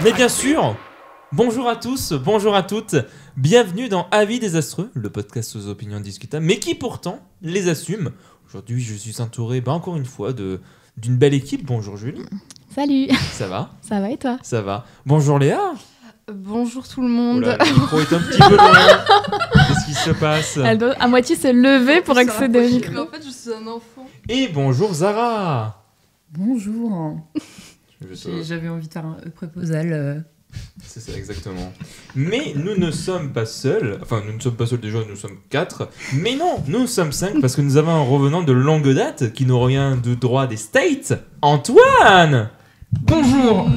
Mais bien sûr, bonjour à tous, bonjour à toutes, bienvenue dans Avis désastreux, le podcast aux opinions discutables, mais qui pourtant les assume. Aujourd'hui, je suis entouré, encore une fois, d'une belle équipe. Bonjour Julie. Salut. Ça va? Ça va et toi? Ça va. Bonjour Léa. Bonjour tout le monde. Oula, le micro est un petit peu loin. Qu'est-ce qui se passe? Elle doit à moitié se lever pour accéder au micro. Mais en fait, je suis un enfant. Et bonjour Zara. Bonjour. J'avais envie de faire un proposal. C'est ça, exactement. Mais nous ne sommes pas seuls. Enfin, nous ne sommes pas seuls déjà, nous sommes 4. Mais non, nous sommes 5 parce que nous avons un revenant de longue date qui nous revient de droit des States, Antoine. Bonjour.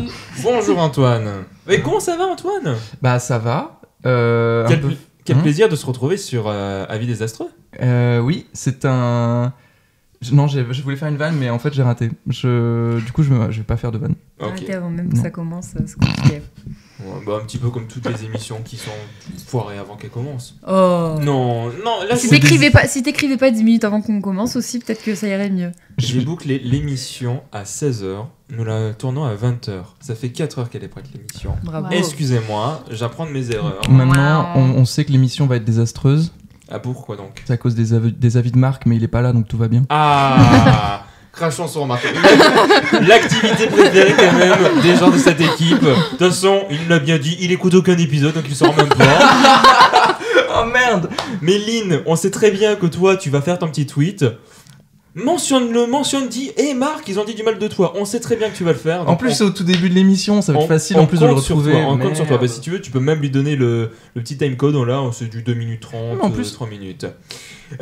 Bonjour Antoine. Et comment ça va Antoine? Bah ça va. Quel plaisir de se retrouver sur Avis désastreux. Oui, c'est un... Non, je voulais faire une vanne, mais en fait j'ai raté. Du coup, je vais pas faire de vanne. Arrêtez avant même que Non. ça commence, c'est compliqué. Ouais, un petit peu comme toutes les émissions qui sont foirées avant qu'elles commencent. Oh. Non, là Si c'est t'écrivais pas 10 minutes avant qu'on commence aussi, peut-être que ça irait mieux. J'ai bouclé l'émission à 16h, nous la tournons à 20h. Ça fait 4 heures qu'elle est prête l'émission. Bravo. Excusez-moi, j'apprends de mes erreurs. Maintenant, on sait que l'émission va être désastreuse. Ah pourquoi donc? C'est à cause des avis de Marc, mais il est pas là, donc tout va bien. Ah crachons sur Marc. L'activité préférée quand même des gens de cette équipe. De toute façon, il l'a bien dit, il écoute aucun épisode, donc il s'en rend même pas. Oh merde! Mais Lynn, on sait très bien que toi, tu vas faire ton petit tweet. Mentionne, dis, hé Marc, ils ont dit du mal de toi. On sait très bien que tu vas le faire. En plus, c'est au tout début de l'émission, ça va être facile en plus de le retrouver. On compte sur toi. Merde. Bah, si tu veux, tu peux même lui donner le petit timecode. Là, c'est du 2 minutes 30, En plus. 3 minutes.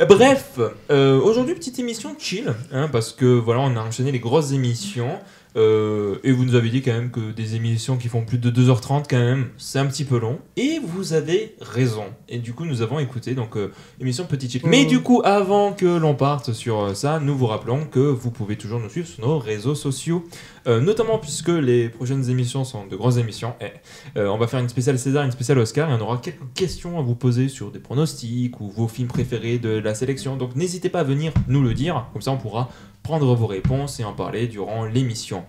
Bref, aujourd'hui, petite émission chill. Parce que voilà, on a enchaîné les grosses émissions. Et vous nous avez dit quand même que des émissions qui font plus de 2h30 quand même, c'est un petit peu long. Et vous avez raison. Et du coup, nous avons écouté émission Petit Chill. Mais du coup, avant que l'on parte sur ça, nous vous rappelons que vous pouvez toujours nous suivre sur nos réseaux sociaux. Notamment puisque les prochaines émissions sont de grosses émissions. On va faire une spéciale César, une spéciale Oscar. Et on aura quelques questions à vous poser sur des pronostics ou vos films préférés de la sélection. Donc n'hésitez pas à venir nous le dire. Comme ça, on pourra prendre vos réponses et en parler durant l'émission.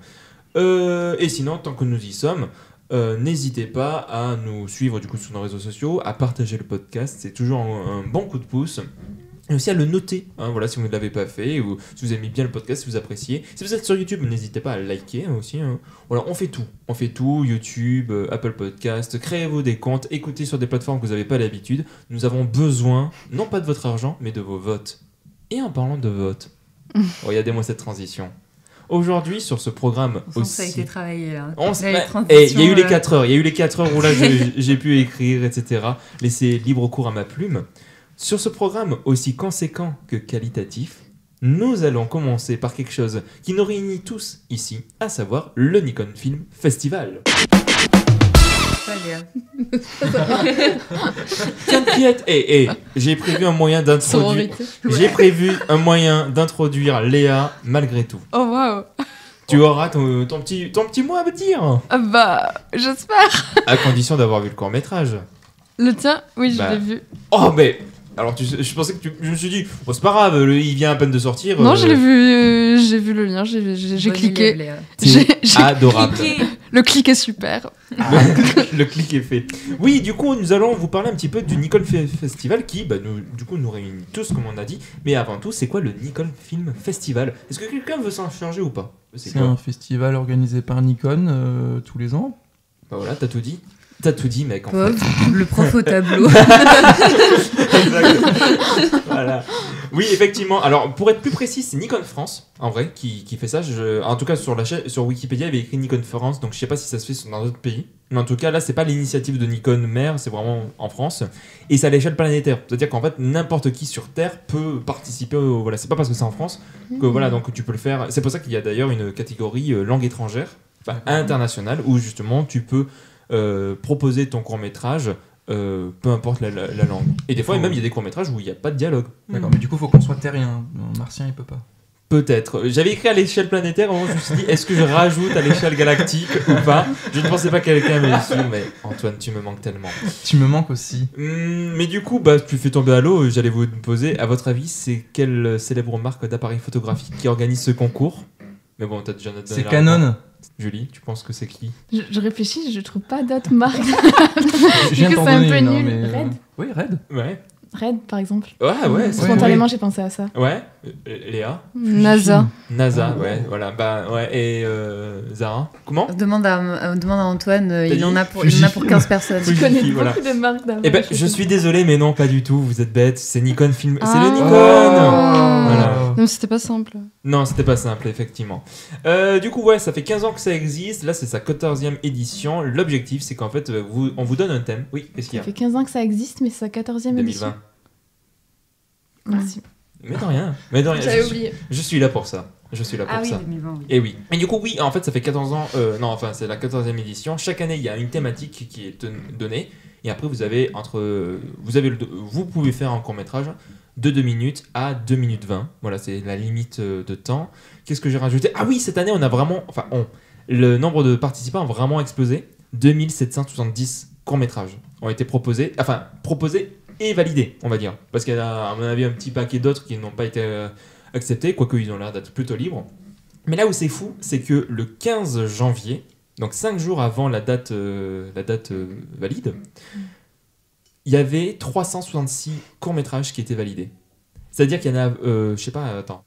Et sinon, tant que nous y sommes, n'hésitez pas à nous suivre du coup sur nos réseaux sociaux, à partager le podcast, c'est toujours un bon coup de pouce. Et aussi à le noter, voilà, si vous ne l'avez pas fait, ou si vous aimez bien le podcast, si vous appréciez. Si vous êtes sur YouTube, n'hésitez pas à liker aussi. Voilà, on fait tout, YouTube, Apple Podcast, créez-vous des comptes, écoutez sur des plateformes que vous n'avez pas l'habitude. Nous avons besoin, non pas de votre argent, mais de vos votes. Et en parlant de votes, regardez-moi cette transition. Aujourd'hui, sur ce programme On sent aussi... que ça a été travaillé là. Il y a eu les 4 heures. Il y a eu les 4 heures où là, j'ai pu écrire, etc. Laisser libre cours à ma plume. Sur ce programme aussi conséquent que qualitatif, nous allons commencer par quelque chose qui nous réunit tous ici, à savoir le Nikon Film Festival. Tiens, Piette, j'ai prévu un moyen d'introduire... J'ai prévu un moyen d'introduire Léa malgré tout. Oh waouh. Tu auras ton petit mot à me dire. Ah bah, j'espère. À condition d'avoir vu le court-métrage. Le tien? Oui, je Bah. l'ai vu. Oh, mais... Alors, je pensais que je me suis dit, bon, c'est pas grave, il vient à peine de sortir. Non, je l'ai vu, j'ai vu le lien, j'ai cliqué. C'est J'ai adorable. Le clic est super. Le clic est fait. Oui, du coup, nous allons vous parler un petit peu du Nikon Festival qui, nous réunit tous, comme on a dit. Mais avant tout, c'est quoi le Nikon Film Festival? Est-ce que quelqu'un veut s'en charger ou pas? C'est un festival organisé par Nikon tous les ans. Bah voilà, t'as tout dit. T'as tout dit, mec, en Pauvre, fait. le prof au tableau. Voilà. Oui, effectivement. Alors, pour être plus précis, c'est Nikon France, en vrai, qui fait ça. En tout cas, sur la chaîne, sur Wikipédia, il y avait écrit Nikon France, donc je sais pas si ça se fait dans d'autres pays. Mais en tout cas, là, c'est pas l'initiative de Nikon mère, c'est vraiment en France. Et c'est à l'échelle planétaire. C'est-à-dire qu'en fait, n'importe qui sur Terre peut participer voilà, c'est pas parce que c'est en France que voilà, donc tu peux le faire. C'est pour ça qu'il y a d'ailleurs une catégorie langue étrangère, enfin internationale, où justement tu peux proposer ton court-métrage, peu importe la langue. Et des fois, même, il y a des courts-métrages où il n'y a pas de dialogue. D'accord, mais du coup, il faut qu'on soit terrien. Un martien, il peut pas. Peut-être. J'avais écrit à l'échelle planétaire, au moment où je me suis dit, est-ce que je rajoute à l'échelle galactique ou pas? Je ne pensais pas que quelqu'un m'ait su, mais Antoine, tu me manques tellement. Tu me manques aussi. Mais du coup, tu fais tomber à l'eau, j'allais vous poser, à votre avis, c'est quelle célèbre marque d'appareil photographique qui organise ce concours? Mais bon, t'as déjà notre. C'est Canon. Julie, tu penses que c'est qui? Je réfléchis, je trouve pas d'autres marques. Je viens de t'en c'est un donner peu une, nul. mais... Red. Oui, Red. Ouais. Red, par exemple. Ouais. Spontanément, j'ai pensé à ça. Ouais. Léa. NASA. NASA, ouais, voilà. Bah, ouais. Et Zara. Comment? Demande à Antoine, il en a pour 15 personnes. Tu connais voilà. beaucoup de marques d'avant. Eh ben, je suis désolé, mais non, pas du tout. Vous êtes bêtes. C'est Nikon Film. C'est le Ah. Nikon. Oh. Voilà. Non, c'était pas simple. Non, c'était pas simple, effectivement. Du coup, ouais, ça fait 15 ans que ça existe. Là, c'est sa 14e édition. L'objectif, c'est qu'en fait, on vous donne un thème. Oui, qu'est-ce qu'il y Ça a? fait 15 ans que ça existe, mais c'est sa 14e édition. 2020. Merci. Mais de rien. Mais de rien. J'avais oublié. Je suis là pour ça. Je suis là pour ça. 2020, oui. Et oui. Et du coup, oui, en fait, ça fait 14 ans. Non, enfin, c'est la 14e édition. Chaque année, il y a une thématique qui est donnée. Et après, vous pouvez faire un court-métrage de 2 minutes à 2 minutes 20. Voilà, c'est la limite de temps. Qu'est-ce que j'ai rajouté? Ah oui, cette année, on a vraiment. Enfin, le nombre de participants a vraiment explosé. 2770 courts-métrages ont été proposés. Enfin, proposés et validés, on va dire. Parce qu'il y a, à mon avis, un petit paquet d'autres qui n'ont pas été acceptés, quoique ils ont l'air d'être plutôt libres. Mais là où c'est fou, c'est que le 15 janvier, donc 5 jours avant la date valide, il y avait 366 courts-métrages qui étaient validés. C'est-à-dire qu'il y en a,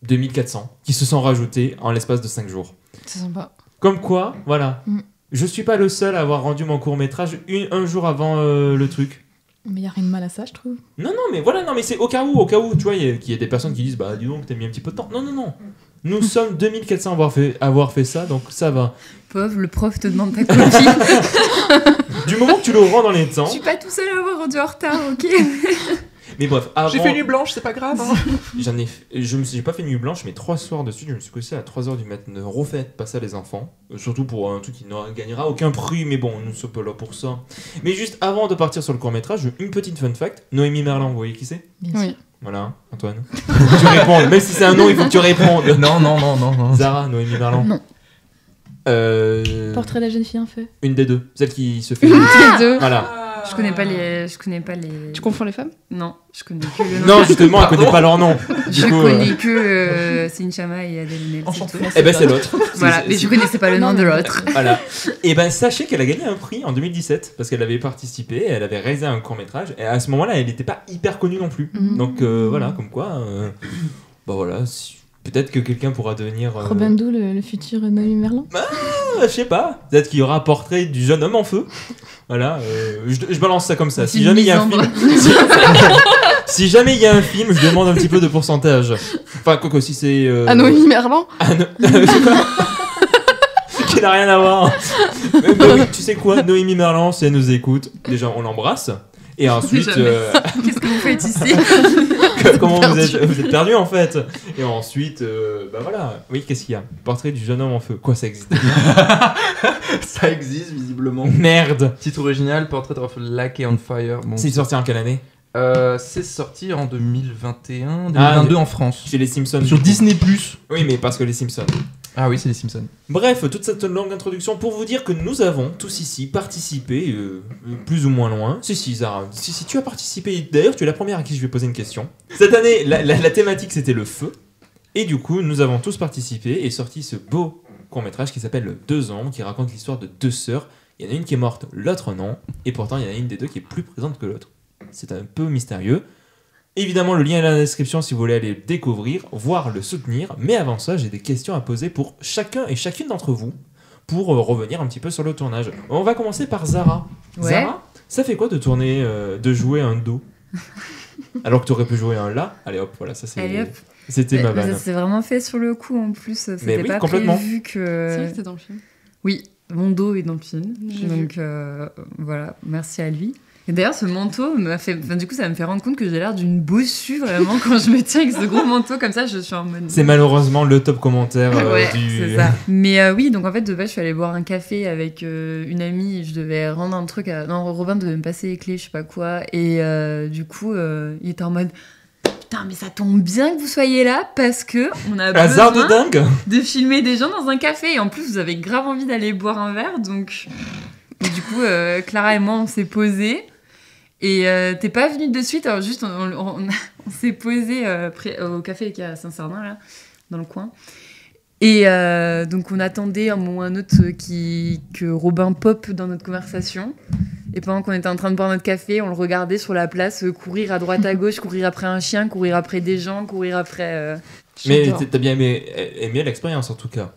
2400 qui se sont rajoutés en l'espace de 5 jours. C'est sympa. Comme quoi, voilà. Je suis pas le seul à avoir rendu mon court-métrage un jour avant le truc. Mais il n'y a rien de mal à ça, je trouve. Non, mais voilà, non, mais c'est au cas où, tu vois, qu'il y a des personnes qui disent, bah, dis donc, t'as mis un petit peu de temps. Non. Nous sommes 2400 à avoir fait ça, donc ça va. Pauvre, le prof te demande ta copie. Du moment que tu le rends dans les temps. Je suis pas tout seul à avoir rendu en retard, ok. Mais bref, avant... J'ai fait nuit blanche, c'est pas grave. Hein. J'ai pas fait nuit blanche, mais 3 soirs de suite, je me suis couché à 3h du matin. Ne refaites pas ça, les enfants. Surtout pour un truc qui ne gagnera aucun prix, mais bon, nous sommes pas là pour ça. Mais juste avant de partir sur le court-métrage, une petite fun fact. Noémie Merlan, vous voyez qui c'est? Oui. Voilà, Antoine. Faut que tu répondes. Même si c'est un nom, il faut que tu répondes. Non. Zara, Noémie Merlan. Non. Portrait de la jeune fille, un fait. Une des deux. Celle qui se fait... Les deux. Voilà. Je connais pas les... Tu confonds les femmes? Non, je connais que le nom. Non, justement, elle connaît pas leur nom. Je connais que Céline Chama et Adèle Haenel. Eh ben, c'est l'autre. Voilà, mais je connaissais pas le nom de l'autre. Voilà. Et ben, sachez qu'elle a gagné un prix en 2017 parce qu'elle avait participé, elle avait réalisé un court-métrage et à ce moment-là, elle n'était pas hyper connue non plus. Donc voilà, comme quoi, bah voilà, peut-être que quelqu'un pourra devenir. Robin Doux, le futur Noémie Merlan? Je sais pas. Peut-être qu'il y aura un portrait du jeune homme en feu. Voilà, je balance ça comme ça. Si jamais il y a un film. Si jamais il y a un film, je demande un petit peu de pourcentage. Enfin, quoi si c'est. À Noémie Merlan? Qui n'a rien à voir. Mais oui, tu sais quoi, Noémie Merlan, si elle nous écoute, déjà on l'embrasse. Et ensuite. Qu'est-ce que vous faites ici? Comment vous êtes perdu en fait. Et ensuite, bah voilà. Oui, qu'est-ce qu'il y a? Portrait du jeune homme en feu. Quoi, ça existe? Ça existe visiblement. Merde. Titre original, Portrait of Lake on Fire. Bon, c'est sorti en quelle année? C'est sorti en 2021, 2022 en France. Chez les Simpsons. Sur Disney+. Oui, mais parce que les Simpsons. Ah oui, c'est les Simpsons. Bref, toute cette longue introduction pour vous dire que nous avons tous ici participé, plus ou moins loin. Si, Zara, si tu as participé, d'ailleurs tu es la première à qui je vais poser une question. Cette année, la thématique c'était le feu. Et du coup, nous avons tous participé et sorti ce beau court-métrage qui s'appelle Deux ombres, qui raconte l'histoire de deux sœurs. Il y en a une qui est morte, l'autre non. Et pourtant, il y en a une des deux qui est plus présente que l'autre. C'est un peu mystérieux. Évidemment, le lien est dans la description si vous voulez aller le découvrir, voire le soutenir. Mais avant ça, j'ai des questions à poser pour chacun et chacune d'entre vous pour revenir un petit peu sur le tournage. On va commencer par Zara. Ouais. Zara, ça fait quoi de tourner, de jouer un do alors que tu aurais pu jouer un la? Allez hop, voilà, ça c'est... Allez hop. C'était ma vanne. Ça s'est vraiment fait sur le coup en plus. C'était oui, pas complètement. prévu que... C'est vrai que c'était dans le film. Oui, mon dos est dans le film. J'ai Donc voilà, merci à lui. Et d'ailleurs, ce manteau m'a fait. Enfin, du coup, ça me fait rendre compte que j'ai l'air d'une bossue vraiment quand je me tiens avec ce gros manteau comme ça. Je suis en mode. C'est malheureusement le top commentaire ouais, du. c'est ça. Mais oui, donc en fait, de base, je suis allée boire un café avec une amie. Je devais rendre un truc à. Non, Robin devait me passer les clés, je sais pas quoi. Et du coup, il était en mode. Putain, mais ça tombe bien que vous soyez là parce que on a Hasard de besoin dingue. de filmer des gens dans un café. Et en plus, vous avez grave envie d'aller boire un verre. Donc, et du coup, Clara et moi, on s'est posés. Et t'es pas venue de suite, alors juste on s'est posé au café qui est à Saint-Cernin, là, dans le coin. Et donc on attendait un moment ou un autre que Robin pop dans notre conversation. Et pendant qu'on était en train de boire notre café, on le regardait sur la place courir à droite à gauche, courir après un chien, courir après des gens, courir après... Mais t'as bien aimé l'expérience en tout cas.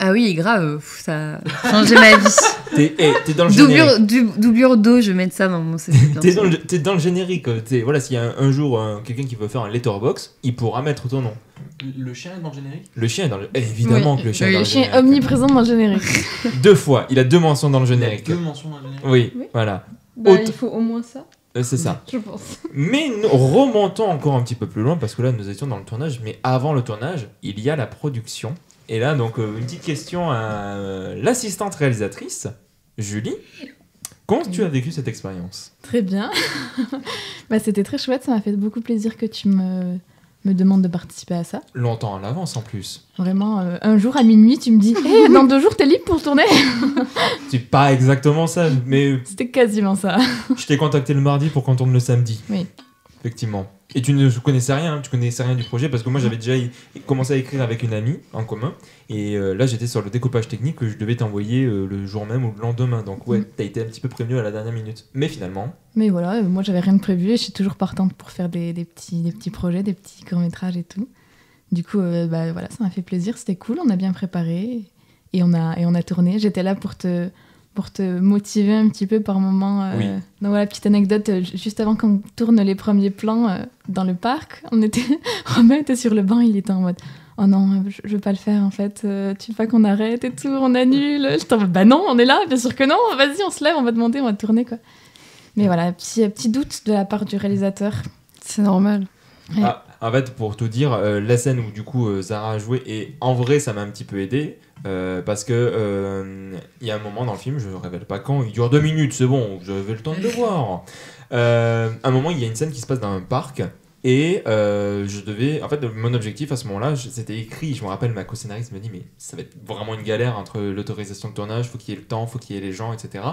Ah oui, grave, ça a changé ma vie. T'es dans le générique. Doublure d'eau, je vais mettre ça dans mon CV. T'es dans le générique. Voilà, s'il y a un jour quelqu'un qui veut faire un letterbox, il pourra mettre ton nom. Le chien est dans le générique ? Le chien est dans le... Évidemment que le chien est dans le générique. Le chien est omniprésent dans le générique. 2 fois, il a 2 mentions dans le générique. 2 mentions dans le générique. Oui, Oui. voilà. Il faut au moins ça, C'est ça. je pense. Mais nous remontons encore un petit peu plus loin parce que là nous étions dans le tournage, mais avant le tournage, il y a la production. Et là donc une petite question à l'assistante réalisatrice, Julie. Comment tu as vécu cette expérience ? Très bien. C'était très chouette, ça m'a fait beaucoup plaisir que tu me demandes de participer à ça. Longtemps à l'avance en plus. Vraiment, un jour à minuit, tu me dis hey, dans 2 jours, t'es libre pour tourner ? C'est pas exactement ça, mais C'était quasiment ça. je t'ai contacté le mardi pour qu'on tourne le samedi. Oui. Effectivement. Et tu ne connaissais rien, du projet parce que moi j'avais déjà commencé à écrire avec une amie en commun et là j'étais sur le découpage technique que je devais t'envoyer le jour même ou le lendemain. Donc ouais, t'as été un petit peu prévenu à la dernière minute. Mais finalement... Mais voilà, moi j'avais rien de prévu et je suis toujours partante pour faire des petits projets, des petits courts-métrages et tout. Du coup, voilà, ça m'a fait plaisir, c'était cool, on a bien préparé et on a tourné. J'étais là pour te motiver un petit peu par moment. Oui. Donc voilà, petite anecdote, juste avant qu'on tourne les premiers plans dans le parc, Romain était sur le banc, il était en mode « Oh non, je veux pas le faire en fait, tu veux pas qu'on arrête et tout, on annule ?» J'étais en mode « Bah non, on est là, bien sûr que non, vas-y, on se lève, on va demander, on va tourner quoi. » Mais voilà, petit doute de la part du réalisateur. C'est normal. Ouais. Ah, en fait, pour tout dire, la scène où du coup Zara a joué, et en vrai ça m'a un petit peu aidé. Parce que il y a un moment dans le film, je ne révèle pas quand, il dure 2 minutes, c'est bon, j'avais le temps de le voir. À un moment, il y a une scène qui se passe dans un parc et je devais, en fait, mon objectif à ce moment-là, c'était écrit. Je me rappelle, ma co-scénariste me dit, mais ça va être vraiment une galère entre l'autorisation de tournage, faut qu'il y ait le temps, faut qu'il y ait les gens, etc.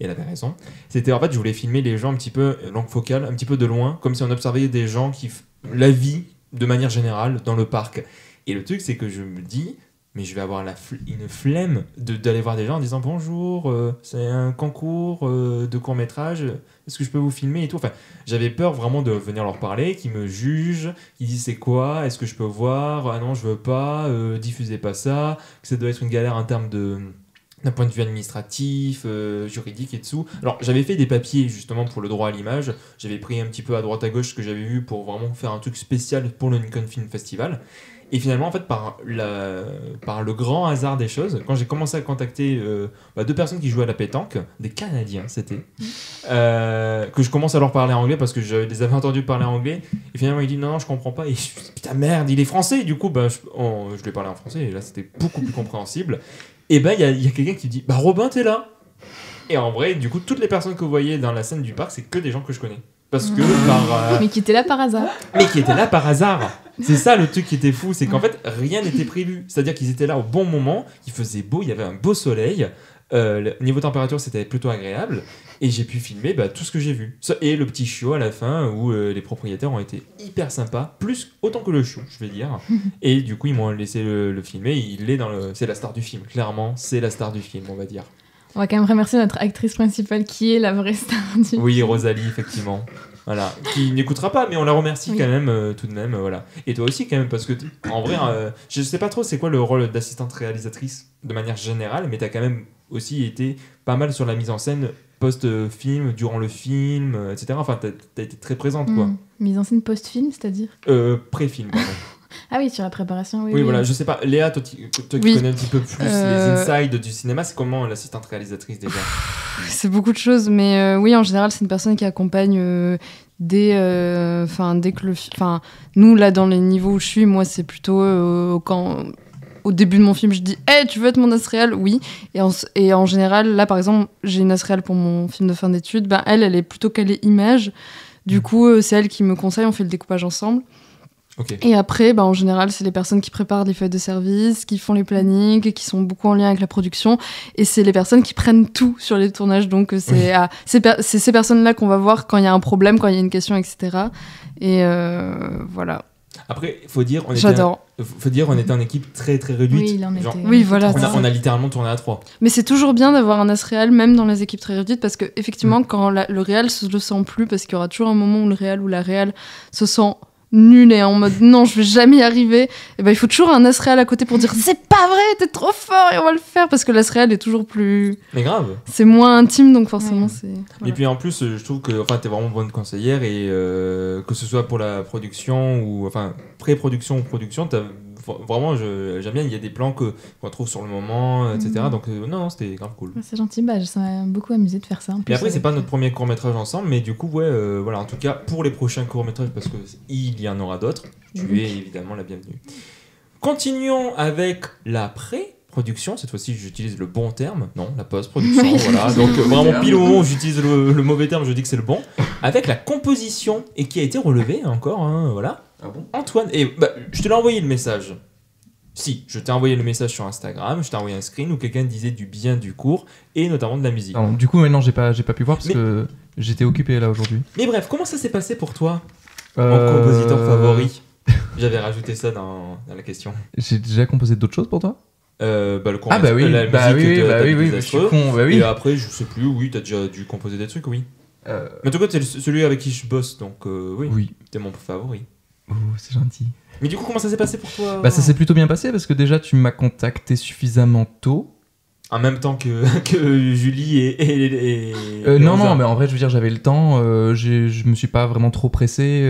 Et elle avait raison. C'était en fait, je voulais filmer les gens un petit peu langue focale, un petit peu de loin, comme si on observait des gens la vie de manière générale dans le parc. Et le truc, c'est que je me dis, mais je vais avoir une flemme d'aller voir des gens en disant bonjour, c'est un concours de court-métrage, est-ce que je peux vous filmer et tout. Enfin, j'avais peur vraiment de venir leur parler, qu'ils me jugent, qu'ils disent c'est quoi, est-ce que je peux voir, ah non je veux pas, diffusez pas ça, que ça doit être une galère en termes d'un point de vue administratif, juridique et dessous. Alors j'avais fait des papiers justement pour le droit à l'image, j'avais pris un petit peu à droite à gauche ce que j'avais vu pour vraiment faire un truc spécial pour le Nikon Film Festival. Et finalement, en fait, par le grand hasard des choses, quand j'ai commencé à contacter 2 personnes qui jouaient à la pétanque, des Canadiens, c'était, que je commence à leur parler anglais parce que je les avais entendus parler anglais, et finalement, il dit non, je comprends pas, et je me dis, putain, merde, il est français, du coup, je lui ai parlé en français, et là, c'était beaucoup plus compréhensible. Et il y a quelqu'un qui dit, Robin, t'es là. Et en vrai, du coup, toutes les personnes que vous voyez dans la scène du parc, c'est que des gens que je connais. Parce que Mais qui étaient là par hasard. Mais qui étaient là par hasard. C'est ça le truc qui était fou, c'est qu'en fait rien n'était prévu. C'est-à-dire qu'ils étaient là au bon moment, il faisait beau, il y avait un beau soleil, niveau température c'était plutôt agréable, et j'ai pu filmer tout ce que j'ai vu. Et le petit chiot à la fin où les propriétaires ont été hyper sympas, autant que le chiot, je vais dire. Et du coup ils m'ont laissé le filmer. C'est la star du film, clairement, c'est la star du film, on va dire. On va quand même remercier notre actrice principale qui est la vraie star du film. Oui, Rosalie, effectivement. Voilà, qui n'écoutera pas, mais on la remercie quand même, tout de même, voilà. Et toi aussi quand même, parce que en vrai, je sais pas trop c'est quoi le rôle d'assistante réalisatrice de manière générale, mais t'as quand même aussi été pas mal sur la mise en scène post-film, durant le film, etc. Enfin, t'as été très présente, quoi. Mise en scène post-film, c'est-à-dire pré-film, pardon. Ah oui, sur la préparation, oui. Oui, voilà, je sais pas. Léa, toi qui connais un petit peu plus les insides du cinéma, c'est comment l'assistante réalisatrice déjà ? C'est beaucoup de choses, mais oui, en général, c'est une personne qui accompagne dès que nous, là, dans les niveaux où je suis, moi, c'est plutôt au début de mon film, je dis « Hey, tu veux être mon as-réal ?» Oui. Et en général, là, par exemple, j'ai une as-réal pour mon film de fin d'études. Elle est plutôt calée image. Du coup, c'est elle qui me conseille, on fait le découpage ensemble. Okay. Et après, en général, c'est les personnes qui préparent les feuilles de service, qui font les plannings, qui sont beaucoup en lien avec la production. Et c'est les personnes qui prennent tout sur les tournages. Donc, c'est ces personnes-là qu'on va voir quand il y a un problème, quand il y a une question, etc. Et voilà. Après, faut dire, on était en équipe très très réduite. Oui, il en Genre, était. Oui, voilà. on a littéralement tourné à 3. Mais c'est toujours bien d'avoir un as réel, même dans les équipes très réduites, parce que effectivement, quand le réel se le sent plus, parce qu'il y aura toujours un moment où le réel ou la réel se sent nul et en mode non, je vais jamais y arriver, et ben il faut toujours un as réel à côté pour dire c'est pas vrai, t'es trop fort et on va le faire, parce que l'as réel est toujours plus. Mais grave. C'est moins intime, donc forcément Ouais. c'est. Et Voilà. puis en plus, je trouve que t'es vraiment bonne conseillère et que ce soit pour la production ou enfin pré-production ou production, vraiment j'aime bien. Il y a des plans qu'on trouve sur le moment, etc. Mhm. Donc non, c'était grave cool. Ouais, c'est gentil, ça m'a beaucoup amusé de faire ça. En Et plus, après, c'est avec- pas notre premier court-métrage ensemble, mais du coup, ouais, voilà, en tout cas, pour les prochains courts-métrages, parce qu'il y en aura d'autres, tu es évidemment la bienvenue. Continuons avec la pré-production. Cette fois-ci, j'utilise le bon terme. Non, la post-production, Oui. voilà. Donc, vraiment, pile au moment où j'utilise le mauvais terme, je dis que c'est le bon. Avec la composition, et qui a été relevée encore, hein, voilà. Ah bon? Antoine, et je te l'ai envoyé le message. Si, je t'ai envoyé le message sur Instagram, je t'ai envoyé un screen où quelqu'un disait du bien du cours, et notamment de la musique. Non, du coup, maintenant, j'ai pas pu voir parce Mais- que j'étais occupé là aujourd'hui. Mais bref, comment ça s'est passé pour toi, mon compositeur favori? J'avais rajouté ça dans la question. J'ai déjà composé d'autres choses pour toi? Le Ah bah oui, la bah musique oui, de bah David oui, je suis Désastreux. con, bah oui. Et après, je sais plus, oui, t'as déjà dû composer des trucs, oui. Mais en tout cas, t'es celui avec qui je bosse, donc oui, Oui. t'es mon favori. Oh, c'est gentil. Mais du coup, comment ça s'est passé pour toi? Bah ça s'est plutôt bien passé parce que déjà tu m'as contacté suffisamment tôt. En même temps que Julie et Non, Rosa. non, mais en vrai, je veux dire, j'avais le temps, je me suis pas vraiment trop pressé.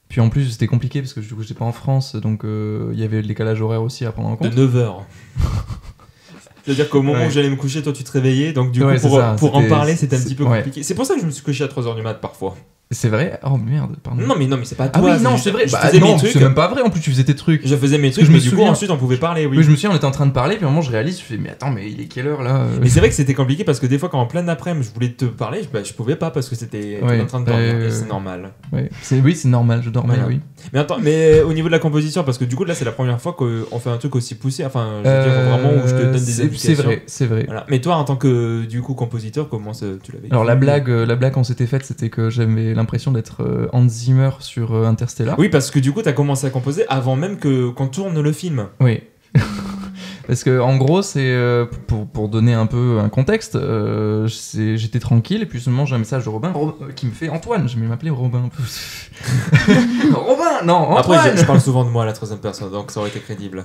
Puis en plus, c'était compliqué parce que du coup, j'étais pas en France, donc il y avait le décalage horaire aussi à prendre en De compte. 9h. C'est-à-dire qu'au moment Ouais. où j'allais me coucher, toi tu te réveillais, donc du Ouais, coup c'est ça, pour en c'était- parler c'était un c'est- petit peu ouais. compliqué. C'est pour ça que je me suis couché à 3h du mat parfois. C'est vrai? Oh merde, pardon. Non mais c'est pas Ah toi. oui, non, juste- c'est vrai. Je Bah, faisais non, mes trucs. c'est même pas vrai, en plus tu faisais tes trucs. Je faisais mes que trucs, je mais me du coup souviens. ensuite on pouvait parler, oui. Oui, je me souviens, on était en train de parler, puis à un moment je réalise, je fais, mais attends, mais il est quelle heure là Mais c'est vrai que c'était compliqué parce que des fois quand en pleine après-midi je voulais te parler, je pouvais pas parce que t'étais Ouais, en train de dormir. bah, Et c'est normal. Ouais, oui, c'est normal, je dormais, Voilà. oui. Mais attends, mais au niveau de la composition, parce que du coup là c'est la première fois qu'on fait un truc aussi poussé, enfin je veux dire vraiment où je te donne des C'est indications. c'est vrai. Voilà. Mais toi en tant que du coup compositeur, comment tu l'avais Alors vu la blague qu'on s'était faite, c'était que j'avais l'impression d'être Hans Zimmer sur Interstellar. Oui, parce que du coup t'as commencé à composer avant même qu'on tourne le film. Oui. Parce que en gros, c'est pour donner un peu un contexte, j'étais tranquille et puis seulement j'ai un message de Robin qui me fait Antoine. Je vais m'appeler Robin. Robin, non Antoine. Après je parle souvent de moi à la troisième personne, donc ça aurait été crédible.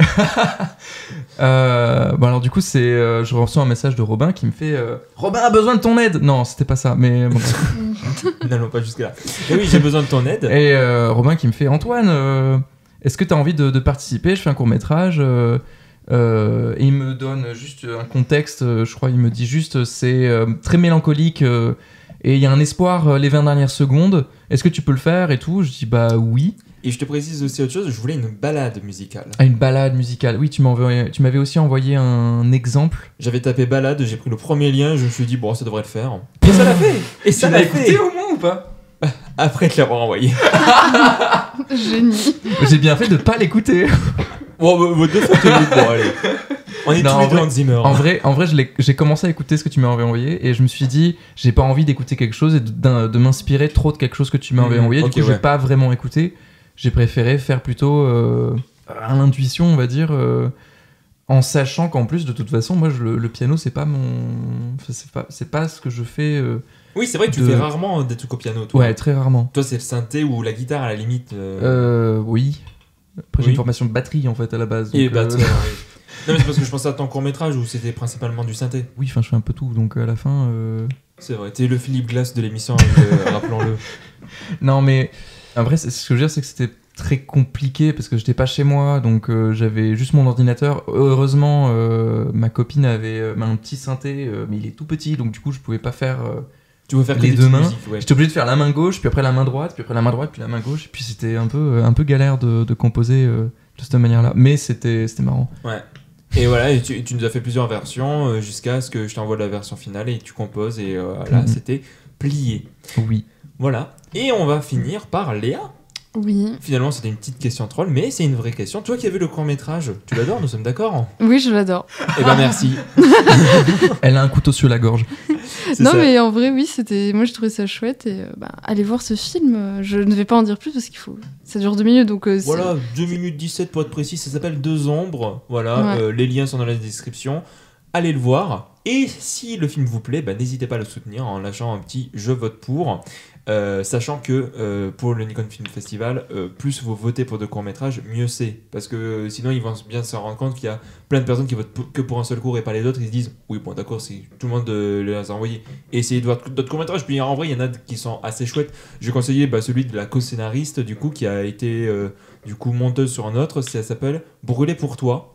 Bon alors du coup je reçois un message de Robin qui me fait Robin a besoin de ton aide. Non, c'était pas ça, mais bon. N'allons pas jusque là. Et oui, j'ai besoin de ton aide. Et Robin qui me fait Antoine, est-ce que tu as envie de participer? Je fais un court-métrage. Et il me donne juste un contexte, je crois, il me dit juste c'est très mélancolique et il y a un espoir les 20 dernières secondes. Est-ce que tu peux le faire et tout? Je dis bah oui. Et je te précise aussi autre chose, je voulais une balade musicale. Ah, une balade musicale. Oui, tu m'avais aussi envoyé un exemple. J'avais tapé balade, j'ai pris le premier lien, je me suis dit bon, ça devrait le faire. Et ça l'a fait. Et ça l'a fait. au moins ou pas? Après te l'avoir envoyé. Génie. J'ai bien fait de pas l'écouter. Bon, votre deux fois, bon, allez. On est Non, tous en les deux vrai- en Zimmer. En vrai, j'ai commencé à écouter ce que tu m'avais envoyé et je me suis dit, j'ai pas envie d'écouter quelque chose et de m'inspirer trop de quelque chose que tu m'avais envoyé. Du ok, coup, ouais. j'ai pas vraiment écouté. J'ai préféré faire plutôt à l'intuition, on va dire, en sachant qu'en plus, de toute façon, moi, le piano, c'est pas mon, enfin, c'est pas ce que je fais. Oui, c'est vrai que tu de- fais rarement des trucs au piano, toi. Ouais, très rarement. Toi, c'est le synthé ou la guitare à la limite. Oui. Après, j'ai Oui. une formation de batterie en fait à la base. Et donc, bah, oui. Non, mais c'est parce que je pensais à ton court-métrage où c'était principalement du synthé. oui, enfin, je fais un peu tout. Donc à la fin. C'est vrai, t'es le Philippe Glass de l'émission, rappelons-le. Non, mais en vrai, ce que je veux dire, c'est que c'était très compliqué parce que j'étais pas chez moi, donc j'avais juste mon ordinateur. Heureusement, ma copine avait un petit synthé, mais il est tout petit, donc du coup, je pouvais pas faire. Tu veux faire que Les des deux petites mains. musiques, ouais. J'étais obligé de faire la main gauche, puis après la main droite, puis après la main droite, puis la main gauche, et puis c'était un peu galère de composer de cette manière-là. Mais c'était marrant. Ouais. Et voilà, et tu nous as fait plusieurs versions jusqu'à ce que je t'envoie la version finale et tu composes et là, Mhm. c'était plié. Oui. Voilà. Et on va finir par Léa. Oui. Finalement, c'était une petite question troll, mais c'est une vraie question. Toi qui as vu le court-métrage, tu l'adores, nous sommes d'accord? Oui, je l'adore. Eh ben merci. Elle a un couteau sur la gorge. C'est Non, ça. mais en vrai, oui, moi j'ai trouvé ça chouette. Et allez voir ce film. Je ne vais pas en dire plus parce qu'il faut. Ça dure 2 minutes, donc. Voilà, 2 minutes 17 pour être précis, ça s'appelle Deux ombres. Voilà, Ouais. les liens sont dans la description. Allez le voir. Et si le film vous plaît, n'hésitez pas à le soutenir en lâchant un petit je vote pour. Sachant que pour le Nikon Film Festival, plus vous votez pour de courts-métrages, mieux c'est. Parce que sinon, ils vont bien se rendre compte qu'il y a plein de personnes qui votent que pour un seul court et pas les autres. Ils se disent, oui, bon, d'accord, c'est tout le monde les a envoyés. Et essayez de voir d'autres courts-métrages. Puis en vrai, il y en a qui sont assez chouettes. Je vais conseiller celui de la co-scénariste, du coup, qui a été monteuse sur un autre. Ça s'appelle Brûler pour toi.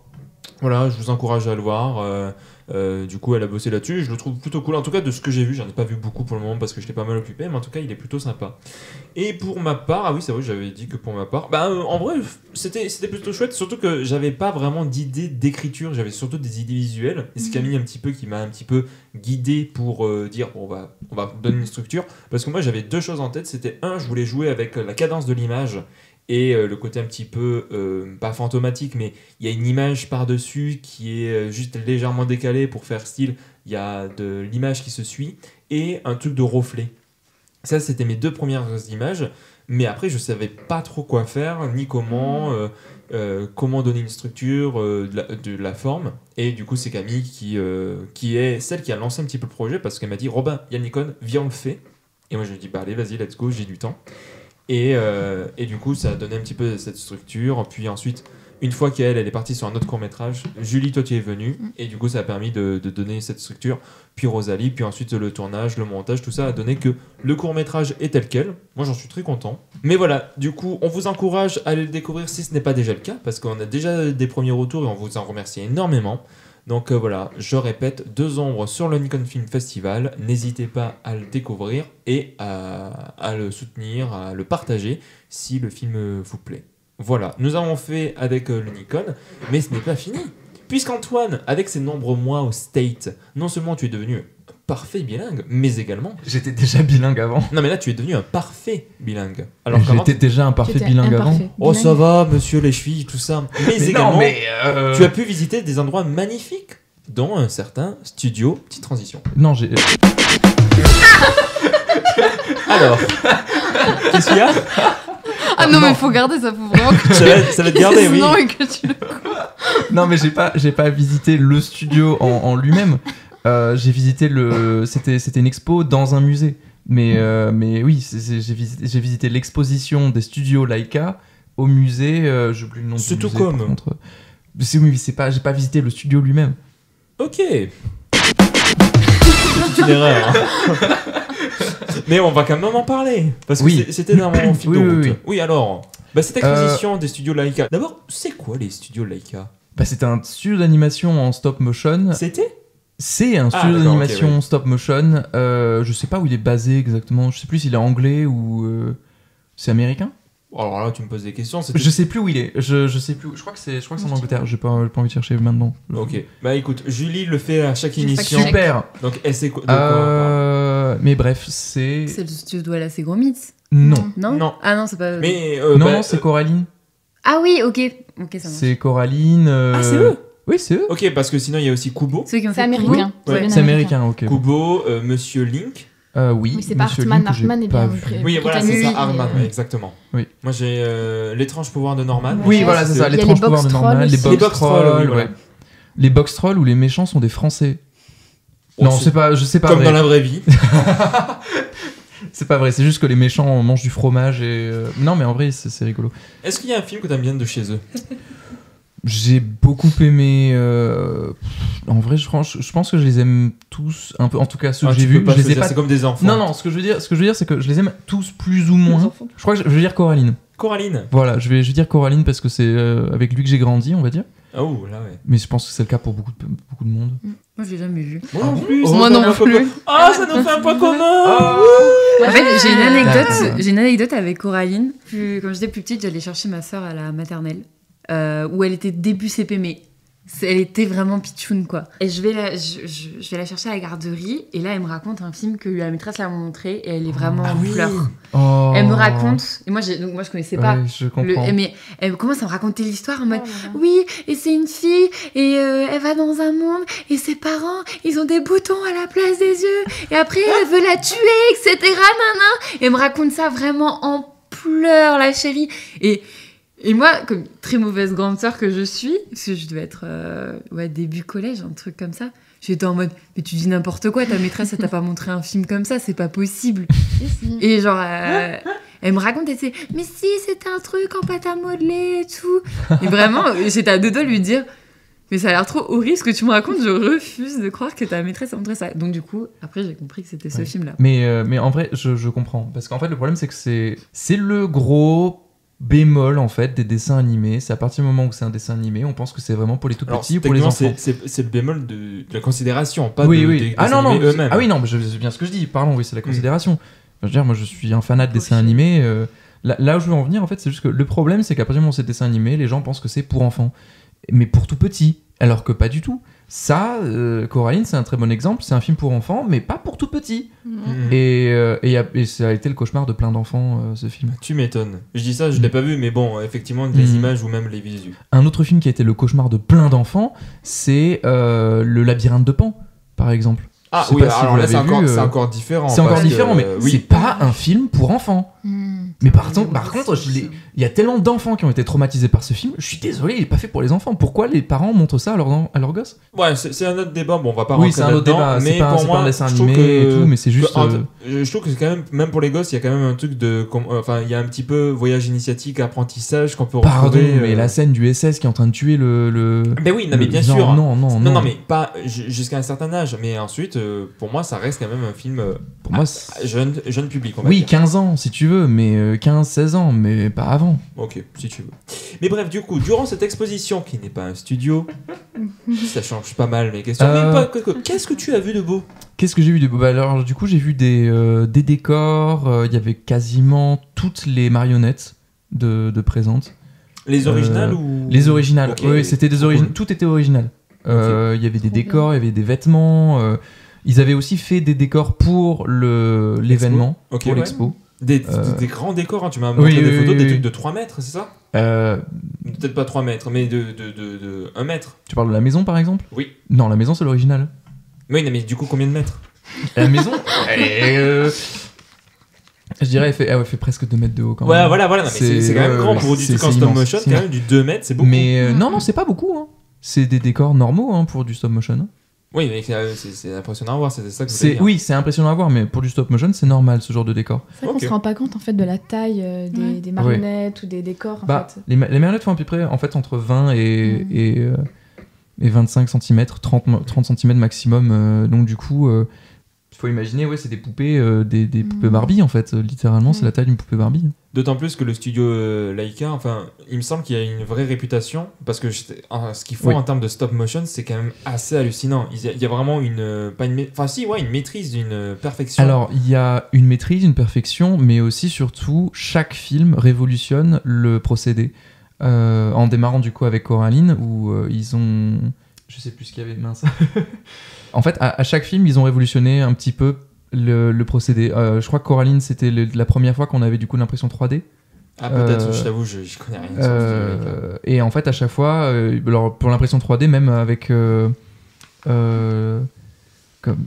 Voilà, je vous encourage à le voir. Du coup, elle a bossé là-dessus. Je le trouve plutôt cool. En tout cas, de ce que j'ai vu, j'en ai pas vu beaucoup pour le moment parce que j'étais pas mal occupé, mais en tout cas, il est plutôt sympa. Et pour ma part, ah oui, c'est vrai, j'avais dit que pour ma part, en vrai, c'était plutôt chouette. Surtout que j'avais pas vraiment d'idée d'écriture, j'avais surtout des idées visuelles. Et c'est Camille qui m'a un petit peu guidé pour dire bon, on va donner une structure. Parce que moi, j'avais 2 choses en tête. C'était je voulais jouer avec la cadence de l'image. Et le côté un petit peu, pas fantomatique, mais il y a une image par-dessus qui est juste légèrement décalée pour faire style, il y a de l'image qui se suit, et un truc de reflet. Ça, c'était mes 2 premières images, mais après, je savais pas trop quoi faire, ni comment donner une structure, de la forme. Et du coup, c'est Camille qui est celle qui a lancé un petit peu le projet, parce qu'elle m'a dit, Robin, il y a Nikon, viens, on le fait. Et moi, je lui ai dit, allez, vas-y, let's go, j'ai du temps. Et du coup, ça a donné un petit peu cette structure. Puis ensuite, une fois qu'elle est partie sur un autre court-métrage, Julie, toi, tu es venue. Et du coup, ça a permis de donner cette structure. Puis Rosalie, puis ensuite le tournage, le montage, tout ça a donné que le court-métrage est tel quel. Moi, j'en suis très content. Mais voilà, du coup, on vous encourage à aller le découvrir si ce n'est pas déjà le cas. Parce qu'on a déjà des premiers retours et on vous en remercie énormément. Donc voilà, je répète, 2 ombres sur le Nikon Film Festival. N'hésitez pas à le découvrir et à le soutenir, à le partager si le film vous plaît. Voilà, nous avons fait avec le Nikon, mais ce n'est pas fini. Puisqu'Antoine, avec ses nombreux mois au State, non seulement tu es devenu un parfait bilingue, mais également... J'étais déjà bilingue avant. Non mais là tu es devenu un parfait bilingue. Alors comment... J'étais déjà un parfait J'étais bilingue avant. imparfait Oh bilingue. ça va, monsieur les chevilles, tout ça. Mais également... non, mais Tu as pu visiter des endroits magnifiques, dont un certain studio. Petite transition. Non, j'ai. Alors, qu'est-ce qu'il y a? Ah non, mais faut garder ça, faut vraiment que Ça va te garder, oui. Non, et que tu le. Non, mais j'ai pas visité le studio en lui-même. J'ai visité c'était une expo dans un musée. Mais oui, j'ai visité l'exposition des studios Leica au musée. J'ai oublié le nom du C'est musée. tout comme. par contre. Oui, j'ai pas visité le studio lui-même. Ok. C'est une erreur. Hein. Mais on va quand même en parler. Parce que Oui. c'était dans mon fil de Oui, route. oui. Oui, alors, cette exposition des studios Leica. D'abord, c'est quoi les studios Leica? C'était un studio d'animation en stop motion. C'était C'est un Ah, studio d'accord, d'animation ok, oui. stop motion. Je sais pas où il est basé exactement. Je sais plus s'il est anglais ou c'est américain. Alors là, tu me poses des questions. Je sais plus où il est. Je sais plus. Je crois que c'est en Angleterre. J'ai pas envie de chercher maintenant. Ok. Écoute, Julie le fait à chaque émission. Super. Donc elle sait de quoi on parle. Mais bref, c'est C'est le studio Douala Ségromite, non. non Non. Ah non, c'est pas. Mais Non, c'est Coraline. Ah oui, ok, ça marche. C'est Coraline. Ah, c'est eux. Oui, c'est eux. Ok, parce que sinon il y a aussi Kubo. Ceux qui ont C'est fait américain. Ouais. bien C'est américain, ok. Kubo, Monsieur Link. Oui, Oui, c'est pas Monsieur Hartman. Link, que j'ai Hartman est pas bien. vu. Oui, voilà, c'est britannique, ça, Hartman, et, ouais, exactement. Oui. Moi j'ai l'étrange pouvoir de Norman. Oui, Ouais, voilà, c'est ça. Il y a L'étrange les pouvoir de box Norman, trolls les aussi. Les box box trolls, trolls, oui, voilà. ouais. Les box trolls où les méchants sont des Français. Oh, Non, c'est pas, je sais pas. comme vrai. dans la vraie vie. C'est pas vrai. C'est juste que les méchants mangent du fromage et. Non, mais en vrai, c'est rigolo. Est-ce qu'il y a un film que t'aimes bien de chez eux? J'ai beaucoup aimé. En vrai, je pense que je les aime tous un peu. En tout cas, ceux que j'ai Tu peux vus, pas je les ai choisir, pas. c'est comme des enfants. Non, ce que je veux dire, c'est que je les aime tous plus ou moins. Je crois que je vais dire Coraline. Coraline. Voilà, je vais dire Coraline parce que c'est avec lui que j'ai grandi, on va dire. Oh là ouais. Mais je pense que c'est le cas pour beaucoup de monde. Moi, je l'ai jamais vu. Moi non plus. Moi non plus. Ah, ça nous fait un point commun. En fait, j'ai une D'accord. anecdote avec Coraline. Quand j'étais plus petite, j'allais chercher ma sœur à la maternelle, où elle était début CP, mais Elle était vraiment pitchoune, quoi. Et je vais la chercher à la garderie, et là, elle me raconte un film que la maîtresse l'a montré, et elle est vraiment en pleurs. Oh. Elle me raconte, et moi, je connaissais pas. Ouais, je comprends. Mais elle commence à me raconter l'histoire en mode, Oh là là. oui, et c'est une fille, et elle va dans un monde, et ses parents, ils ont des boutons à la place des yeux, et après, elle veut la tuer, etc. Nana. Et elle me raconte ça vraiment en pleurs, la chérie. Et moi, comme très mauvaise grande sœur que je suis, parce que je devais être début collège, un truc comme ça, j'étais en mode, mais tu dis n'importe quoi, ta maîtresse, elle t'a pas montré un film comme ça, c'est pas possible. Et genre, elle me raconte, elle dit, mais si, c'était un truc en pâte à modeler et tout. Et vraiment, j'étais à deux doigts de lui dire, mais ça a l'air trop horrible ce que tu me racontes, je refuse de croire que ta maîtresse a montré ça. Donc du coup, après, j'ai compris que c'était ce film-là. Mais en vrai, je comprends. Parce qu'en fait, le problème, c'est que c'est le gros bémol en fait des dessins animés. C'est à partir du moment où c'est un dessin animé, on pense que c'est vraiment pour les tout petits ou pour les enfants. C'est le bémol de la considération, pas oui. des non, animés eux-mêmes. Ah oui, non, je sais bien ce que je dis. Pardon, oui, c'est la considération. Je veux dire, moi, je suis un fanat de dessins animés. Là où je veux en venir, en fait, c'est juste que le problème, c'est qu'à partir du moment où c'est dessin animé, les gens pensent que c'est pour enfants, mais pour tout petit, alors que pas du tout. Ça, Coraline, c'est un très bon exemple. C'est un film pour enfants, mais pas pour tout petit. Et ça a été le cauchemar de plein d'enfants, ce film. Tu m'étonnes. Je dis ça, je l'ai pas vu, mais bon, effectivement, les images ou même les visuels. Un autre film qui a été le cauchemar de plein d'enfants, c'est Le Labyrinthe de Pan, par exemple. Ah Je sais oui, pas si alors vous là, c'est l'avez vu, encore différent. C'est encore parce que, différent, mais oui. c'est pas un film pour enfants. Mais par contre, il y a tellement d'enfants qui ont été traumatisés par ce film. Je suis désolé, il est pas fait pour les enfants. Pourquoi les parents montrent ça à leurs gosses? Ouais, c'est un autre débat. Bon, on va pas Oui, rentrer c'est un autre là-dedans, débat. mais C'est pas pour moi, un dessin je trouve animé et que- tout, mais c'est juste. Je trouve que c'est quand même pour les gosses, il y a quand même un truc de, enfin, il y a un petit peu voyage initiatique, apprentissage qu'on peut Pardon, retrouver. mais la scène du SS qui est en train de tuer le... Mais oui, non, mais bien Non, sûr. Non, mais pas jusqu'à un certain âge. Mais ensuite, pour moi, ça reste quand même un film Pour moi, c'est- jeune public. On va oui, dire. 15 ans si tu veux, mais 15-16 ans, mais pas avant. Ok, si tu veux. Mais bref, du coup, durant cette exposition, qui n'est pas un studio, ça change pas mal mes questions. Euh, Mais qu'est-ce que tu as vu de beau? Qu'est-ce que j'ai vu de beau? Bah alors, du coup, j'ai vu des décors, il y avait quasiment toutes les marionnettes de présentes. Les originales ou Les originales, Ok, oui, c'était des trop originales, cool. tout était original. Il y avait des Trop décors, il y avait des vêtements. Ils avaient aussi fait des décors pour l'événement, Ok, pour ouais. l'expo. Des grands décors, hein. Tu m'as montré Oui, des oui, photos, oui, des oui. trucs de 3 mètres, c'est ça? Peut-être pas 3 mètres, mais de 1 mètre. Tu parles de la maison, par exemple? Oui. Non, la maison, c'est l'original. Oui, non, mais du coup, combien de mètres? La maison, je dirais, elle fait presque 2 mètres de haut quand même. Ouais, voilà, non, mais c'est quand même grand pour du truc en stop immense, motion, c'est quand même, du 2 mètres, c'est beaucoup. Mais non, c'est pas beaucoup. Hein. C'est des décors normaux hein, pour du stop motion. Hein. Oui, mais c'est impressionnant à voir, c'est ça que je voulais dire. Oui, c'est impressionnant à voir, mais pour du stop motion, c'est normal ce genre de décor. C'est vrai qu'on Ok. se rend pas compte en fait de la taille des marionnettes ou des décors. En Bah, fait. les marionnettes font à peu près en fait, entre 20 et 25 cm, 30 cm maximum. Donc du coup, il faut imaginer, ouais, c'est des poupées, des poupées Barbie en fait. Littéralement, c'est la taille d'une poupée Barbie. D'autant plus que le studio Laika, enfin, il me semble qu'il y a une vraie réputation, parce que ce qu'ils font Oui. en termes de stop motion, c'est quand même assez hallucinant. Il y a vraiment une maîtrise d'une perfection. Alors, il y a une maîtrise, une perfection, mais aussi, surtout, chaque film révolutionne le procédé. En démarrant du coup avec Coraline, où ils ont... Je sais plus ce qu'il y avait, mince. En fait, à chaque film, ils ont révolutionné un petit peu le procédé. Je crois que Coraline, c'était la première fois qu'on avait du coup l'impression 3D. Ah, peut-être, je t'avoue, je connais rien sur le studio Laika. Et en fait, à chaque fois, alors, pour l'impression 3D, même avec...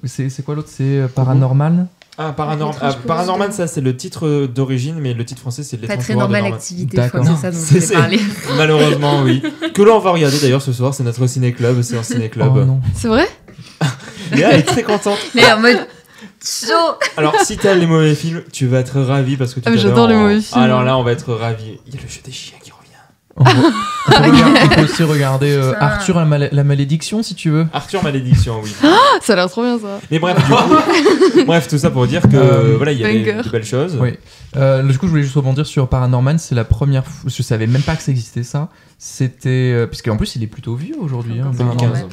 c'est quoi l'autre? C'est Paranormal. Ah, Paranormal, ça c'est le titre d'origine, mais le titre français c'est Pas L'étrange très pouvoir de normale Norman. activité, je crois que D'accord. c'est ça dont C'est- je voulais parler. Malheureusement, oui. Que l'on va regarder d'ailleurs ce soir, c'est notre ciné-club, c'est un ciné-club. Oh non. C'est vrai? Léa elle est très contente. Mais en mode chaud. Alors, si t'aimes les mauvais films, tu vas être ravi parce que tu Ah, mais t'adores j'adore les mauvais films. Alors là, on va être ravi. Il y a le jeu des chiens qui revient. On peut aussi regarder Putain. Arthur la malédiction si tu veux. Arthur Malédiction, oui. Ah, ça a l'air trop bien ça. Mais bref, du coup, bref, tout ça pour dire que voilà, il y a banger. de belles choses. Oui. Du coup, je voulais juste rebondir sur Paranorman. C'est la première fois. Je savais même pas que ça existait ça. C'était. Parce qu'en plus, il est plutôt vieux aujourd'hui. Hein, Paranorman. 2015.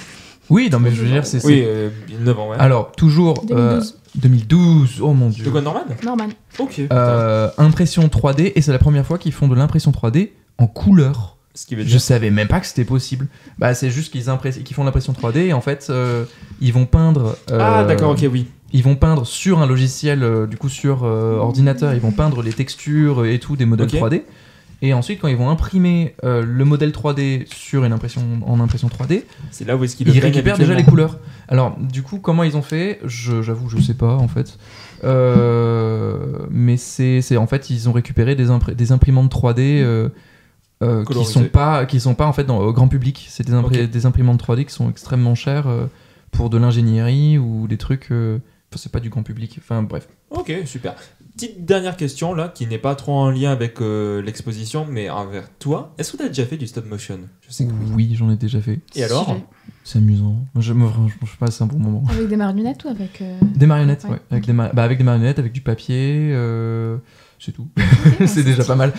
Oui, non, mais je veux dire, c'est. Oui, 9 ans, ouais. Alors, toujours. 2012. 2012, oh mon dieu. De quoi, Norman? Norman. Ok. Impression 3D, et c'est la première fois qu'ils font de l'impression 3D en couleur. Ce qui veut Je dire. savais même pas que c'était possible. Bah, c'est juste qu'ils font l'impression 3D et en fait, ils vont peindre. Ah, d'accord, ok, oui. Ils vont peindre sur un logiciel, du coup sur ordinateur, ils vont peindre les textures et tout des modèles Ok. 3D. Et ensuite, quand ils vont imprimer le modèle 3D sur une impression 3D, C'est là où est-ce qu'il ils récupèrent déjà les couleurs. Alors, du coup, comment ils ont fait J'avoue, je sais pas en fait. Mais c'est en fait, ils ont récupéré des imprimantes 3D qui sont pas en fait au grand public. C'est des imprimantes 3D qui sont extrêmement chères pour de l'ingénierie ou des trucs. Enfin, c'est pas du grand public. Enfin, bref. Ok, super. Petite dernière question là, qui n'est pas trop en lien avec l'exposition, mais envers toi. Est-ce que tu as déjà fait du stop motion? Je sais que oui. Oui, j'en ai déjà fait. Et alors? Stylé. C'est amusant. Franchement, je passe un bon moment. Avec des marionnettes ou avec. Des marionnettes, Ouais. ouais. Avec des marionnettes, avec du papier. C'est tout. Ok, C'est déjà pas mal.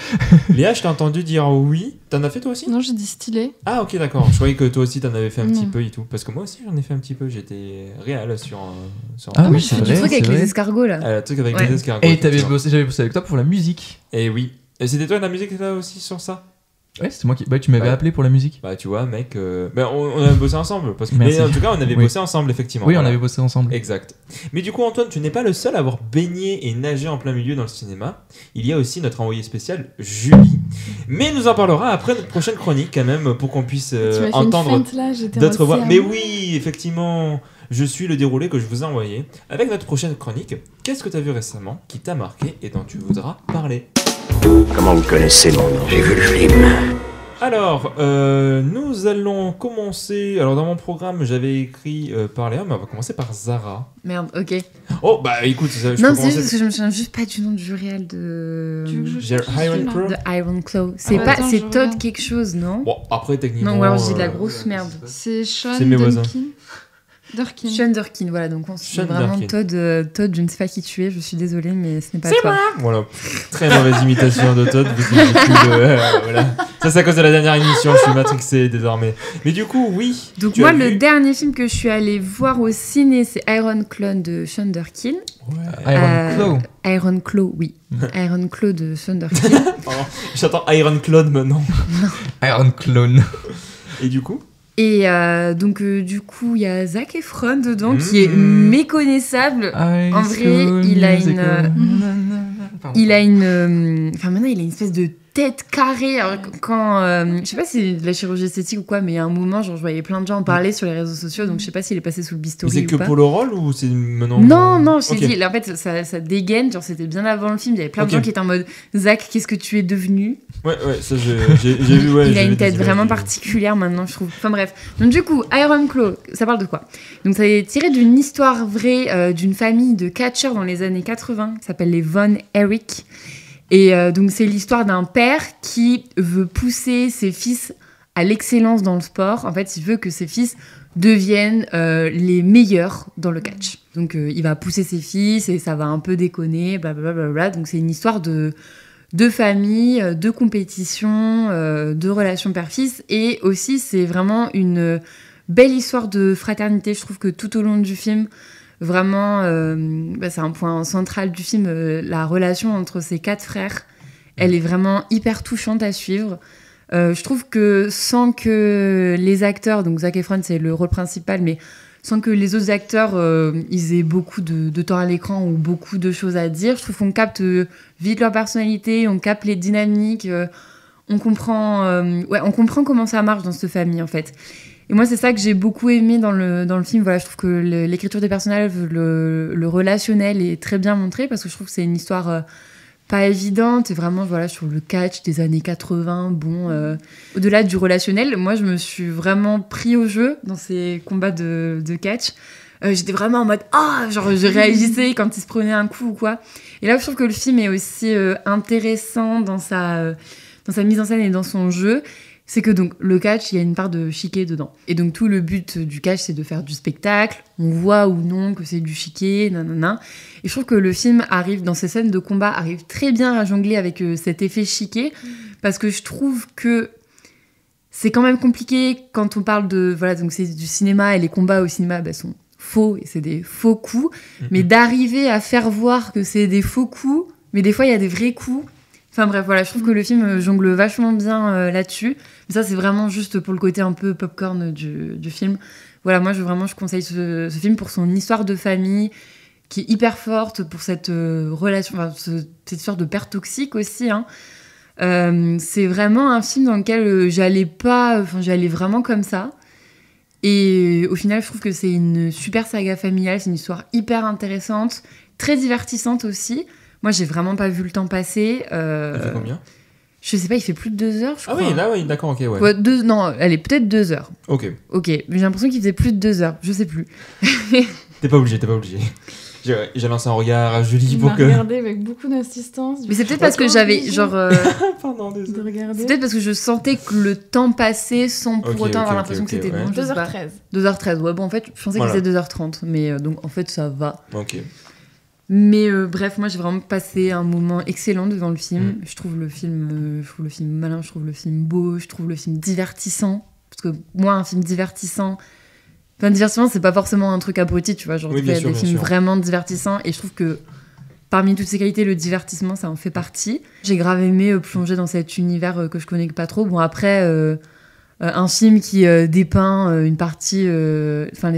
Léa, je t'ai entendu dire oui. T'en as fait toi aussi? Non, j'ai dit stylé. Ah, ok, d'accord. Je croyais que toi aussi t'en avais fait un petit Non. peu et tout. Parce que moi aussi j'en ai fait un petit peu. J'étais réel sur Ah oui, Je c'est fais du vrai. truc avec c'est les vrai. escargots là. Le truc avec Ouais. les escargots. Et effectivement. j'avais bossé avec toi pour la musique. Et oui. Et c'était toi la musique là aussi sur ça? Ouais, c'était moi qui. Bah, tu m'avais Ouais. appelé pour la musique. Bah tu vois mec, ben, on a bossé ensemble. Parce que... Merci. Mais en tout cas on avait Oui. bossé ensemble effectivement. Oui, on Voilà. avait bossé ensemble. Exact. Mais du coup, Antoine, tu n'es pas le seul à avoir baigné et nagé en plein milieu dans le cinéma. Il y a aussi notre envoyé spécial, Julie. Mais nous en parlera après notre prochaine chronique, quand même, pour qu'on puisse Tu m'as fait entendre une feinte là, j'étais en d'autres voix. océan. Mais oui, effectivement, je suis le déroulé que je vous ai envoyé. Avec notre prochaine chronique, qu'est-ce que tu as vu récemment qui t'a marqué et dont tu voudras parler? Comment vous connaissez mon nom? J'ai vu le film. Alors, nous allons commencer. Alors, dans mon programme, j'avais écrit par Léa, mais on va commencer par Zara. Merde, ok. Oh, bah écoute, je Non, peux c'est commencer. juste parce que je me souviens juste pas du nom du réel de. Tu veux que je J'ai cherche Iron celui-là Crow. De Iron Claw. C'est Ah, pas, attends, c'est je Todd regarde. quelque chose, non? Bon, après, techniquement. Non, ou alors je dis de la euh, grosse merde. C'est Sean C'est mes voisins. Durkin. Sean Durkin, voilà, donc on se Sean vraiment Durkin. Todd, je ne sais pas qui tu es, je suis désolée, mais ce n'est pas toi. Voilà, très mauvaise imitation de Todd. Vu que j'ai plus de- voilà. Ça, c'est à cause de la dernière émission. Je suis matrixé désormais. Mais du coup, oui. Donc tu moi, as le vu- dernier film que je suis allée voir au ciné, c'est Iron Claw de Sean Durkin. Iron Claw. Iron Claw, oui. Iron Claw de Sean Durkin. Pardon, j'attends Iron Claude maintenant. Iron Clone. Et du coup, Et donc, du coup, il y a Zac Efron dedans, qui est Mhm. méconnaissable. En vrai, il a une... Enfin, maintenant, il a une espèce de tête carrée. Alors, quand... je sais pas si c'est de la chirurgie esthétique ou quoi, mais à un moment, genre, je voyais plein de gens en parler sur les réseaux sociaux, donc je sais pas s'il est passé sous le mais bistouri c'est ou que pas. pour le rôle ou c'est maintenant Non, je t'ai Ok. dit, là, en fait, ça dégaine, genre, c'était bien avant le film, il y avait plein de Ok. gens qui étaient en mode « Zac, qu'est-ce que tu es devenu ?» Ouais, ça j'ai vu. Ouais, Il a j'ai vu une des tête images vraiment de- particulière maintenant, je trouve. Enfin bref. Donc du coup, Iron Claw, ça parle de quoi? Donc ça est tiré d'une histoire vraie d'une famille de catcheurs dans les années 80 qui s'appelle les Von Erich. Et donc c'est l'histoire d'un père qui veut pousser ses fils à l'excellence dans le sport. En fait, il veut que ses fils deviennent les meilleurs dans le catch. Donc il va pousser ses fils et ça va un peu déconner, blablabla. Donc c'est une histoire de famille, de compétition, de relations père-fils. Et aussi, c'est vraiment une belle histoire de fraternité. Je trouve que tout au long du film, vraiment, c'est un point central du film, la relation entre ces 4 frères. Elle est vraiment hyper touchante à suivre. Je trouve que sans que les acteurs, donc Zac Efron, c'est le rôle principal, mais sans que les autres acteurs ils aient beaucoup de temps à l'écran ou beaucoup de choses à dire. Je trouve qu'on capte vite leur personnalité, on capte les dynamiques, on comprend comment ça marche dans cette famille en fait. Et moi c'est ça que j'ai beaucoup aimé dans le film. Voilà, je trouve que l'écriture des personnages, le relationnel est très bien montré parce que je trouve que c'est une histoire pas évidente et vraiment voilà sur le catch des années 80. Bon, au-delà du relationnel, moi je me suis vraiment pris au jeu dans ces combats de catch. J'étais vraiment en mode genre je réagissais quand il se prenait un coup ou quoi. Et là je trouve que le film est aussi intéressant dans sa mise en scène et dans son jeu. C'est que donc le catch, il y a une part de chiquet dedans. Et donc tout le but du catch, c'est de faire du spectacle. On voit ou non que c'est du chiquet, nanana. Et je trouve que le film arrive, dans ces scènes de combat, arrive très bien à jongler avec cet effet chiquet. Parce que je trouve que c'est quand même compliqué quand on parle de... Voilà, donc c'est du cinéma et les combats au cinéma sont faux et c'est des faux coups. Mais d'arriver à faire voir que c'est des faux coups, mais des fois il y a des vrais coups, Enfin bref, voilà, je trouve que le film jongle vachement bien là-dessus. Mais ça, c'est vraiment juste pour le côté un peu popcorn du film. Voilà, moi, je conseille ce film pour son histoire de famille, qui est hyper forte, pour cette relation, enfin, cette histoire de père toxique aussi. Hein. C'est vraiment un film dans lequel j'allais vraiment comme ça. Et au final, je trouve que c'est une super saga familiale, c'est une histoire hyper intéressante, très divertissante aussi. Moi, j'ai vraiment pas vu le temps passer. Elle fait combien ? Je sais pas, il fait plus de 2 heures, je crois. Ah oui, là, oui, d'accord, ok, ouais. Ouais, non, elle est peut-être 2 heures. Ok. Ok, mais j'ai l'impression qu'il faisait plus de 2 heures, je sais plus. T'es pas obligé. J'ai lancé un regard à Julie Il pour m'a que... regardé avec beaucoup d'insistance. Mais c'est peut-être parce que j'avais, genre... Pardon, désolé. de regarder. c'est peut-être parce que je sentais que le temps passait sans pour autant avoir l'impression que c'était ouais. long. Je sais pas. 2h13. 2h13, ouais, bon, en fait, je pensais Voilà. que c'était 2h30, mais donc en fait, ça va. Ok. Mais bref, moi j'ai vraiment passé un moment excellent devant le film. Je trouve le film malin, je trouve le film beau, je trouve le film divertissant. Parce que moi, un film divertissant, enfin, divertissement, c'est pas forcément un truc abruti, tu vois. Genre, Oui, il y a bien des sûr. films vraiment divertissants et je trouve que parmi toutes ces qualités, le divertissement, ça en fait partie. J'ai grave aimé plonger dans cet univers que je connais pas trop. Bon, après, un film qui dépeint une partie, enfin,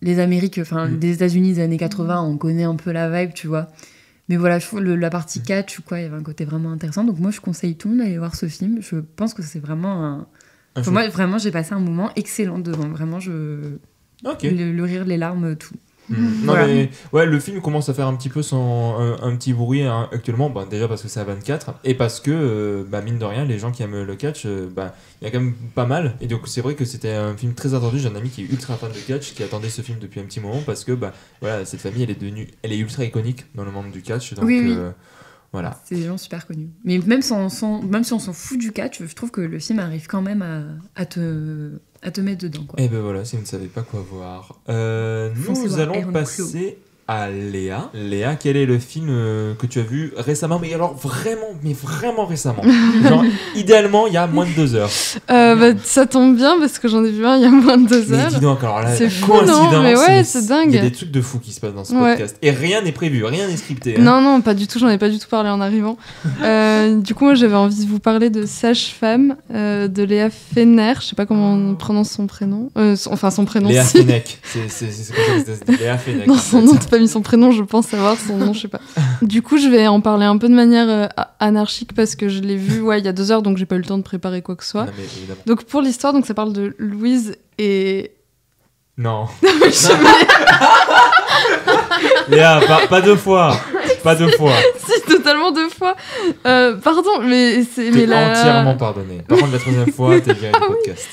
les Amériques, enfin, des États-Unis des années 80, on connaît un peu la vibe, tu vois. Mais voilà, je trouve la partie catch, quoi, il y avait un côté vraiment intéressant. Donc moi, je conseille tout le monde d'aller voir ce film. Je pense que c'est vraiment Enfin, moi, vraiment, j'ai passé un moment excellent devant. Vraiment, Ok. le rire, les larmes, tout. Non Voilà. mais ouais, le film commence à faire un petit peu un petit bruit hein, actuellement, bah, déjà parce que c'est à 24 et parce que bah, mine de rien les gens qui aiment le catch, bah, il y a quand même pas mal, et donc c'est vrai que c'était un film très attendu. J'ai un ami qui est ultra fan de catch qui attendait ce film depuis un petit moment parce que bah, voilà, cette famille elle est ultra iconique dans le monde du catch, donc Oui. voilà. C'est des gens super connus. Mais même si on s'en fout du catch, je trouve que le film arrive quand même à te mettre dedans, quoi. Et ben voilà, si vous ne savez pas quoi voir. Foncez Nous voir allons Iron passer à Léa. Léa, quel est le film que tu as vu récemment? Mais alors vraiment récemment. Genre, idéalement, il y a moins de 2 heures. Bah, ça tombe bien parce que j'en ai vu un il y a moins de 2 Mais heures. dis donc, alors là, C'est la fou, coïncidence, non? Mais ouais, c'est dingue. Il y a des trucs de fou qui se passent dans ce Ouais. podcast. Et rien n'est prévu, rien n'est scripté. Hein. Non, pas du tout, j'en ai pas du tout parlé en arrivant. Du coup, moi j'avais envie de vous parler de Sage-Femme de Léa Fenner, je sais pas comment on prononce son prénom. Enfin, son prénom, Léa si. Fenech. C'est comme ça que ça se dit. Léa Fenech. Non, en son fait. nom, t'as pas mis son prénom, je pense savoir son nom, je sais pas. Du coup, je vais en parler un peu de manière anarchique parce que je l'ai vu il y a 2 heures, donc j'ai pas eu le temps de préparer quoi que ce soit. Non, mais évidemment. Donc pour l'histoire, donc ça parle de Louise et... Non. Léa, pas 2 fois. Pas 2 fois. Si, totalement 2 fois. Pardon, mais c'est... T'es mais la... entièrement pardonné. Par contre, la 3e fois, t'es viré du podcast.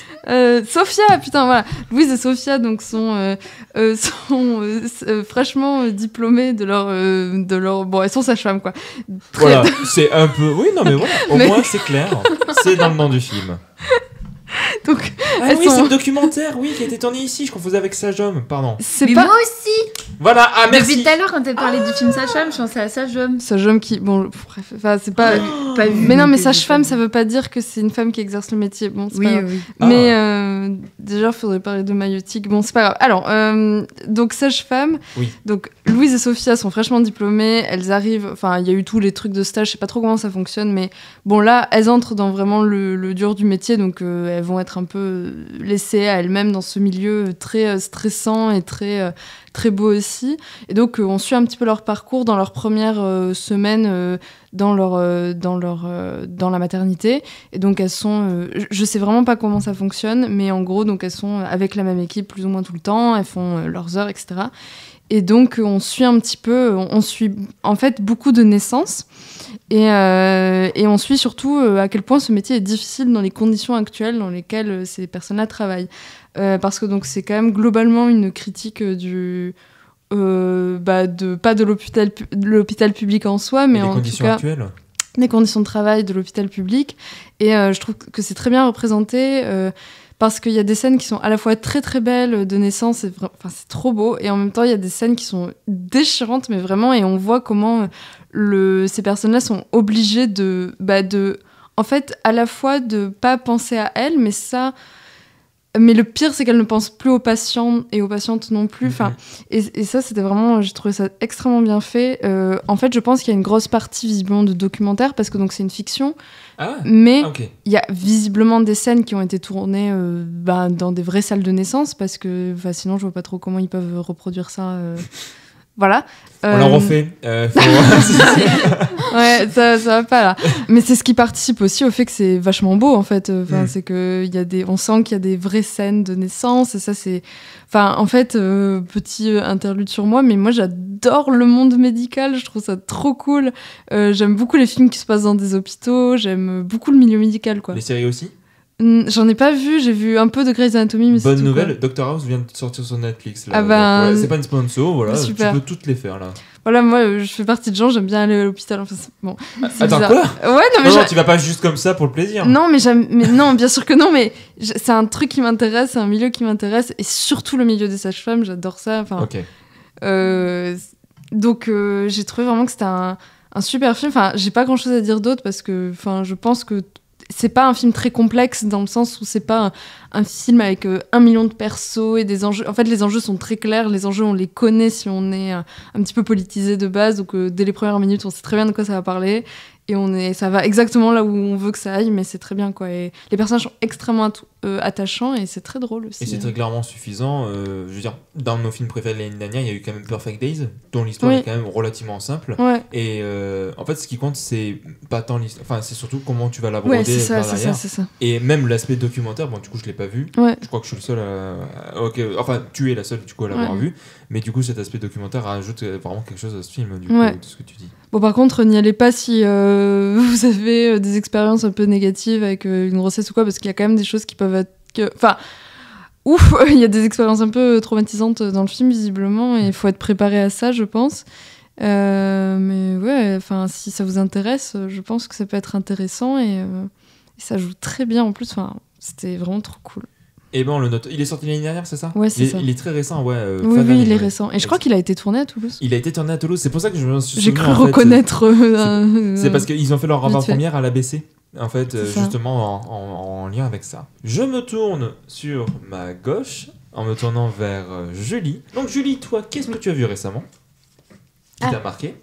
Sophia, putain, voilà. Louise et Sophia donc sont fraîchement diplômées de leur bon, elles sont sages-femmes quoi. Voilà, c'est un peu. Oui, non, mais voilà. Au Mais- moins, c'est clair. C'est dans le nom du film. Donc Ah elles oui, sont- c'est le documentaire, oui, qui a été tourné ici. Je confondais avec Sage Homme, pardon. c'est Mais pas moi aussi, Voilà, ah depuis merci. tout à l'heure, quand t'as parlé du film Sage-Femme, je pensais à Sage-Homme. sage-homme qui bon bref, enfin c'est pas Pas vu. mais non, mais donc, sage-femme, ça veut pas dire que c'est une femme qui exerce le métier. Bon, c'est Oui, pas grave. oui. Ah. Mais déjà, il faudrait parler de maïotique. Bon, c'est pas grave. Alors, donc, sage-femme. Oui. Donc, Louise et Sophia sont fraîchement diplômées. Elles arrivent. Enfin, il y a eu tous les trucs de stage. Je sais pas trop comment ça fonctionne. Mais bon, là, elles entrent dans vraiment le dur du métier. Donc, elles vont être un peu laissées à elles-mêmes dans ce milieu très stressant et très beau aussi. Et donc, on suit un petit peu leur parcours dans leur première semaine dans la maternité. Et donc, elles sont... je sais vraiment pas comment ça fonctionne, mais en gros, donc, elles sont avec la même équipe plus ou moins tout le temps. Elles font leurs heures, etc. Et donc, on suit un petit peu... On suit, en fait, beaucoup de naissances. Et on suit surtout à quel point ce métier est difficile dans les conditions actuelles dans lesquelles ces personnes-là travaillent. Parce que donc c'est quand même globalement une critique pas de l'hôpital public en soi, mais Et les en tout conditions cas actuelles. des conditions de travail de l'hôpital public. Et je trouve que c'est très bien représenté parce qu'il y a des scènes qui sont à la fois très très belles de naissance, c'est trop beau, et en même temps il y a des scènes qui sont déchirantes, mais vraiment, et on voit comment ces personnes-là sont obligées de en fait, à la fois de pas penser à elles, mais ça, Mais le pire, c'est qu'elle ne pense plus aux patients et aux patientes non plus. Enfin, et ça, c'était vraiment, j'ai trouvé ça extrêmement bien fait. En fait, je pense qu'il y a une grosse partie visiblement de documentaire parce que donc c'est une fiction. Ah ouais. Mais Ok. il y a visiblement des scènes qui ont été tournées dans des vraies salles de naissance parce que sinon, je vois pas trop comment ils peuvent reproduire ça. Voilà. On l'a refait. Ouais, ça va pas là. Mais c'est ce qui participe aussi au fait que c'est vachement beau en fait. C'est que on sent qu'il y a des vraies scènes de naissance et ça c'est. Enfin, en fait, petit interlude sur moi, mais moi j'adore le monde médical. Je trouve ça trop cool. J'aime beaucoup les films qui se passent dans des hôpitaux. J'aime beaucoup le milieu médical, quoi. Les séries aussi. J'en ai pas vu. J'ai vu un peu de Grey's Anatomy, mais c'est Bonne tout, nouvelle, quoi. Dr House vient de sortir sur Netflix. Là. Ah ben, Donc, ouais, c'est pas une sponsor, voilà. super. Tu peux toutes les faire là. Voilà, moi je fais partie de gens, j'aime bien aller à l'hôpital. Enfin, bon, c'est Attends, bizarre. quoi? Ouais, non, mais Non, tu vas pas juste comme ça pour le plaisir. Non, mais non, bien sûr que non, mais c'est un truc qui m'intéresse, c'est un milieu qui m'intéresse, et surtout le milieu des sages-femmes, j'adore ça. Enfin, Ok. donc j'ai trouvé vraiment que c'était un super film. Enfin, j'ai pas grand-chose à dire d'autre parce que, enfin, je pense que c'est pas un film très complexe dans le sens où c'est pas un film avec 1 million de persos et des enjeux. En fait, les enjeux sont très clairs. Les enjeux, on les connaît si on est un petit peu politisé de base. Donc, dès les premières minutes, on sait très bien de quoi ça va parler. Et ça va exactement là où on veut que ça aille, mais c'est très bien, quoi. Et les personnages sont extrêmement attachants et c'est très drôle aussi. Et c'est très clairement suffisant. Je veux dire, dans nos films préférés de l'année dernière, il y a eu quand même Perfect Days, dont l'histoire est quand même relativement simple. Ouais. Et en fait, ce qui compte, c'est pas tant l'histoire. Enfin, c'est surtout comment tu vas l'aborder Ouais, c'est ça, par derrière. c'est ça. Et même l'aspect documentaire, bon, du coup, je l'ai pas vu. Ouais. Je crois que je suis le seul à. Ok, enfin, tu es la seule, du coup, à l'avoir vu. Mais du coup, cet aspect documentaire rajoute vraiment quelque chose à ce film, du coup, de ce que tu dis. Bon, par contre, n'y allez pas si vous avez des expériences un peu négatives avec une grossesse ou quoi, parce qu'il y a quand même des choses qui peuvent être... Enfin, ouf, il y a des expériences un peu traumatisantes dans le film, visiblement, et il faut être préparé à ça, je pense. Mais ouais, enfin, si ça vous intéresse, je pense que ça peut être intéressant, et ça joue très bien en plus. Enfin, c'était vraiment trop cool. Et ben on le note. Il est sorti l'année dernière, c'est ça? Ouais, c'est ça. Il est très récent, ouais. Oui, il est récent. Et je crois qu'il a été tourné à Toulouse. Il a été tourné à Toulouse, c'est pour ça que je me suis J'ai souvenu, cru en fait, reconnaître. c'est parce qu'ils ont fait leur vite fait. avant-première à l'ABC, en fait, ça. justement en lien avec ça. Je me tourne sur ma gauche en me tournant vers Julie. Donc Julie, toi, qu'est-ce que tu as vu récemment qui t'a marqué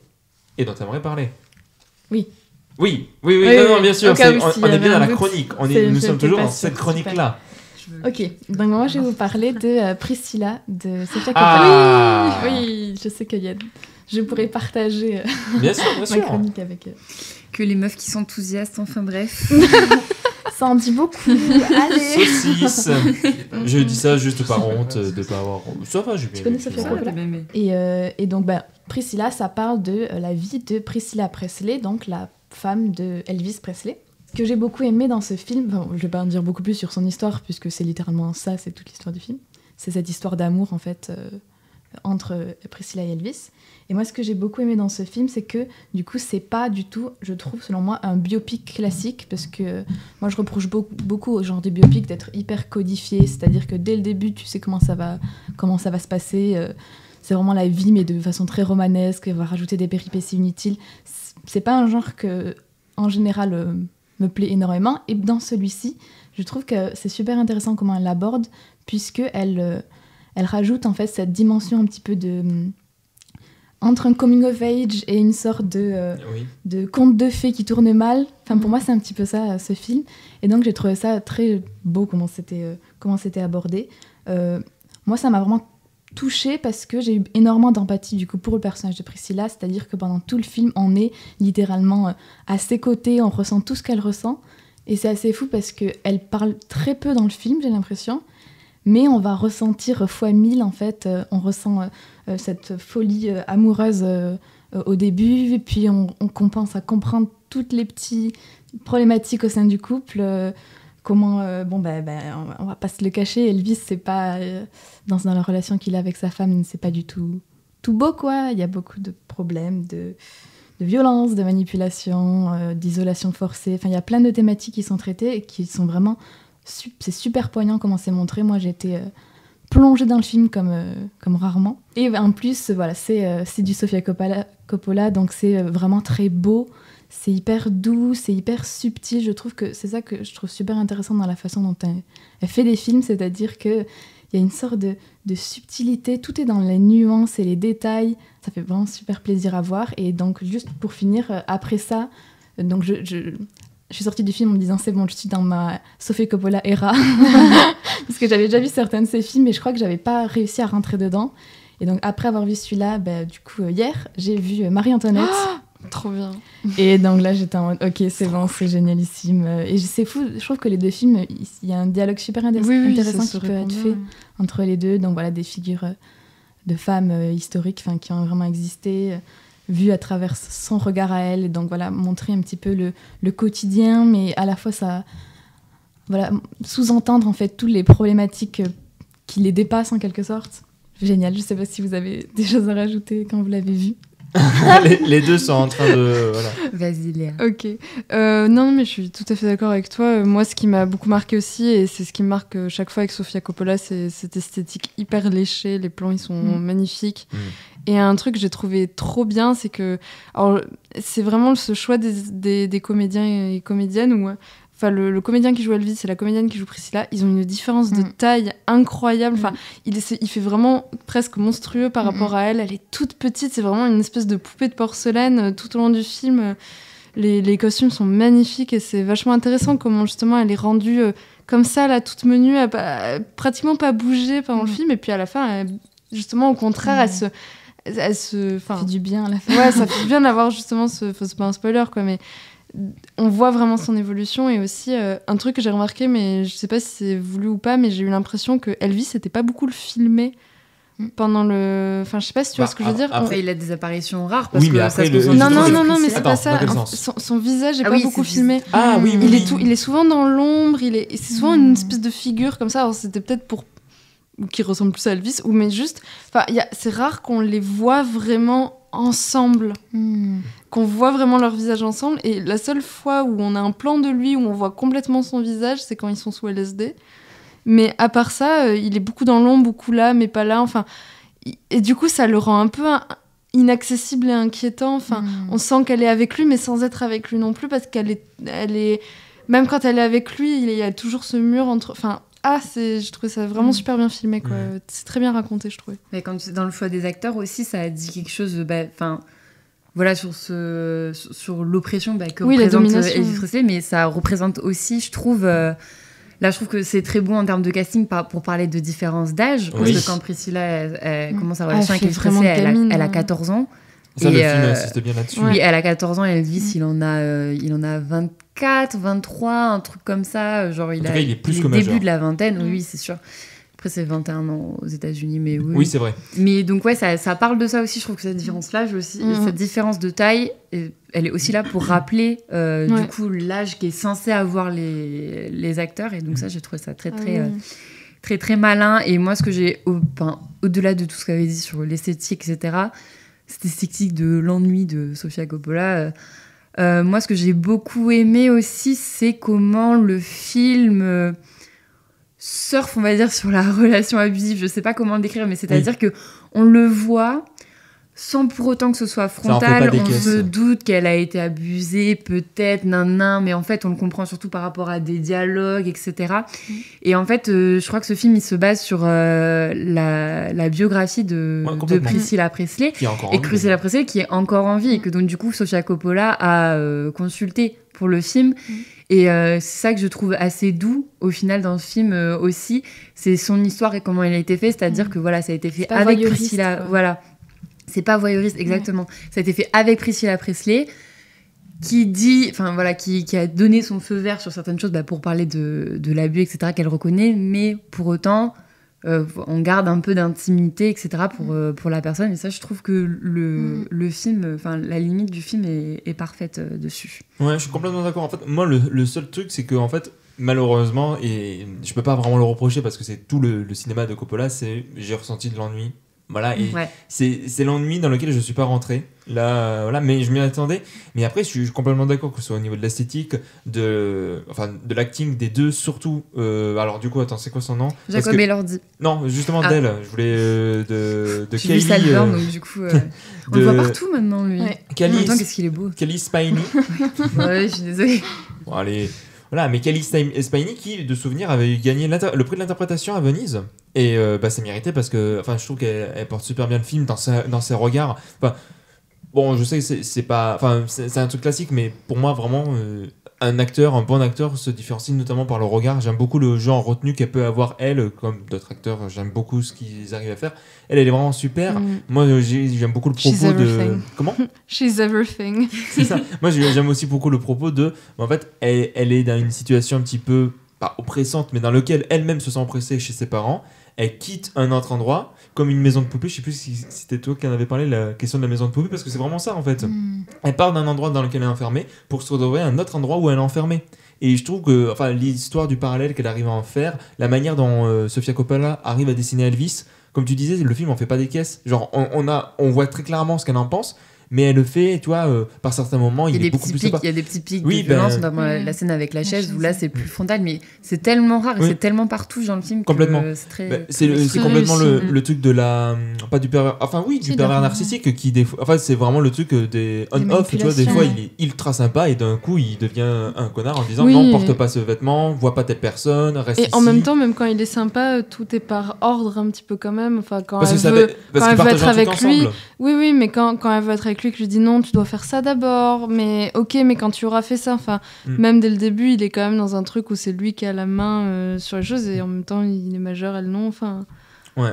et dont tu aimerais parler? Oui. Oui, non, bien sûr, Au cas où s'il y on est avait bien un dans la doute, chronique, c'est- nous sommes j'étais toujours pas dans sûre, cette chronique-là. Ok, donc moi je vais vous parler de Priscilla de Sofia Coppola. Ah. Oui, je sais qu'il y a... Je pourrais partager Bien sûr, bien ma sûr. chronique avec Que les meufs qui sont enthousiastes, enfin bref. Ça en dit beaucoup. Allez. Saucisse. Je dis ça juste par honte de pas avoir. Ça va, j'ai bien. Tu connais aimé, Sofia finalement. Coppola Et donc, Priscilla, ça parle de la vie de Priscilla Presley, donc la femme de Elvis Presley. Ce que j'ai beaucoup aimé dans ce film, enfin, je vais pas en dire beaucoup plus sur son histoire, puisque c'est littéralement ça, c'est toute l'histoire du film. C'est cette histoire d'amour, en fait, entre Priscilla et Elvis. Et moi, ce que j'ai beaucoup aimé dans ce film, c'est que, du coup, c'est pas du tout, je trouve, selon moi, un biopic classique, parce que moi, je reproche beaucoup au genre de biopic d'être hyper codifié, c'est-à-dire que dès le début, tu sais comment ça va se passer. C'est vraiment la vie, mais de façon très romanesque, elle va rajouter des péripéties inutiles. C'est pas un genre que, en général, me plaît énormément. Et dans celui-ci, je trouve que c'est super intéressant comment elle l'aborde, puisqu'elle rajoute en fait cette dimension un petit peu de... entre un coming of age et une sorte de conte de fées qui tourne mal. Enfin, pour moi, c'est un petit peu ça, ce film. Et donc, j'ai trouvé ça très beau, comment c'était abordé. Moi, ça m'a vraiment touchée parce que j'ai eu énormément d'empathie du coup pour le personnage de Priscilla, c'est-à-dire que pendant tout le film, on est littéralement à ses côtés, on ressent tout ce qu'elle ressent. Et c'est assez fou parce qu'elle parle très peu dans le film, j'ai l'impression. Mais on va ressentir fois 1000, en fait. On ressent cette folie amoureuse au début, et puis on commence à comprendre toutes les petites problématiques au sein du couple. Comment, on va pas se le cacher, Elvis, c'est pas, dans la relation qu'il a avec sa femme, c'est pas du tout beau, quoi. Il y a beaucoup de problèmes, de violence, de manipulation, d'isolation forcée. Enfin, il y a plein de thématiques qui sont traitées et qui sont vraiment... c'est super poignant comment c'est montré. Moi, j'ai été plongée dans le film comme rarement. Et en plus, voilà, c'est du Sofia Coppola, donc c'est vraiment très beau. c'est hyper doux, c'est hyper subtil. Je trouve que c'est ça que je trouve super intéressant dans la façon dont elle fait des films, c'est-à-dire qu'il y a une sorte de subtilité, tout est dans les nuances et les détails. Ça fait vraiment super plaisir à voir. Et donc, juste pour finir, après ça, donc je suis sortie du film en me disant c'est bon, je suis dans ma Sofia Coppola era. Parce que j'avais déjà vu certains de ses films et je crois que j'avais pas réussi à rentrer dedans. Et donc, après avoir vu celui-là, du coup, hier, j'ai vu Marie-Antoinette. Trop bien. Et donc là, j'étais en mode, ok, c'est bon, c'est génialissime. Et c'est fou, je trouve que les deux films, il y a un dialogue super intéressant ça qui peut être fait entre les deux. Donc voilà, des figures de femmes historiques qui ont vraiment existé, vues à travers son regard à elle. Et donc voilà, montrer un petit peu le quotidien, mais à la fois ça... Voilà, sous-entendre en fait toutes les problématiques qui les dépassent en quelque sorte. Génial, je sais pas si vous avez des choses à rajouter quand vous l'avez vu. Les deux sont en train de... Voilà. Vas-y, Léa. Ok. Non, mais je suis tout à fait d'accord avec toi. Moi, ce qui m'a beaucoup marqué aussi, et c'est ce qui me marque chaque fois avec Sofia Coppola, c'est cette esthétique hyper léchée. Les plans, ils sont magnifiques. Et un truc que j'ai trouvé trop bien, c'est que... Alors, c'est vraiment ce choix des comédiens et comédiennes où... Enfin, le comédien qui joue Elvis et la comédienne qui joue Priscilla, ils ont une différence de taille incroyable. Enfin, il fait vraiment presque monstrueux par rapport à elle. Elle est toute petite, c'est vraiment une espèce de poupée de porcelaine tout au long du film. Les costumes sont magnifiques et c'est vachement intéressant comment justement elle est rendue comme ça, là, toute menue, pratiquement pas bougé pendant le film. Et puis à la fin, justement, au contraire, elle se fait du bien à la fin. Ouais, ça fait du bien d'avoir justement c'est pas un spoiler, quoi, mais on voit vraiment son évolution. Et aussi un truc que j'ai remarqué, mais je sais pas si c'est voulu ou pas, mais j'ai eu l'impression que Elvis c'était pas beaucoup le filmer pendant le... Enfin, je sais pas si tu vois ce que je veux dire. Après, il a des apparitions rares parce Oui, mais que après, ça se non, mais c'est Attends, pas ça. dans quel sens Son visage est Ah pas oui, beaucoup c'est filmé. Ah oui, Il est souvent dans l'ombre, c'est souvent une espèce de figure comme ça. Alors c'était peut-être pour qui ressemble plus à Elvis, mais juste, c'est rare qu'on les voit vraiment ensemble, qu'on voit vraiment leur visage ensemble. Et la seule fois où on a un plan de lui où on voit complètement son visage, c'est quand ils sont sous LSD. Mais à part ça, il est beaucoup dans l'ombre, beaucoup là, mais pas là. Enfin, et du coup, ça le rend un peu inaccessible et inquiétant. Enfin, on sent qu'elle est avec lui, mais sans être avec lui non plus, parce qu'elle est... Même quand elle est avec lui, il y a toujours ce mur entre... Enfin, je trouvais ça vraiment super bien filmé, quoi. C'est très bien raconté, je trouvais. Mais quand dans le choix des acteurs aussi, ça a dit quelque chose voilà, sur l'oppression que représente Elvis Presley, mais ça représente aussi, je trouve... Là, je trouve que c'est très bon en termes de casting pour parler de différence d'âge. Parce que quand Priscilla elle commence sa relation avec Elvis Presley, elle a 14 ans. Ça, le film insiste bien là-dessus. Oui, elle a 14 ans, Elvis, il en a 24, 23, un truc comme ça. Genre, il est plus que majeur. Début de la vingtaine, oui, c'est sûr. Après, c'est 21 ans aux États-Unis, mais oui. Oui, c'est vrai. Mais donc, ouais, ça parle de ça aussi. Je trouve que cette différence-là, cette différence de taille, elle est aussi là pour rappeler, du coup, l'âge qui est censé avoir les acteurs. Et donc, ça, j'ai trouvé ça très, très malin. Et moi, ce que j'ai, au-delà de tout ce qu'avait dit sur l'esthétique, etc., cette esthétique de l'ennui de Sofia Coppola, moi, ce que j'ai beaucoup aimé aussi, c'est comment le film... surfe, on va dire, sur la relation abusive. Je sais pas comment le décrire, mais c'est-à-dire que on le voit sans pour autant que ce soit frontal. On se doute qu'elle a été abusée, peut-être, mais en fait, on le comprend surtout par rapport à des dialogues, etc. Et en fait, je crois que ce film, il se base sur la biographie de Priscilla Presley. Et Priscilla Presley qui est encore en vie, et que donc, du coup, Sofia Coppola a consulté pour le film. Et c'est ça que je trouve assez doux au final dans ce film aussi, c'est son histoire et comment elle a été faite, c'est-à-dire que voilà, ça a été fait avec Priscilla, voilà, c'est pas voyeuriste, exactement, ça a été fait avec Priscilla Presley qui a donné son feu vert sur certaines choses pour parler de l'abus, etc., qu'elle reconnaît, mais pour autant on garde un peu d'intimité, etc., pour la personne. Et ça, je trouve que le film, la limite du film est parfaite dessus. Ouais, je suis complètement d'accord. En fait, moi, le seul truc, c'est que en fait, malheureusement, et je peux pas vraiment le reprocher parce que c'est tout le cinéma de Coppola, j'ai ressenti de l'ennui Voilà, et Ouais. c'est l'ennui dans lequel je suis pas rentré. Là, voilà, mais je m'y attendais. Mais après, je suis complètement d'accord que ce soit au niveau de l'esthétique, de l'acting des deux, surtout. Alors, du coup, attends, c'est quoi son nom? Parce Jacob que- Elordi. Non, justement Ah. d'elle. Je voulais de J'ai Kylie. vu Salburn, donc du coup, on le voit partout maintenant, lui. Ouais. En Kylie, même temps, qu'est-ce qu'il est beau. Kylie Spiney. Ouais, je suis désolée. Bon, allez. Voilà, mais Kylie Spiney qui, de souvenir, avait gagné le prix de l'interprétation à Venise. Et c'est mérité parce que je trouve qu'elle porte super bien le film dans ses regards. Bon, je sais que c'est pas. C'est un truc classique, mais pour moi, vraiment, un bon acteur se différencie notamment par le regard. J'aime beaucoup le genre retenu qu'elle peut avoir, elle, comme d'autres acteurs. J'aime beaucoup ce qu'ils arrivent à faire. Elle est vraiment super. Moi, j'aime beaucoup le She's propos de. everything. Comment? She's everything. C'est ça. Moi, j'aime aussi beaucoup le propos de. En fait, elle est dans une situation un petit peu, pas oppressante, mais dans laquelle elle-même se sent oppressée chez ses parents. Elle quitte un autre endroit, comme une maison de poupée. Je sais plus si c'était toi qui en avais parlé, la question de la maison de poupée, parce que c'est vraiment ça en fait. Elle part d'un endroit dans lequel elle est enfermée pour se retrouver à un autre endroit où elle est enfermée. Et je trouve que l'histoire du parallèle qu'elle arrive à en faire, la manière dont Sofia Coppola arrive à dessiner Elvis, comme tu disais, le film en fait pas des caisses. Genre, on voit très clairement ce qu'elle en pense, mais elle le fait, tu vois, par certains moments, il est beaucoup plus sympa. Il y a des petits pics Oui, de violence, ben- notamment la scène avec la chaise, où là chaise. c'est plus frontal, mais c'est tellement rare et Oui. c'est tellement partout dans le film que Complètement. c'est très. Bah, très c'est réussi. complètement réussi. le truc de la. Pas du pervers. Enfin, oui, du Si, pervers de- narcissique qui, des fois. Enfin, c'est vraiment le truc des on-off, tu vois. Des manipulations, fois, ouais. il est ultra sympa et d'un coup, il devient un connard en disant Oui. non, porte pas ce vêtement, vois pas telle personne, reste Et ici. en même temps, même quand il est sympa, tout est par ordre un petit peu quand même. Enfin, quand parce elle que ça veut... parce quand qu'ils elle veut partagent être un truc avec lui, ensemble. Oui, mais quand elle veut être avec lui, que je lui dis non, tu dois faire ça d'abord. Mais ok, mais quand tu auras fait ça, même dès le début, il est quand même dans un truc où c'est lui qui a la main sur les choses et en même temps, il est majeur, elle non. Ouais.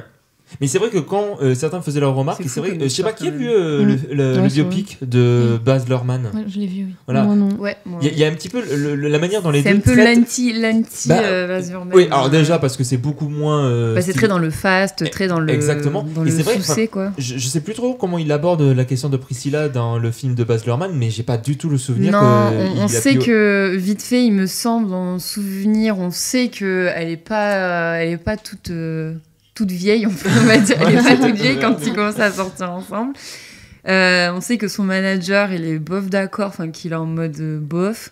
Mais c'est vrai que quand certains faisaient leurs remarques, C'est et c'est fou vrai, comme je sais pas histoire, qui a quand vu même. le Ouais, c'est biopic de Baz Luhrmann. Ouais, je l'ai vu, oui. Voilà. Moi, non. Ouais, moi. Il y a un petit peu la manière dont les C'est deux un peu traitent. l'anti Bah, Baz Luhrmann. Oui, alors déjà parce que c'est beaucoup moins. Bah, c'est très dans le fast, très dans le. Exactement. Dans Et le c'est vrai, succès, quoi. Je sais plus trop comment il aborde la question de Priscilla dans le film de Baz Luhrmann, mais j'ai pas du tout le souvenir Non, que on sait que vite fait, il me semble, dans souvenir, on sait que elle est pas toute vieille, on va dire. Elle est pas toute vieille quand ils commencent à sortir ensemble. On sait que son manager, il est bof d'accord, enfin qu'il est en mode bof.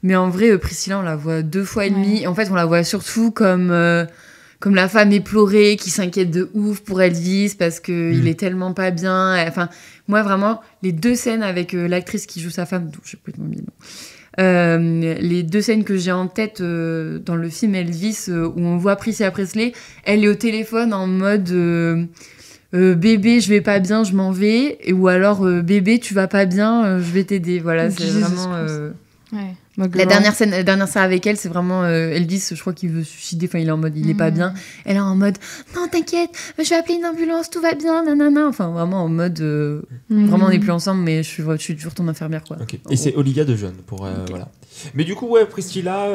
Mais en vrai, Priscilla, on la voit 2 fois et demi. Et en fait, on la voit surtout comme la femme éplorée qui s'inquiète de ouf pour Elvis parce qu'il est tellement pas bien. Enfin, moi, vraiment, les 2 scènes avec l'actrice qui joue sa femme, dont je sais plus mon nom, les 2 scènes que j'ai en tête dans le film Elvis, où on voit Priscilla Presley, elle est au téléphone en mode bébé, je vais pas bien, je m'en vais, ou alors bébé, tu vas pas bien, je vais t'aider. Voilà, c'est Jesus vraiment. Ouais. La dernière scène avec elle, c'est vraiment Elvis, je crois qu'il veut se suicider, enfin il est en mode il est pas bien. Elle est en mode non t'inquiète, je vais appeler une ambulance, tout va bien, nanana. Enfin vraiment en mode vraiment on n'est plus ensemble, mais je suis toujours ton infirmière quoi. Ok. Et c'est Olivia Dejeune pour voilà. Mais du coup ouais Priscilla,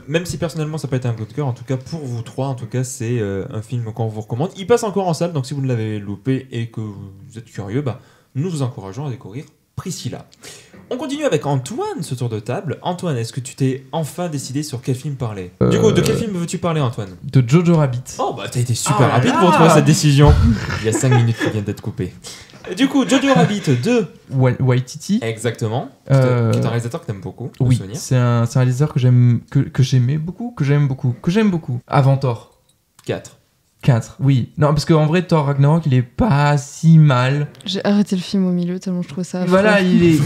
même si personnellement ça peut être un coup de cœur, en tout cas pour vous trois, en tout cas c'est un film qu'on vous recommande. Il passe encore en salle, donc si vous ne l'avez loupé et que vous êtes curieux, nous vous encourageons à découvrir Priscilla. On continue avec Antoine, ce tour de table. Antoine, est-ce que tu t'es enfin décidé sur quel film parler Du coup, de quel film veux-tu parler, Antoine? De Jojo Rabbit. Oh, t'as été super Oh là rapide là. pour trouver cette décision. Il y a 5 minutes qui viennent d'être coupées. Du coup, Jojo Rabbit 2. Waititi. Exactement. Qui est un réalisateur que t'aimes beaucoup. de Oui, souvenir. c'est un réalisateur que j'aime beaucoup. Avant Thor. 4. 4, oui. Non, parce qu'en vrai, Thor Ragnarok, il est pas si mal. J'ai arrêté le film au milieu tellement je trouvais ça affreux. Voilà, il est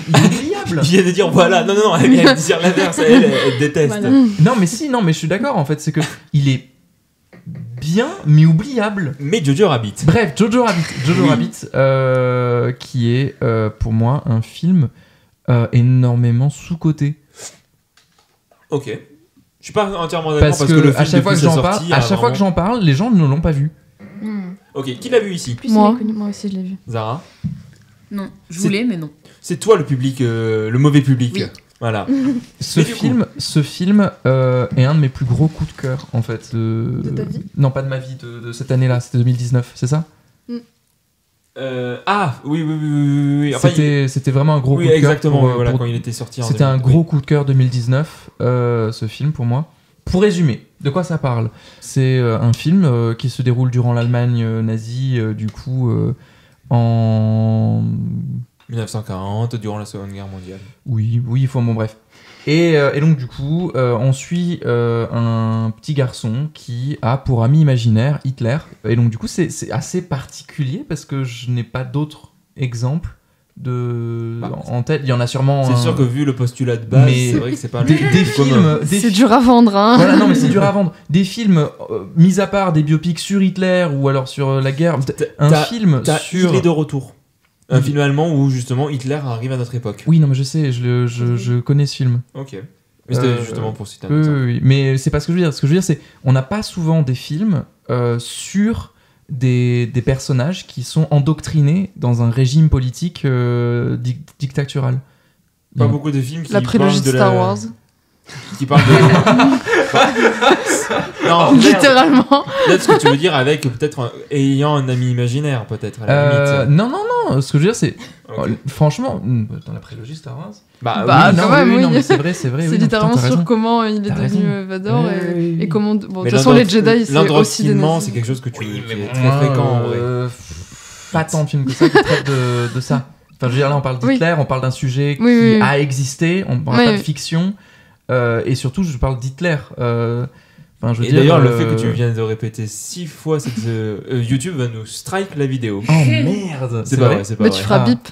oubliable. Je viens de dire voilà. Non, elle vient de dire l'inverse. Elle déteste. Voilà. Non, mais je suis d'accord, en fait. C'est que il est bien, mais oubliable. Mais Jojo Rabbit. Bref, Jojo Oui. Rabbit, qui est pour moi un film énormément sous-coté. Ok. Je suis pas entièrement d'accord Parce parce que le film à chaque fois que depuis sa j'en parle, sortie, à chaque fois que j'en parle, les gens ne l'ont pas vu. Ok, qui l'a vu ici? Plus Moi. il est connu, moi aussi je l'ai vu. Zara? Non, je C'est- voulais mais non. C'est toi le public, le mauvais public. Oui. Voilà. Ce Mais du film est un de mes plus gros coups de cœur, en fait. De ta vie? Non, pas de ma vie, de cette année-là. C'était 2019, c'est ça? Oui. Enfin, C'était vraiment un gros oui, coup de cœur. exactement. pour- oui, voilà, pour- quand il était sorti en C'était un 2000. gros coup de cœur 2019, ce film pour moi. Pour résumer, de quoi ça parle ? C'est un film qui se déroule durant l'Allemagne nazie, du coup, en 1940, durant la Seconde Guerre mondiale. Oui, bon bref. Et donc du coup, on suit un petit garçon qui a pour ami imaginaire Hitler. Et donc du coup, c'est assez particulier parce que je n'ai pas d'autres exemples en tête. Il y en a sûrement. C'est sûr que vu le postulat de base, mais c'est vrai que c'est pas des films. C'est dur à vendre, hein. Voilà, non mais c'est dur à vendre. Des films, mis à part des biopics sur Hitler ou alors sur la guerre, film sur. Il est de retour. Un film allemand où justement Hitler arrive à notre époque. Oui, non mais je sais, je connais ce film. Ok. Mais c'était justement pour citer un exemple. Oui, mais c'est pas ce que je veux dire. Ce que je veux dire, c'est on n'a pas souvent des films sur des personnages qui sont endoctrinés dans un régime politique dictatural. Pas beaucoup de films qui La prélogie de Star Wars. Qui parlent de... non, littéralement. Peut-être ce que tu veux dire avec peut-être ayant un ami imaginaire, peut-être à la limite. Non. Ce que je veux dire, c'est Okay. franchement, dans la prélogie Star Wars. Bah, oui, quand même, oui. non, mais c'est vrai. C'est oui, littéralement non, putain, t'as sur raison. comment il est T'as devenu raison. Vador et comment. Bon, de Mais toute façon, les Jedi, c'est aussi des l'endoctrinement, nazis. c'est quelque chose que qui Mais est bon, très fréquent en vrai. Pas tant de films que ça qui traitent de ça. Enfin, je veux dire, là, on parle d'Hitler, on parle d'un sujet qui a existé, on parle pas de fiction, et surtout, je parle d'Hitler. Et d'ailleurs, le fait que tu viennes de répéter 6 fois cette YouTube va nous strike la vidéo. Oh merde, c'est pas vrai, c'est pas Mais vrai. tu feras bip.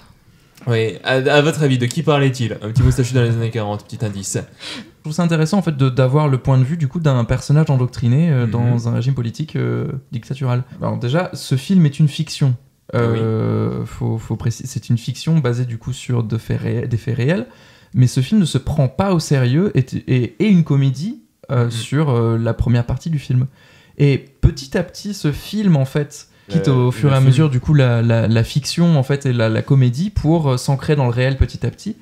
Oui, à votre avis, de qui parlait-il ? Un petit moustachu dans les années 40, petit indice. Je trouve ça intéressant en fait d'avoir le point de vue du coup d'un personnage endoctriné dans un régime politique dictatural. Alors déjà, ce film est une fiction. Faut préciser, c'est une fiction basée du coup sur des faits réels, mais ce film ne se prend pas au sérieux et est une comédie sur la première partie du film. Et petit à petit, ce film en fait quitte au fur et à mesure du coup la fiction en fait et la comédie pour s'ancrer dans le réel petit à petit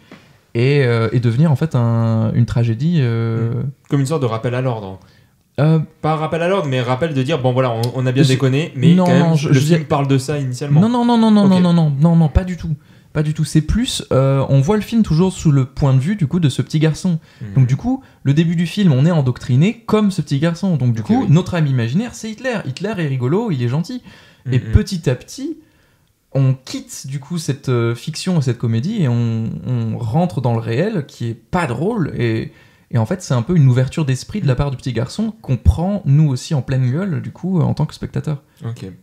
et devenir en fait une tragédie comme une sorte de rappel à l'ordre. Pas un rappel à l'ordre, mais rappel de dire bon voilà, on a bien déconné, mais non, quand même, je le film parle de ça initialement. Non, pas du tout. Pas du tout. C'est plus, on voit le film toujours sous le point de vue du coup de ce petit garçon. Donc du coup, le début du film, on est endoctriné comme ce petit garçon. Donc du coup, notre ami imaginaire, c'est Hitler. Hitler est rigolo, il est gentil. Et petit à petit, on quitte du coup cette fiction et cette comédie et on rentre dans le réel qui est pas drôle et en fait c'est un peu une ouverture d'esprit de la part du petit garçon qu'on prend nous aussi en pleine gueule du coup en tant que spectateur.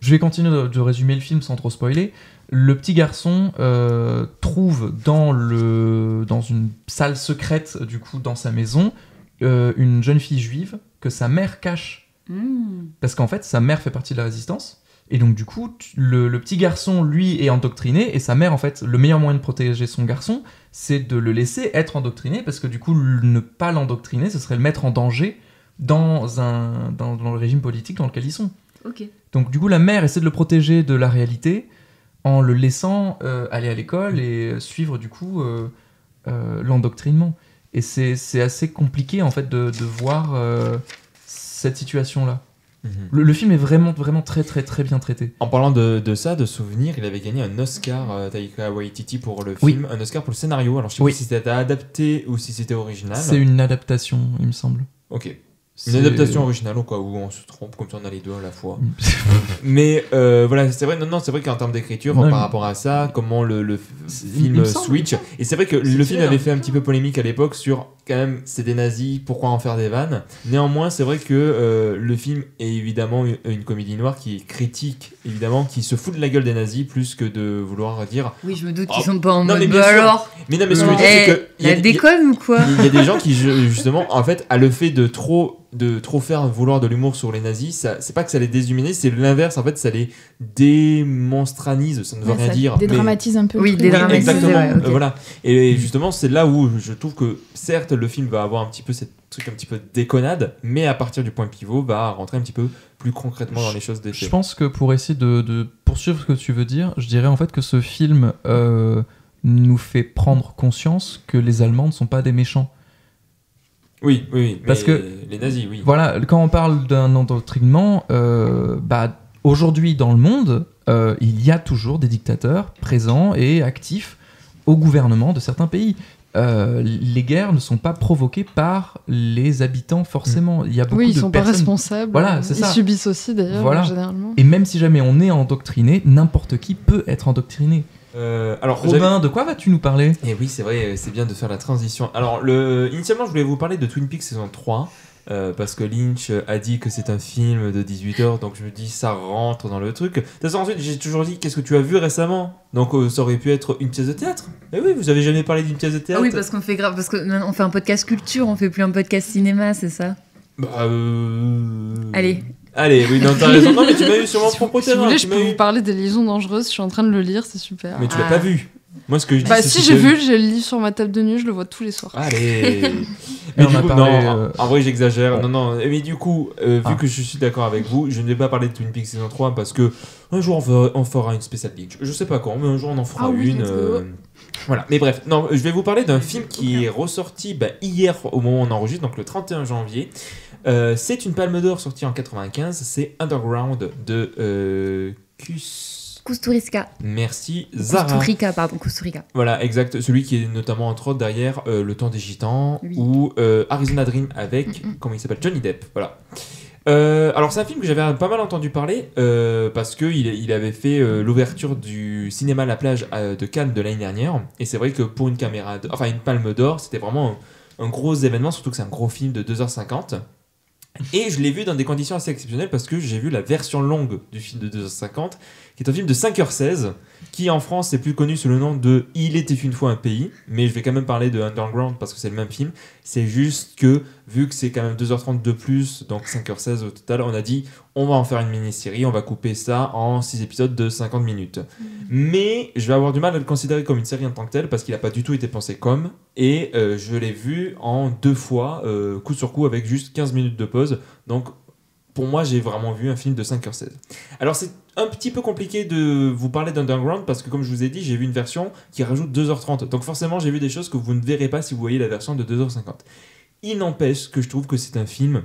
Je vais continuer de résumer le film sans trop spoiler. Le petit garçon trouve dans une salle secrète du coup dans sa maison une jeune fille juive que sa mère cache parce qu'en fait sa mère fait partie de la résistance. Et donc du coup, le petit garçon, lui, est endoctriné, et sa mère, en fait, le meilleur moyen de protéger son garçon, c'est de le laisser être endoctriné, parce que du coup, ne pas l'endoctriner, ce serait le mettre en danger dans le régime politique dans lequel ils sont. Donc du coup, la mère essaie de le protéger de la réalité, en le laissant aller à l'école et suivre du coup l'endoctrinement. Et c'est assez compliqué, en fait, de voir cette situation-là. Le film est vraiment, vraiment très, très, très bien traité. En parlant de ça, de souvenirs, il avait gagné un Oscar, Taika Waititi, pour le film, un Oscar pour le scénario. Alors je sais pas si c'était adapté ou si c'était original. C'est une adaptation, il me semble. Ok. Une adaptation originale au cas où on se trompe, comme ça on a les deux à la fois. Mais voilà, c'est vrai, c'est vrai qu'en termes d'écriture, par rapport à ça, comment le film switch. Et c'est vrai que le film avait fait un petit peu polémique à l'époque sur, quand même, c'est des nazis, pourquoi en faire des vannes. Néanmoins, c'est vrai que le film est évidemment une comédie noire qui critique, évidemment, qui se fout de la gueule des nazis plus que de vouloir dire. Oui, je me doute qu'ils sont pas en mode. Mais alors. Mais non, mais ce que je veux dire, c'est que. La déconne ou quoi ? Il y a des gens qui, justement, en fait, à le fait de trop faire vouloir de l'humour sur les nazis, c'est pas que ça les déshumanise, c'est l'inverse, en fait, ça les démonstranise, ça ne veut rien dire. Dédramatise un peu. Oui, dédramatise. Exactement. Voilà. Et justement, c'est là où je trouve que, certes, le film va avoir un petit peu cette truc un petit peu déconnade, mais à partir du point pivot, va rentrer un petit peu plus concrètement dans les choses des faits. Je pense que pour essayer de poursuivre ce que tu veux dire, je dirais en fait que ce film nous fait prendre conscience que les Allemands ne sont pas des méchants. Oui, mais parce que les nazis, oui. Voilà, quand on parle d'un endoctrinement, aujourd'hui dans le monde, il y a toujours des dictateurs présents et actifs au gouvernement de certains pays. les guerres ne sont pas provoquées par les habitants forcément. Il y a beaucoup Oui, ils de sont pas personnes... responsables. Voilà, c'est ils ça. subissent aussi d'ailleurs, Voilà. généralement. Et même si jamais on est endoctriné, n'importe qui peut être endoctriné. Alors, Robin, de quoi vas-tu nous parler ? Et oui, c'est vrai, c'est bien de faire la transition. Alors, initialement, je voulais vous parler de Twin Peaks saison 3, parce que Lynch a dit que c'est un film de 18h, donc je me dis, ça rentre dans le truc. De toute façon, ensuite, j'ai toujours dit, qu'est-ce que tu as vu récemment ? Donc, ça aurait pu être une pièce de théâtre. Eh oui, vous avez jamais parlé d'une pièce de théâtre ? Ah oui, parce qu'on fait grave, parce qu'on fait un podcast culture, on fait plus un podcast cinéma, c'est ça ? Bah, Allez, oui, non, t'as raison. Non, mais tu m'as eu sur mon propre Si vous terrain. voulez, tu je m'as peux eu. vous parler des Liaisons dangereuses, je suis en train de le lire, c'est super. Mais tu l'as pas vu. Moi, ce que je dis, Bah c'est si, que j'ai vu, j'ai le livre sur ma table de nuit, je le vois tous les soirs. Allez. Mais Mais on du a coup, parlé, non, en vrai j'exagère. bon. Non, mais du coup, vu que je suis d'accord avec vous, je ne vais pas parler de Twin Peaks saison 3 parce que un jour on fera une spéciale Lynch. Je sais pas quand, mais un jour on en fera Ah oui, une. let's go. Voilà, mais bref, non, je vais vous parler d'un film qui est ressorti hier au moment où on enregistre, donc le 31 janvier. C'est une Palme d'Or sortie en 95, c'est Underground de Kusturica. Merci Zara. Kusturica. Voilà, exact. Celui qui est notamment, entre autres, derrière Le Temps des Gitans Oui. ou Arizona Dream avec, comment il s'appelle, Johnny Depp. Voilà. Alors, c'est un film que j'avais pas mal entendu parler parce qu'il avait fait l'ouverture du cinéma La Plage de Cannes de l'année dernière. Et c'est vrai que pour une une Palme d'Or, c'était vraiment un gros événement, surtout que c'est un gros film de 2h50. Et je l'ai vu dans des conditions assez exceptionnelles parce que j'ai vu la version longue du film de 2h50, qui est un film de 5h16, qui en France est plus connu sous le nom de Il était une fois un pays, mais je vais quand même parler de Underground parce que c'est le même film. C'est juste que, vu que c'est quand même 2h30 de plus, donc 5h16 au total, on a dit on va en faire une mini-série, on va couper ça en 6 épisodes de 50 minutes. Mais je vais avoir du mal à le considérer comme une série en tant que telle parce qu'il n'a pas du tout été pensé comme, et je l'ai vu en 2 fois, coup sur coup, avec juste 15 minutes de pause. Donc pour moi, j'ai vraiment vu un film de 5h16. Alors, c'est un petit peu compliqué de vous parler d'Underground parce que, comme je vous ai dit, j'ai vu une version qui rajoute 2h30. Donc, forcément, j'ai vu des choses que vous ne verrez pas si vous voyez la version de 2h50. Il n'empêche que je trouve que c'est un film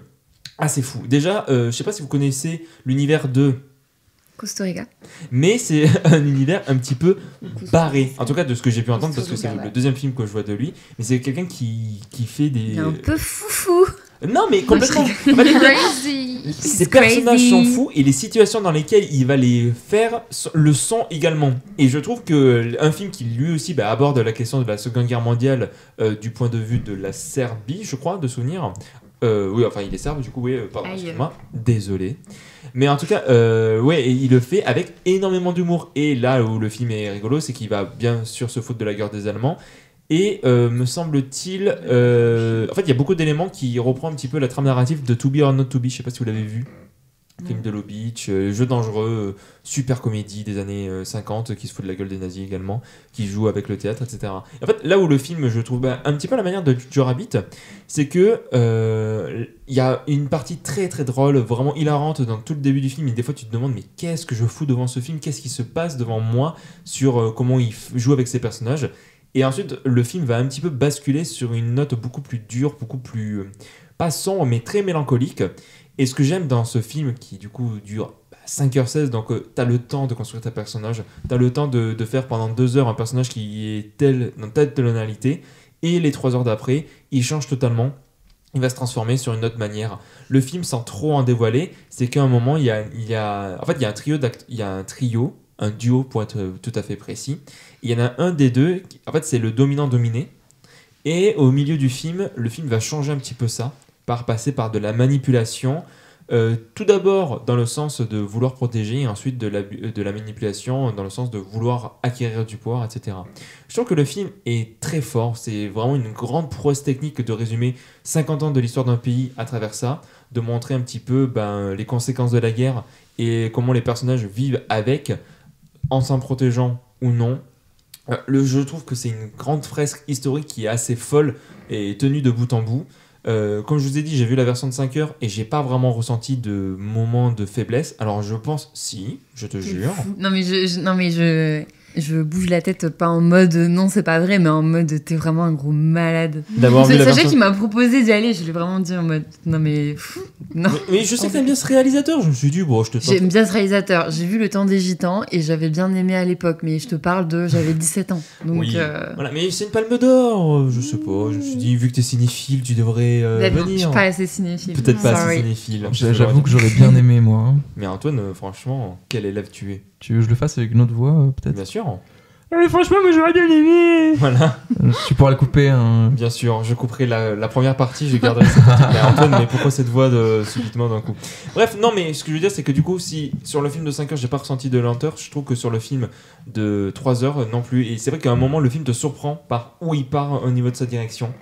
assez fou. Déjà, je sais pas si vous connaissez l'univers de... Kusturica. Mais c'est un univers un petit peu barré. En tout cas, de ce que j'ai pu entendre, parce que c'est le deuxième film que je vois de lui. Mais c'est quelqu'un qui fait des... Il est un peu foufou. Non, mais complètement. Crazy. Ses personnages sont fous et les situations dans lesquelles il va les faire le sont également. Et je trouve que un film qui lui aussi aborde la question de la Seconde Guerre mondiale du point de vue de la Serbie, je crois, de souvenir. Oui, enfin il est serbe du coup, oui, pardon, excuse-moi, désolé. Mais en tout cas, ouais, et il le fait avec énormément d'humour. Et là où le film est rigolo, c'est qu'il va bien sûr se foutre de la guerre des Allemands. Et me semble-t-il, en fait, il y a beaucoup d'éléments qui reprennent un petit peu la trame narrative de To Be or Not To Be. Je sais pas si vous l'avez vu. Film de Lubitsch, jeu dangereux, super comédie des années 50 qui se fout de la gueule des nazis également, qui joue avec le théâtre, etc. En fait, là où le film, je trouve un petit peu la manière de Joe Rabbit, c'est que il y a une partie très très drôle, vraiment hilarante dans tout le début du film. Et des fois, tu te demandes, mais qu'est-ce que je fous devant ce film ? Qu'est-ce qui se passe devant moi sur comment il joue avec ses personnages ? Et ensuite, le film va un petit peu basculer sur une note beaucoup plus dure, beaucoup plus... pas sombre, mais très mélancolique. Et ce que j'aime dans ce film, qui du coup dure 5h16, donc t'as le temps de construire ta personnage, t'as le temps de faire pendant 2 heures un personnage qui est dans telle tonalité, et les 3 heures d'après, il change totalement. Il va se transformer sur une autre manière. Le film, sans trop en dévoiler, c'est qu'à un moment, il y a un trio, un duo pour être tout à fait précis. Il y en a un des deux, en fait c'est le dominant-dominé, et au milieu du film, le film va changer un petit peu ça, par passer par de la manipulation, tout d'abord dans le sens de vouloir protéger, et ensuite de la manipulation dans le sens de vouloir acquérir du pouvoir, etc. Je trouve que le film est très fort, c'est vraiment une grande prouesse technique de résumer 50 ans de l'histoire d'un pays à travers ça, de montrer un petit peu les conséquences de la guerre et comment les personnages vivent avec, en s'en protégeant ou non. Je trouve que c'est une grande fresque historique qui est assez folle et tenue de bout en bout. Comme je vous ai dit, j'ai vu la version de 5 heures et j'ai pas vraiment ressenti de moment de faiblesse. Alors je pense, si, je te jure. Non mais je bouge la tête, pas en mode non, c'est pas vrai, mais en mode t'es vraiment un gros malade. D'avoir vu la Sachez version... qu'il m'a proposé d'y aller, je l'ai vraiment dit en mode non, mais. Non. Mais je sais que t'aimes bien ce réalisateur, je me suis dit, bon, je te tente. J'aime bien ce réalisateur. J'ai vu Le Temps des Gitans et j'avais bien aimé à l'époque, mais je te parle de. J'avais 17 ans. Donc. Oui. Voilà, mais c'est une palme d'or, je sais pas. Je me suis dit, vu que t'es cinéphile, tu devrais Je venir. suis pas assez cinéphile. Peut-être pas Sorry. assez cinéphile. J'avoue que j'aurais bien aimé, moi. Hein. Mais Antoine, franchement, quel élève tu es? Tu veux que je le fasse avec une autre voix, peut-être? Bien sûr. Mais franchement, moi j'aurais bien aimé. Voilà. Tu pourras le couper. Hein. Bien sûr, je couperai la première partie, je garderai cette partie-là. Antoine, mais pourquoi cette voix subitement d'un coup? Bref, non, mais ce que je veux dire, c'est que du coup, si sur le film de 5 heures, j'ai pas ressenti de lenteur, je trouve que sur le film de 3 heures, non plus. Et c'est vrai qu'à un moment, le film te surprend par où il part au niveau de sa direction.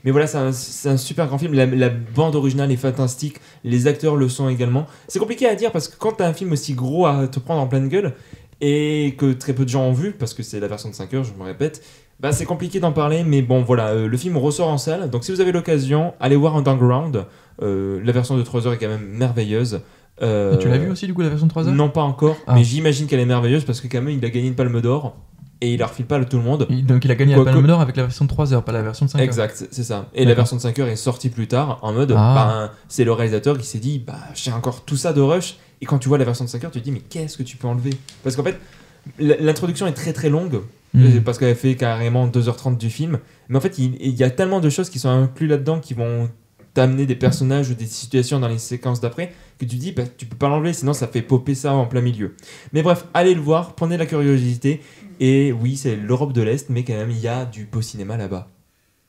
Mais voilà, c'est un super grand film. La bande originale est fantastique. Les acteurs le sont également. C'est compliqué à dire parce que quand t'as un film aussi gros à te prendre en pleine gueule, et que très peu de gens ont vu, parce que c'est la version de 5 heures, je me répète, bah c'est compliqué d'en parler, mais bon voilà, le film ressort en salle, donc si vous avez l'occasion, allez voir Underground, la version de 3 heures est quand même merveilleuse. Et tu l'as vu aussi du coup la version de 3 heures? Non, pas encore, Ah. mais j'imagine qu'elle est merveilleuse, parce que quand même il a gagné une palme d'or, et il la refile pas à tout le monde. Donc il a gagné la Palme d'Or avec la version de 3 heures, pas la version de 5 heures. Exact, c'est ça. Et la D'accord. version de 5 heures est sortie plus tard, en mode, c'est le réalisateur qui s'est dit, j'ai encore tout ça de rush, et quand tu vois la version de 5 heures, tu te dis, mais qu'est-ce que tu peux enlever? Parce qu'en fait, l'introduction est très très longue, parce qu'elle fait carrément 2h30 du film, mais en fait, il y a tellement de choses qui sont incluses là-dedans qui vont t'amener des personnages ou des situations dans les séquences d'après que tu dis, tu peux pas l'enlever, sinon ça fait popper ça en plein milieu. Mais bref, allez le voir, prenez la curiosité. Et oui, c'est l'Europe de l'Est, mais quand même, il y a du beau cinéma là-bas.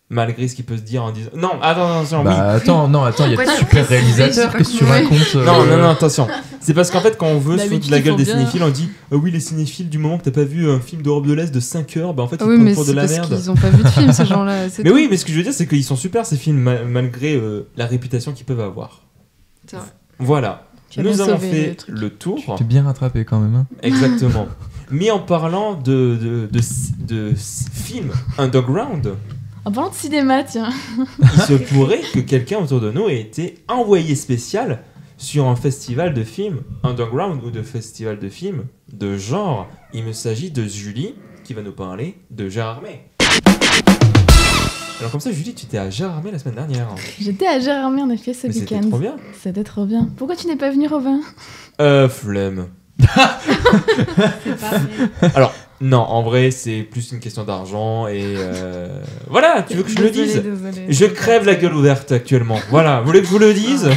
Malgré ce qu'il peut se dire en disant... Non, attention, oui. Attends, il y a des super réalisateurs, qu'est-ce que tu racontes Non, attention. C'est parce qu'en fait, quand on veut se foutre de la gueule des bien. cinéphiles, on dit oui, les cinéphiles, du moment que t'as pas vu un film d'Europe de l'Est de 5 heures, en fait, ils Oui, te mais prennent pour de c'est la parce merde. qu'ils ont pas vu de film, ces gens-là. Mais oui, mais ce que je veux dire, c'est qu'ils sont super, ces films, malgré la réputation qu'ils peuvent avoir. C'est vrai. Voilà. Tu as Nous bien avons sauvé fait le truc. le tour. Tu t'es bien rattrapé quand même. Hein. Exactement. Mais en parlant de films underground, En parlant de cinéma, tiens. il se pourrait que quelqu'un autour de nous ait été envoyé spécial sur un festival de films underground ou de festival de films de genre. Il me s'agit de Julie qui va nous parler de Gérard May. Alors comme ça, Julie, tu étais à Gérard May la semaine dernière. J'étais à Gérardmer en effet ce Mais c'était week-end. trop bien. C'était trop bien. Pourquoi tu n'es pas venu, Robin? Flemme. Alors, non, en vrai, c'est plus une question d'argent et voilà, tu veux que je le dise? Je crève la gueule ouverte actuellement. Voilà, vous voulez que je vous le dise?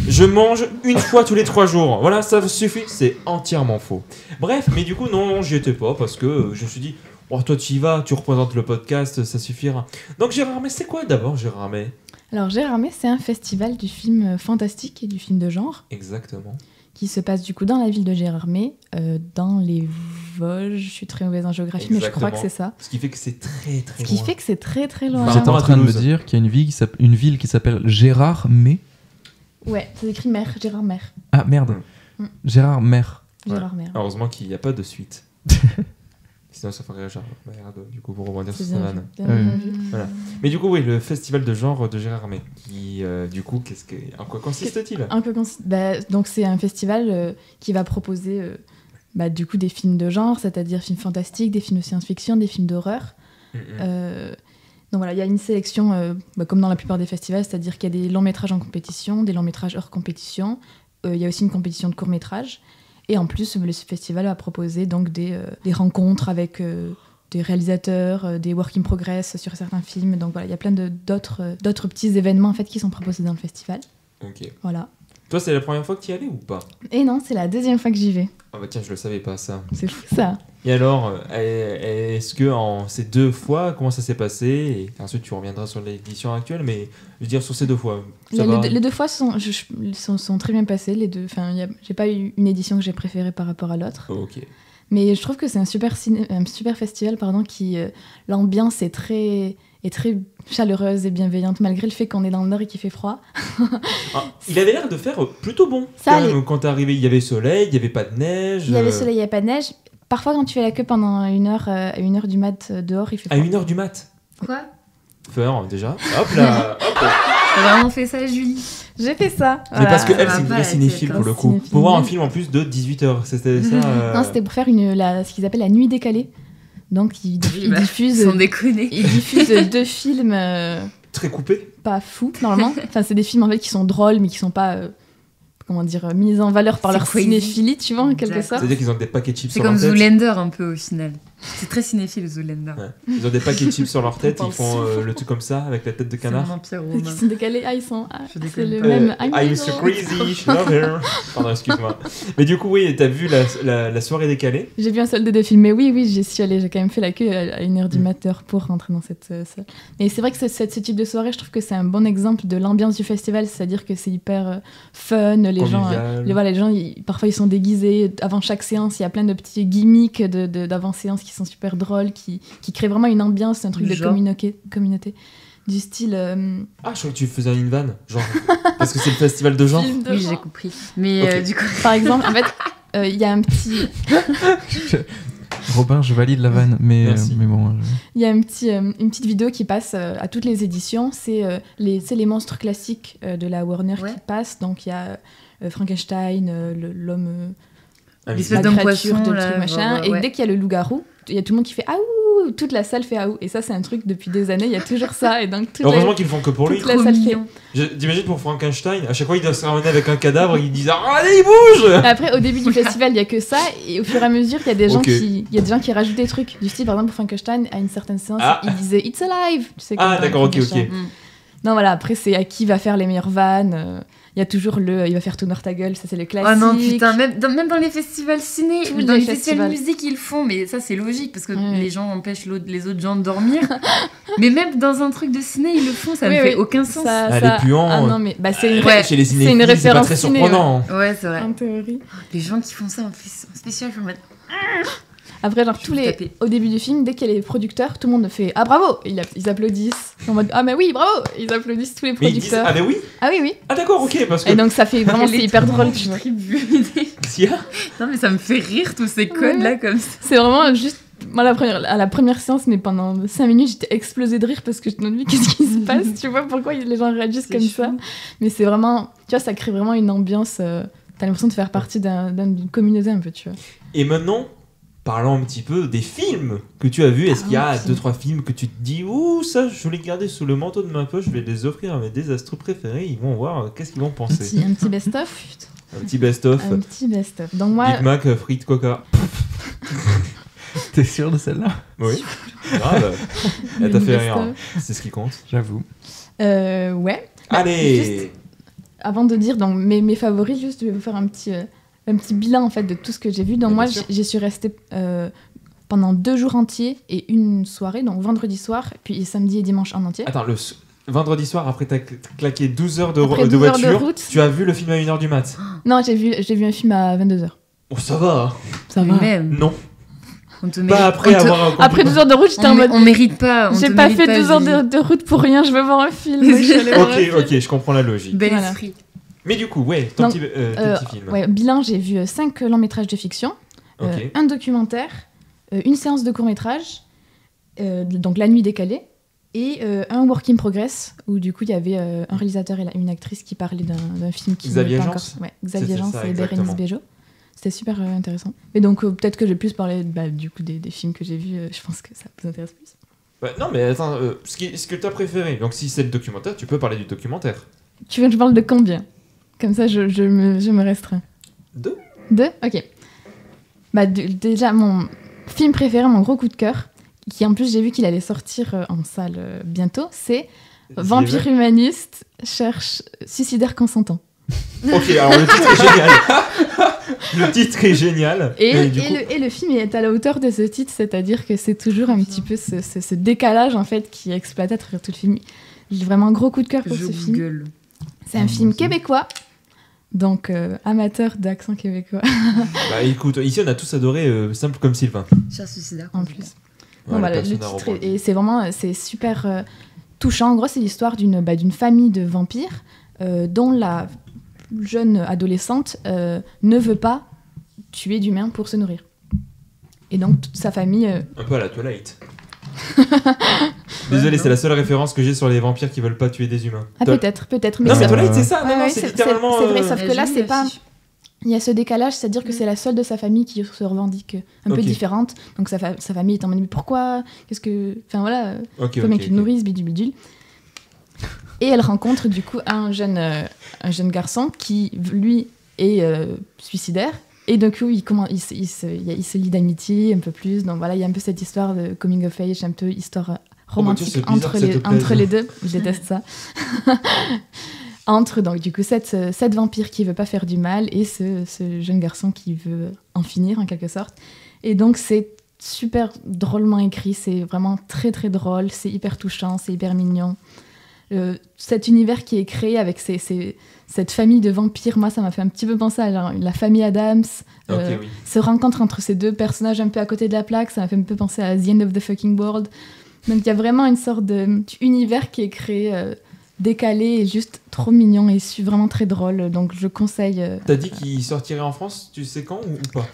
Je mange une fois tous les 3 jours. Voilà, ça vous suffit? C'est entièrement faux. Bref, mais du coup, non, j'y étais pas parce que je me suis dit, oh, toi, tu y vas, tu représentes le podcast, ça suffira. Donc, Gérard May, c'est quoi d'abord, Gérard May? Alors, Gérardmer, c'est un festival du film fantastique et du film de genre Exactement. qui se passe du coup dans la ville de Gérardmer, dans les Vosges. Je suis très mauvaise en géographie, mais je crois que c'est ça. Ce qui fait que c'est très très Ce qui loin. fait que c'est très très loin. Par J'étais en rapport à train de me Toulouse. dire qu'il y a une ville qui s'appelle Gérardmer. Ouais, ça s'écrit mer, Gérardmer. Ah merde. Gérardmer. Gérardmer. Heureusement qu'il n'y a pas de suite. Sinon, ça ferait genre merde, du coup, pour rebondir sur C'est sa bien vanne. vu, bien vu. Voilà. Mais du coup, oui, le festival de genre de Gérard May, qui, du coup, en quoi consiste-t-il? Un peu donc c'est un festival qui va proposer du coup des films de genre, c'est-à-dire films fantastiques, des films de science-fiction, des films d'horreur. Donc voilà, il y a une sélection comme dans la plupart des festivals, c'est-à-dire qu'il y a des longs métrages en compétition, des longs métrages hors compétition. Il y a aussi une compétition de courts métrages. Et en plus, le festival va proposer donc des rencontres avec des réalisateurs, des work in progress sur certains films. Donc voilà, il y a plein d'autres petits événements en fait qui sont proposés dans le festival. Ok. Voilà. Toi, c'est la première fois que tu y allais ou pas? Et non, c'est la deuxième fois que j'y vais. Ah bah tiens, je le savais pas ça. C'est fou ça. Et alors, est-ce que en ces 2 fois, comment ça s'est passé? Et ensuite, tu reviendras sur l'édition actuelle, mais je veux dire sur ces 2 fois. Ça va? Les 2 fois sont très bien passées. Les deux. Enfin, j'ai pas eu une édition que j'ai préférée par rapport à l'autre. Ok. Mais je trouve que c'est un super festival, qui l'ambiance est très chaleureuse et bienveillante malgré le fait qu'on est dans le nord et qu'il fait froid. Ah, il avait l'air de faire plutôt bon. Ça Quand allait. même, quand t'es arrivé, il y avait soleil, il y avait pas de neige. Il y avait soleil, il n'y avait pas de neige. Parfois, quand tu fais la queue pendant 1 heure, à 1 heure du mat dehors, il fait À froid. 1h du mat. Quoi? Déjà. Hop là. Hop là. T'as vraiment fait ça, Julie? J'ai fait ça. Mais parce que Voilà. elle, c'est une va vraie pas, cinéphile elle pour le était coup. cinéphile. Pour voir un film en plus de 18h. C'était ça. Non, c'était pour faire ce qu'ils appellent la nuit décalée. Donc, ils diffusent Sans déconner. ils diffusent 2 films Très coupé. pas fous, normalement. Enfin, c'est des films en fait qui sont drôles, mais qui sont pas, comment dire, mis en valeur par C'est leur crazy. cinéphilie, tu vois, en quelque D'accord. sorte. C'est-à-dire qu'ils ont des paquets de chips C'est sur comme leur tête. Zoolander un peu au final. C'est très cinéphile Zoolander. Ouais. Ils ont des paquets de chips sur leur tête, On ils font parle le truc comme ça, avec la tête de C'est un canard. empire Parce qu'ils romain. sont décalés. Ah, ils sont. Ah, Je c'est déconne le pas. même. I'm so crazy, she love her. Pardon, excuse-moi. Mais du coup, oui, t'as vu la soirée décalée. J'ai vu un seul des films, mais oui, j'y suis allée. J'ai quand même fait la queue à 1h du matin pour rentrer dans cette salle. Et c'est vrai que ce type de soirée, je trouve que c'est un bon exemple de l'ambiance du festival, c'est-à-dire que c'est hyper fun. Les gens, Convivial. les gens parfois ils sont déguisés. Avant chaque séance, il y a plein de petits gimmicks d'avant-séance qui sont super drôles, qui créent vraiment une ambiance, un truc de Genre communauté. Du style. Ah, je crois que tu faisais une vanne, genre. Parce que c'est le festival de genre. film de Oui, genre. j'ai compris. Mais Ok. du coup, Par exemple, en fait, il y a un petit. Robin, je valide la vanne, mais Merci. bon. Il y a une petite vidéo qui passe à toutes les éditions. C'est les monstres classiques de la Warner Ouais. qui passent. Donc il y a Frankenstein, l'homme, l'espèce la d'homme créature, poisson, de là, truc machin. genre, Et ouais. dès qu'il y a le loup-garou, il y a tout le monde qui fait Aouh. Toute la salle fait Aouh. Et ça, c'est un truc depuis des années. Il y a toujours ça. Et donc toute la- Heureusement qu'ils le font que pour lui. toute la Trop salle fait. mignon. T'imagines pour Frankenstein, à chaque fois il doit se ramener avec un cadavre, ils disent ah, allez, il bouge. Après, au début du festival, il y a que ça, et au fur et à mesure, il y a des gens Ok. qui rajoutent des trucs. Du style, par exemple, pour Frankenstein, à une certaine séance, Ah. il disait It's alive. Tu sais, Ah, comme d'accord, ok, Frankenstein. ok. Non, voilà. Après, c'est à qui va faire les meilleures vannes. Il y a toujours il va faire tout noir ta gueule. Ça, c'est le classique. Oh non, putain, même dans les festivals ciné, Tous dans les les festivals festivals. musique, ils le font, mais ça c'est logique parce que Ouais. les gens empêchent les autres gens de dormir. Mais même dans un truc de ciné, ils le font, ça Oui, ne oui. fait aucun sens. Ah, les puants, Ah non, mais bah, c'est une Ouais. Chez les c'est une cinéphiles, c'est pas référence très ciné, surprenant. Ouais, c'est vrai. en théorie. Les gens qui font ça en spécial, je vais me mettre. Après, genre, Je vais taper. au début du film, dès qu'il y a les producteurs, tout le monde fait Ah bravo. Et ils applaudissent. En mode Ah, mais oui, bravo. Ils applaudissent tous les Mais ils disent producteurs. ah, mais oui. Ah oui, oui. Ah, d'accord, ok, parce que. Et donc, ça fait vraiment, c'est Les hyper trucs drôle, du tu vois. tribut. S'il y a- Non, mais ça me fait rire tous ces codes là comme ça. C'est vraiment juste. Moi, à la première séance, mais pendant 5 minutes, j'étais explosée de rire parce que je me dis qu'est-ce qui se passe, tu vois, pourquoi les gens réagissent C'est comme chou. ça. Mais c'est vraiment, tu vois, ça crée vraiment une ambiance. T'as l'impression de faire partie d'une communauté un peu, tu vois. Et maintenant, parlons un petit peu des films que tu as vus. Est-ce qu'il y a Ah, oui. 2-3 films que tu te dis ouh, ça, je vais les garder sous le manteau de ma poche, je vais les offrir à mes désastreux préférés, ils vont voir qu'est-ce qu'ils vont penser. Un petit best-of. Un petit best-of. Un petit best-of. Donc, moi, Big Mac, frites, coca. T'es sûr de celle-là? Oui. Grave. Elle t'a une fait rire. best-of. C'est ce qui compte. J'avoue. Ouais. Bah, Allez. Avant de dire donc, mes favoris, juste, je vais vous faire un petit bilan en fait de tout ce que j'ai vu. Donc Bien moi, sûr. j'y suis restée pendant 2 jours entiers et une soirée, donc vendredi soir, puis samedi et dimanche en entier. Attends, vendredi soir, après t'as claqué 12 heures de, Après de 12 heures de voiture, route. tu as vu le film à 1h du mat. Non, j'ai vu un film à 22h. Oh, ça va. Ça Mais va. même, Non. on te Pas mérite. après on te- avoir. Après 12 heures de route, j'étais en mode. on mérite pas. on J'ai te pas mérite fait 12 heures Julie. de route pour rien, je veux voir un film. Je suis allée voir un film. Ok, je comprends la logique. Bel Voilà. esprit. Mais du coup, ouais, ton Donc, petit, tes petits films. Ouais, bilan, j'ai vu 5 longs métrages de fiction, Ok. un documentaire, une séance de court métrage, donc La Nuit décalée, et un work in progress, où du coup il y avait un réalisateur et une actrice qui parlaient d'un film qui Xavier n'est pas Agence. encore... Ouais, Xavier C'était Agence ça, et exactement. Bérénice Bejo. C'était super intéressant. Et donc peut-être que j'ai plus parlé du coup des films que j'ai vus, je pense que ça vous intéresse plus. Ouais, non, mais attends, ce que t'as préféré, donc si c'est le documentaire, tu peux parler du documentaire. Tu veux que je parle de combien? Comme ça je me restreins. 2. 2? Ok. Bah, déjà, mon film préféré, mon gros coup de cœur, qui en plus j'ai vu qu'il allait sortir en salle bientôt, c'est Vampire humaniste cherche suicidaire consentant. Ok, alors le titre est génial. Le titre est génial. Et, du coup, le film est à la hauteur de ce titre, c'est-à-dire que c'est toujours un petit peu ce décalage en fait qui est exploité à travers tout le film. J'ai vraiment un gros coup de cœur pour Je ce film. Google. C'est un film québécois, donc amateur d'accent québécois bah écoute, ici on a tous adoré Simple comme Sylvain. Cher suicidaire. en plus. Ouais, Donc voilà, le personnage titre rebondit. et c'est vraiment c'est super touchant. En gros, c'est l'histoire d'une famille de vampires dont la jeune adolescente ne veut pas tuer d'humains pour se nourrir. Et donc toute sa famille, Un peu à la Twilight. Désolé, non. c'est la seule référence que j'ai sur les vampires qui veulent pas tuer des humains. Ah, Toi- peut-être. Non, mais ça- Twilight, c'est ça. Ouais, Non, non, ouais, c'est littéralement. c'est vrai, sauf que là, J'ai c'est vu pas. l'affiche. Il y a ce décalage, c'est-à-dire que c'est la seule de sa famille qui se revendique un peu Ok. différente. Donc sa famille est en mode mais pourquoi? Qu'est-ce que. Enfin voilà, Ok, comme ok, avec une ok. nourrice, bidule. Et elle rencontre du coup un jeune garçon qui, lui, est suicidaire. Et d'un coup, il se lie d'amitié un peu plus. Donc voilà, il y a un peu cette histoire de coming of age, un peu histoire romantique c'est bizarre que ça te plaise. entre les deux. Je déteste ça. Entre donc du coup cette vampire qui veut pas faire du mal et ce jeune garçon qui veut en finir en quelque sorte. Et donc c'est super drôlement écrit, c'est vraiment très très drôle, c'est hyper touchant, c'est hyper mignon. Cet univers qui est créé avec cette famille de vampires, moi ça m'a fait un petit peu penser à genre, la famille Addams. Ok, oui. Se rencontre entre ces deux personnages un peu à côté de la plaque, ça m'a fait un peu penser à The End of the Fucking World. Donc il y a vraiment une sorte d'univers qui est créé, décalé et juste trop mignon et vraiment très drôle. Donc je conseille. T'as dit qu'il sortirait en France, tu sais quand ou pas?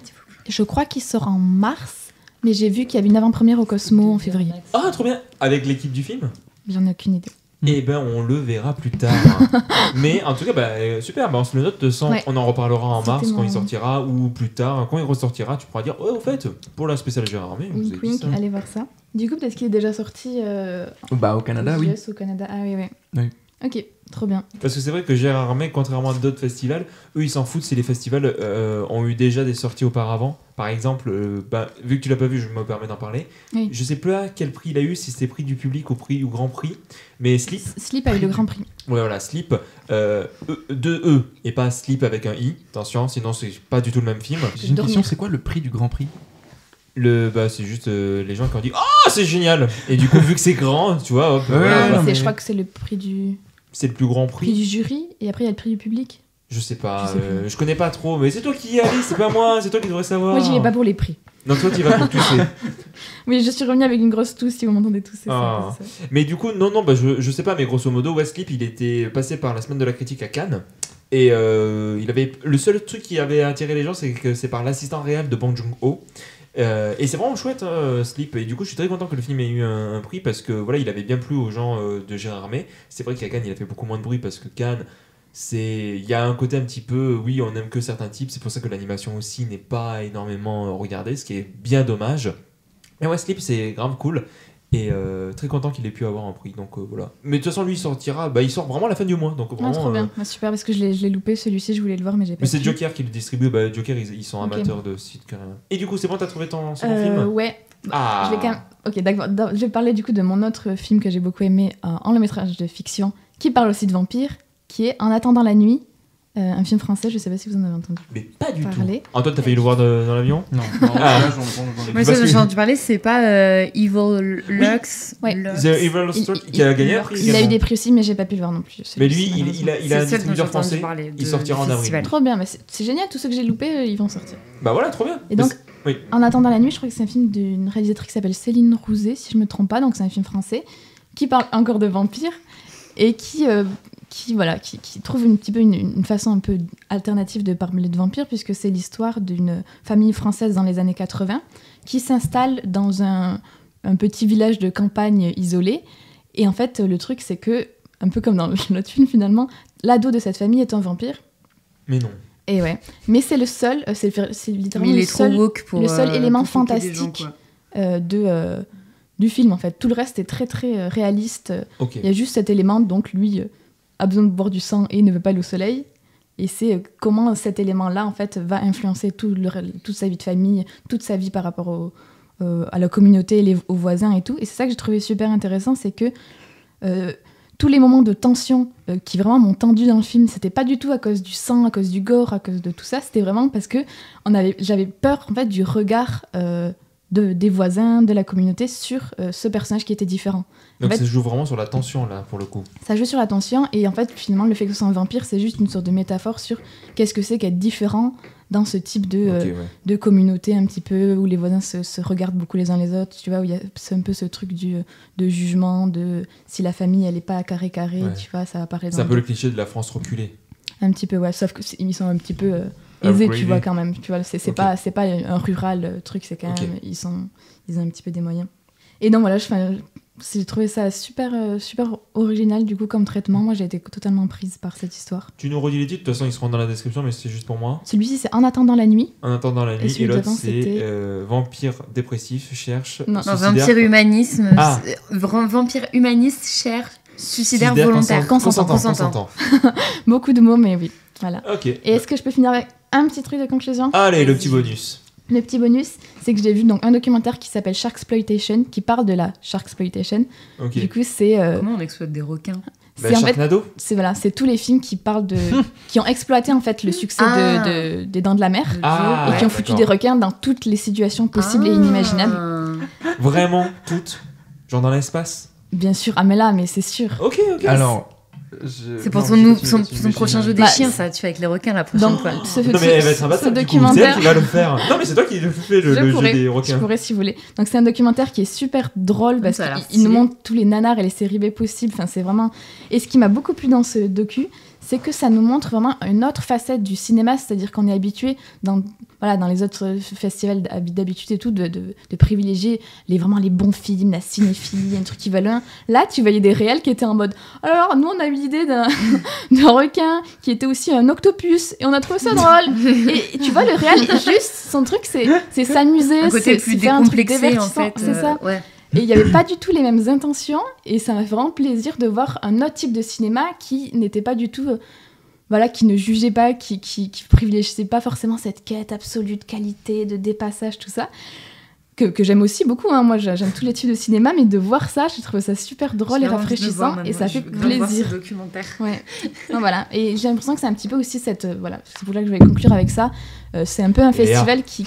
Je crois qu'il sort en mars, mais j'ai vu qu'il y avait une avant-première au Cosmo en février. Ah, trop bien. Avec l'équipe du film? J'en ai aucune idée. Eh ben, on le verra plus tard. Mais en tout cas, super, on se le note de 100. Ouais. On en reparlera en mars C'était quand il mon- sortira ou plus tard. Quand il ressortira, tu pourras dire ouais, au fait, pour la spéciale Gérard Armé, vous Wink avez dit wink, ça. allez voir ça. Du coup, peut-être qu'il est déjà sorti Bah, au Canada, aux oui. US, au Canada. Ah oui, oui. Oui. Ok, trop bien. Parce que c'est vrai que Gérard Armé, contrairement à d'autres festivals, eux ils s'en foutent si les festivals ont eu déjà des sorties auparavant. Par exemple, vu que tu l'as pas vu, je me permets d'en parler. Oui. Je sais plus à quel prix il a eu, si c'était prix du public ou prix ou grand prix. Mais Slip, Sleep a eu le Grand Prix. ouais, voilà, Slip, de E et pas Slip avec un I. Attention, sinon c'est pas du tout le même film. J'ai une Dormir. question, c'est quoi le prix du Grand Prix? C'est juste les gens qui ont dit oh c'est génial, et du coup vu que c'est grand, tu vois, hop, Ouais, voilà, non, bah, mais- Je crois que c'est le prix du c'est le plus grand prix prix. du jury et après il y a le prix du public. Je sais pas, Je sais plus. je connais pas trop, mais c'est toi qui y allais, c'est pas moi, c'est toi qui devrais savoir. Moi j'y vais pas pour les prix. Donc toi tu vas pour tousser. Oui, je suis revenue avec une grosse tousse si vous m'entendez tousser. Ah. c'est ça. Mais du coup, non, je sais pas, mais grosso modo, West Sleep, il était passé par la semaine de la critique à Cannes. Et il avait, le seul truc qui avait attiré les gens, c'est que c'est par l'assistant réel de Bong Joon-ho. Et c'est vraiment chouette, Sleep. Et du coup, je suis très content que le film ait eu un prix parce que voilà, il avait bien plu aux gens de Gérard Armé. C'est vrai qu'à Cannes, il a fait beaucoup moins de bruit parce que Cannes, il y a un côté un petit peu, oui, on aime que certains types. C'est pour ça que l'animation aussi n'est pas énormément regardée, ce qui est bien dommage. Mais ouais, Sleep, c'est grave cool. Et très content qu'il ait pu avoir un prix. Donc voilà. Mais de toute façon, lui, il sortira. Il sort vraiment à la fin du mois. Donc Ah, vraiment. trop bien. Ah, super parce que je l'ai loupé celui-ci, je voulais le voir mais j'ai pas Mais c'est pu. Joker qui le distribue. Joker, ils sont Ok. amateurs de sites carrément. Et du coup, c'est bon, t'as trouvé ton second film? Ouais. Ah. Je vais quand même... Ok, d'accord. Je vais parler du coup de mon autre film que j'ai beaucoup aimé en long métrage de fiction, qui parle aussi de vampires, qui est En attendant la nuit, un film français. Je sais pas si vous en avez entendu Mais pas du parler. tout. Antoine, t'as failli le voir dans l'avion? Non, Ah. là, j'en ai Moi, Parce ce que- dont tu parlais, c'est pas Evil Lux. Ouais. Lux. The Evil Story qui a gagné un prix. Il a eu également. des prix aussi, mais j'ai pas pu le voir non plus. Mais Celui-ci, lui, malheureusement. il a C'est un le seul dont distributeur j'ai entendu français. parler Il de- sortira en du avril. festival. Trop bien, mais c'est génial, tous ceux que j'ai loupés, ils vont sortir. Bah voilà, trop bien. Et donc, Oui. En attendant la nuit, je crois que c'est un film d'une réalisatrice qui s'appelle Céline Rouzet, si je me trompe pas, donc c'est un film français, qui parle encore de vampires, et qui trouve un petit peu une façon un peu alternative de parler de vampires, puisque c'est l'histoire d'une famille française dans les années 80, qui s'installe dans un petit village de campagne isolé, et en fait, le truc, c'est que, un peu comme dans l'autre film finalement, l'ado de cette famille est un vampire, Mais non. et ouais, mais c'est le seul, c'est Mais littéralement il le est trop seul woke pour. le seul élément pour choquer les gens, fantastique quoi. du film en fait. Tout le reste est très très réaliste. Ok. Il y a juste cet élément, donc lui a besoin de boire du sang et ne veut pas aller au soleil. Et c'est comment cet élément-là en fait va influencer toute sa vie de famille, toute sa vie par rapport à la communauté, aux voisins et tout. Et c'est ça que j'ai trouvé super intéressant, c'est que tous les moments de tension qui vraiment m'ont tendu dans le film, c'était pas du tout à cause du sang, à cause du gore, à cause de tout ça, c'était vraiment parce que j'avais peur en fait du regard des voisins, de la communauté sur ce personnage qui était différent. Donc En fait- ça se joue vraiment sur la tension là pour le coup. Ça joue sur la tension et en fait finalement le fait que ce soit un vampire c'est juste une sorte de métaphore sur qu'est-ce que c'est qu'être différent dans ce type Ok, ouais. de communauté un petit peu où les voisins se regardent beaucoup les uns les autres, tu vois, où il y a c'est un peu ce truc de jugement, de si la famille elle est pas carré, Ouais. tu vois, ça va parler C'est un peu le cliché de la France reculée. un petit peu, ouais, sauf qu'ils sont un petit peu aisés, Upgradés. tu vois, quand même, tu vois, c'est Ok. pas un rural truc, c'est quand Ok. même, ils ont un petit peu des moyens. Et donc voilà, j'ai trouvé ça super original du coup comme traitement. Moi j'ai été totalement prise par cette histoire. Tu nous redis les titres, de toute façon ils seront dans la description, mais c'est juste pour moi. Celui-ci c'est En attendant la nuit. En attendant la nuit, celui et l'autre d'avant, c'est c'était- Vampire dépressif, cherche. Non. Non, suicidaire. vampire humanisme. Ah. Vampire humaniste, cher, suicidaire Suicidaire, volontaire. consentant. Beaucoup de mots mais oui, voilà. Ok. Et est-ce que je peux finir avec un petit truc de conclusion? Allez, le Vas-y. petit bonus. Le petit bonus, c'est que j'ai vu donc un documentaire qui s'appelle Sharksploitation, qui parle de la Sharksploitation. Ok. Du coup, c'est Comment on exploite des requins? Bah, c'est en fait Sharknado. c'est tous les films qui parlent de qui ont exploité en fait le succès Ah. des Dents de la Mer Ah, et qui ont foutu d'accord. des requins dans toutes les situations possibles et inimaginables. Vraiment toutes. Genre dans l'espace. Bien sûr, ah mais là, mais c'est sûr. Ok. Alors. C'est pour non, son, je nou- continue, son, continue, son mais prochain j'ai- jeu des Bah, chiens, ça, tu fais avec les requins la prochaine Donc, fois. Non mais elle va être imbattable du coup. C'est elle documentaire, qui va le faire. Non mais c'est toi qui le fais le jeu des je requins. pourrais si vous voulez. Donc c'est un documentaire qui est super drôle parce Ça a l'air qu'il nous stylé. montre tous les nanars et les séries B possibles. Enfin, c'est vraiment. Et ce qui m'a beaucoup plu dans ce docu, c'est que ça nous montre vraiment une autre facette du cinéma, c'est-à-dire qu'on est habitué dans les autres festivals d'habitude et tout de privilégier vraiment les bons films, la cinéphilie, un truc qui va loin. Là, tu voyais des réels qui étaient en mode alors nous on a eu l'idée d'un requin qui était aussi un octopus et on a trouvé ça drôle. Et tu vois le réel juste son truc c'est s'amuser, Un côté c'est plus faire un truc décomplexé en divertissant, fait. c'est ça. Ouais. Et il n'y avait pas du tout les mêmes intentions, et ça m'a fait vraiment plaisir de voir un autre type de cinéma qui n'était pas du tout, qui ne jugeait pas, qui privilégiait pas forcément cette quête absolue de qualité, de dépassage, tout ça, que j'aime aussi beaucoup. Hein. Moi, j'aime tous les types de cinéma, mais de voir ça, j'ai trouvé ça super drôle et rafraîchissant, et ça fait plaisir. Ce documentaire. Ouais. Donc, voilà. Et j'ai l'impression que c'est un petit peu aussi cette, c'est pour ça que je vais conclure avec ça. C'est un peu un festival qui...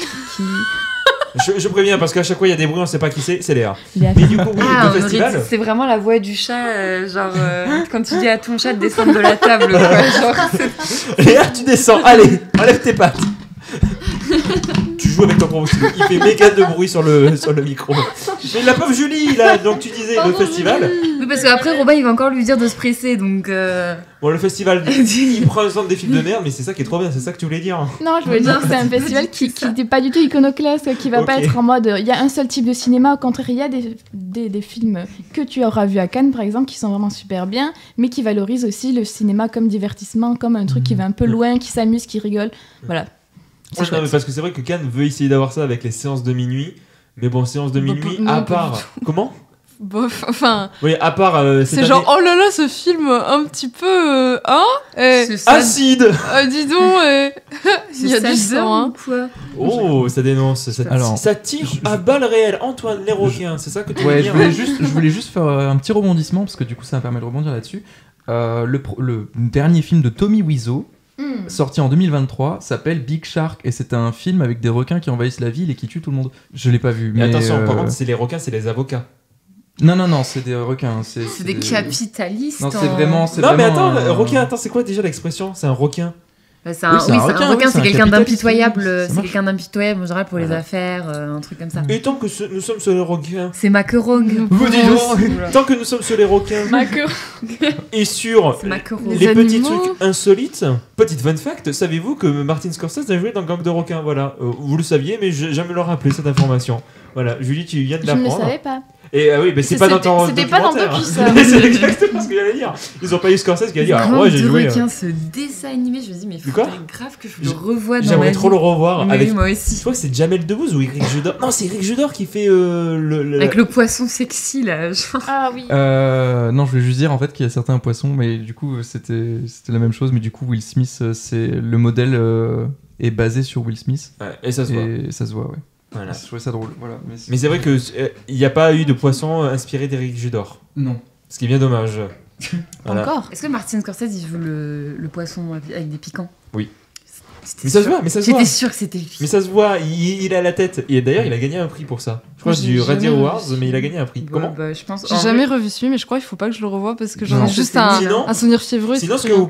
Je préviens parce qu'à chaque fois il y a des bruits, on sait pas qui c'est Léa. Léa. Mais du coup, oui, Ah, le on aurait festival. dit- c'est vraiment la voix du chat, quand tu dis à ton chat de descendre de la table. Quoi, genre, Léa, tu descends, allez, enlève tes pattes. Tu joues avec ton propre stylo. Il fait méga de bruit sur le micro. Mais la pauvre Julie, là, donc tu disais le festival. oui, parce qu'après Robin il va encore lui dire de se presser, donc. Bon, le festival, il prend exemple des films de merde, mais c'est ça qui est trop bien, c'est ça que tu voulais dire. Non, je voulais dire que c'est un festival qui n'est pas du tout iconoclaste, qui va pas Ok. être en mode il y a un seul type de cinéma. Au contraire, il y a des films que tu auras vus à Cannes, par exemple, qui sont vraiment super bien, mais qui valorisent aussi le cinéma comme divertissement, comme un truc qui va un peu loin, qui s'amuse, qui rigole. Voilà. C'est Non, chouette. mais parce que c'est vrai que Cannes veut essayer d'avoir ça avec les séances de minuit. Mais bon, séances de minuit, non, à pas part. Comment? Bof, enfin, Oui, à part. cette c'est genre, année- oh là là, ce film un petit peu. Hein C'est ça. Acide! Dis donc, il y a du sang, hein. quoi. Oh, ça dénonce. Alors, ça tire à balles réelles. Antoine, les requins, c'est ça que tu veux Ouais, dire? je voulais juste faire un petit rebondissement parce que du coup ça me permet de rebondir là-dessus. Le dernier film de Tommy Wiseau, sorti en 2023, s'appelle Big Shark et c'est un film avec des requins qui envahissent la ville et qui tuent tout le monde. Je l'ai pas vu, Mais mais attention, par contre, c'est les requins, c'est les avocats. non, c'est des requins. C'est des capitalistes. Non, c'est vraiment. Non, mais attends, un- requin, attends, c'est quoi déjà l'expression? C'est un requin. Bah, Oui, c'est un requin, requin, oui, c'est c'est un quelqu'un capitaliste, d'impitoyable. ça C'est marche. quelqu'un d'impitoyable en général pour les Voilà. affaires, un truc comme ça. Et tant que nous sommes sur les requins. C'est Maquerong. Vous dites donc, tant que nous sommes sur les requins et sur C'est Maquerong. les petits animaux. trucs insolites, petite fun fact, savez-vous que Martin Scorsese a joué dans Gang de requins? Voilà, vous le saviez, mais jamais le rappeler cette information. Voilà, Julie, tu viens de Je ne le l'apprendre. savais pas. Et oui, mais c'est pas dans ton C'était pas dans le documentaire. docu, ça. Mais c'est exactement ce que j'allais dire. Ils ont pas eu Scorsese qui a dit alors ouais, j'ai joué. requin, ce dessin animé, je me dis, mais quoi faudrait grave que je le revoie dans ma J'aimerais vie. trop le revoir Mais avec. oui, moi Je aussi. crois que c'est Jamel Debbouze ou Eric Judor. Non, c'est Eric Judor qui fait Avec le poisson sexy là. Genre. Ah oui. Non, je voulais juste dire en fait qu'il y a certains poissons, mais du coup c'était la même chose, mais du coup Will Smith, c'est le modèle est basé sur Will Smith Ouais, et ça se voit. et ça se voit, ouais. Voilà. Je trouvais ça drôle, voilà. Mais c'est vrai que il n'y a pas eu de poisson inspiré d'Eric Judor. non. Ce qui est bien dommage. Voilà. Encore. Est-ce que Martin Scorsese il joue le poisson avec des piquants? Oui. C'était Mais ça se sûr. voit, mais ça se voit. J'étais sûre que c'était lui. Mais ça se voit, il a la tête. Et d'ailleurs, il a gagné un prix pour ça. Je crois que c'est du J'ai Radio jamais Awards, vu. mais il a gagné un prix. Comment Bah, je pense. J'ai en jamais vrai- revu ce film, mais je crois qu'il faut pas que je le revoie parce que j'en Non. ai juste Sinon- un souvenir fiévreux. et Sinon, c'est ce très que bien. vous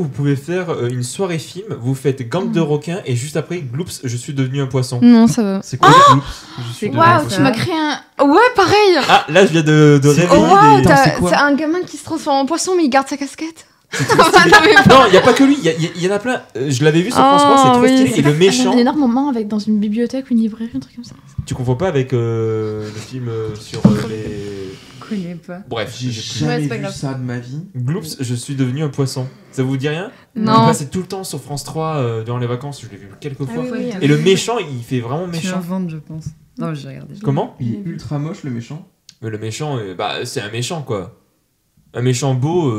pouvez faire une soirée film. Vous faites Gang de requins et juste après, gloops, je suis devenu un poisson. Non, ça va. C'est quoi Oups, je suis C'est devenu quoi, un Waouh, ça tu poisson. m'as créé un. Ouais, pareil. Ah, là, je viens de C'est- réveiller Oh waouh, des. Attends, c'est quoi c'est un gamin qui se transforme en poisson mais il garde sa casquette. C'est trop stylé. Non, il y a pas que lui, il y en a plein. Je l'avais vu sur France 3, c'est trop oui, stylé. c'est Et le Il y a méchant, un énorme moment avec dans une bibliothèque, une librairie, un truc comme ça. tu confonds pas avec le film sur les. Je connais pas. Bref, J'ai j'ai jamais c'est pas vu grave. ça de ma vie. Gloops, je suis devenu un poisson. Ça vous dit rien? Il Non. passait tout le temps sur France 3 durant les vacances, je l'ai vu quelques fois. oui, Et le méchant, il fait vraiment Tu méchant. l'inventes, je pense. Non, j'ai regardé. Comment? Il est ultra moche, le méchant. Mais le méchant, c'est un méchant quoi. Un méchant beau.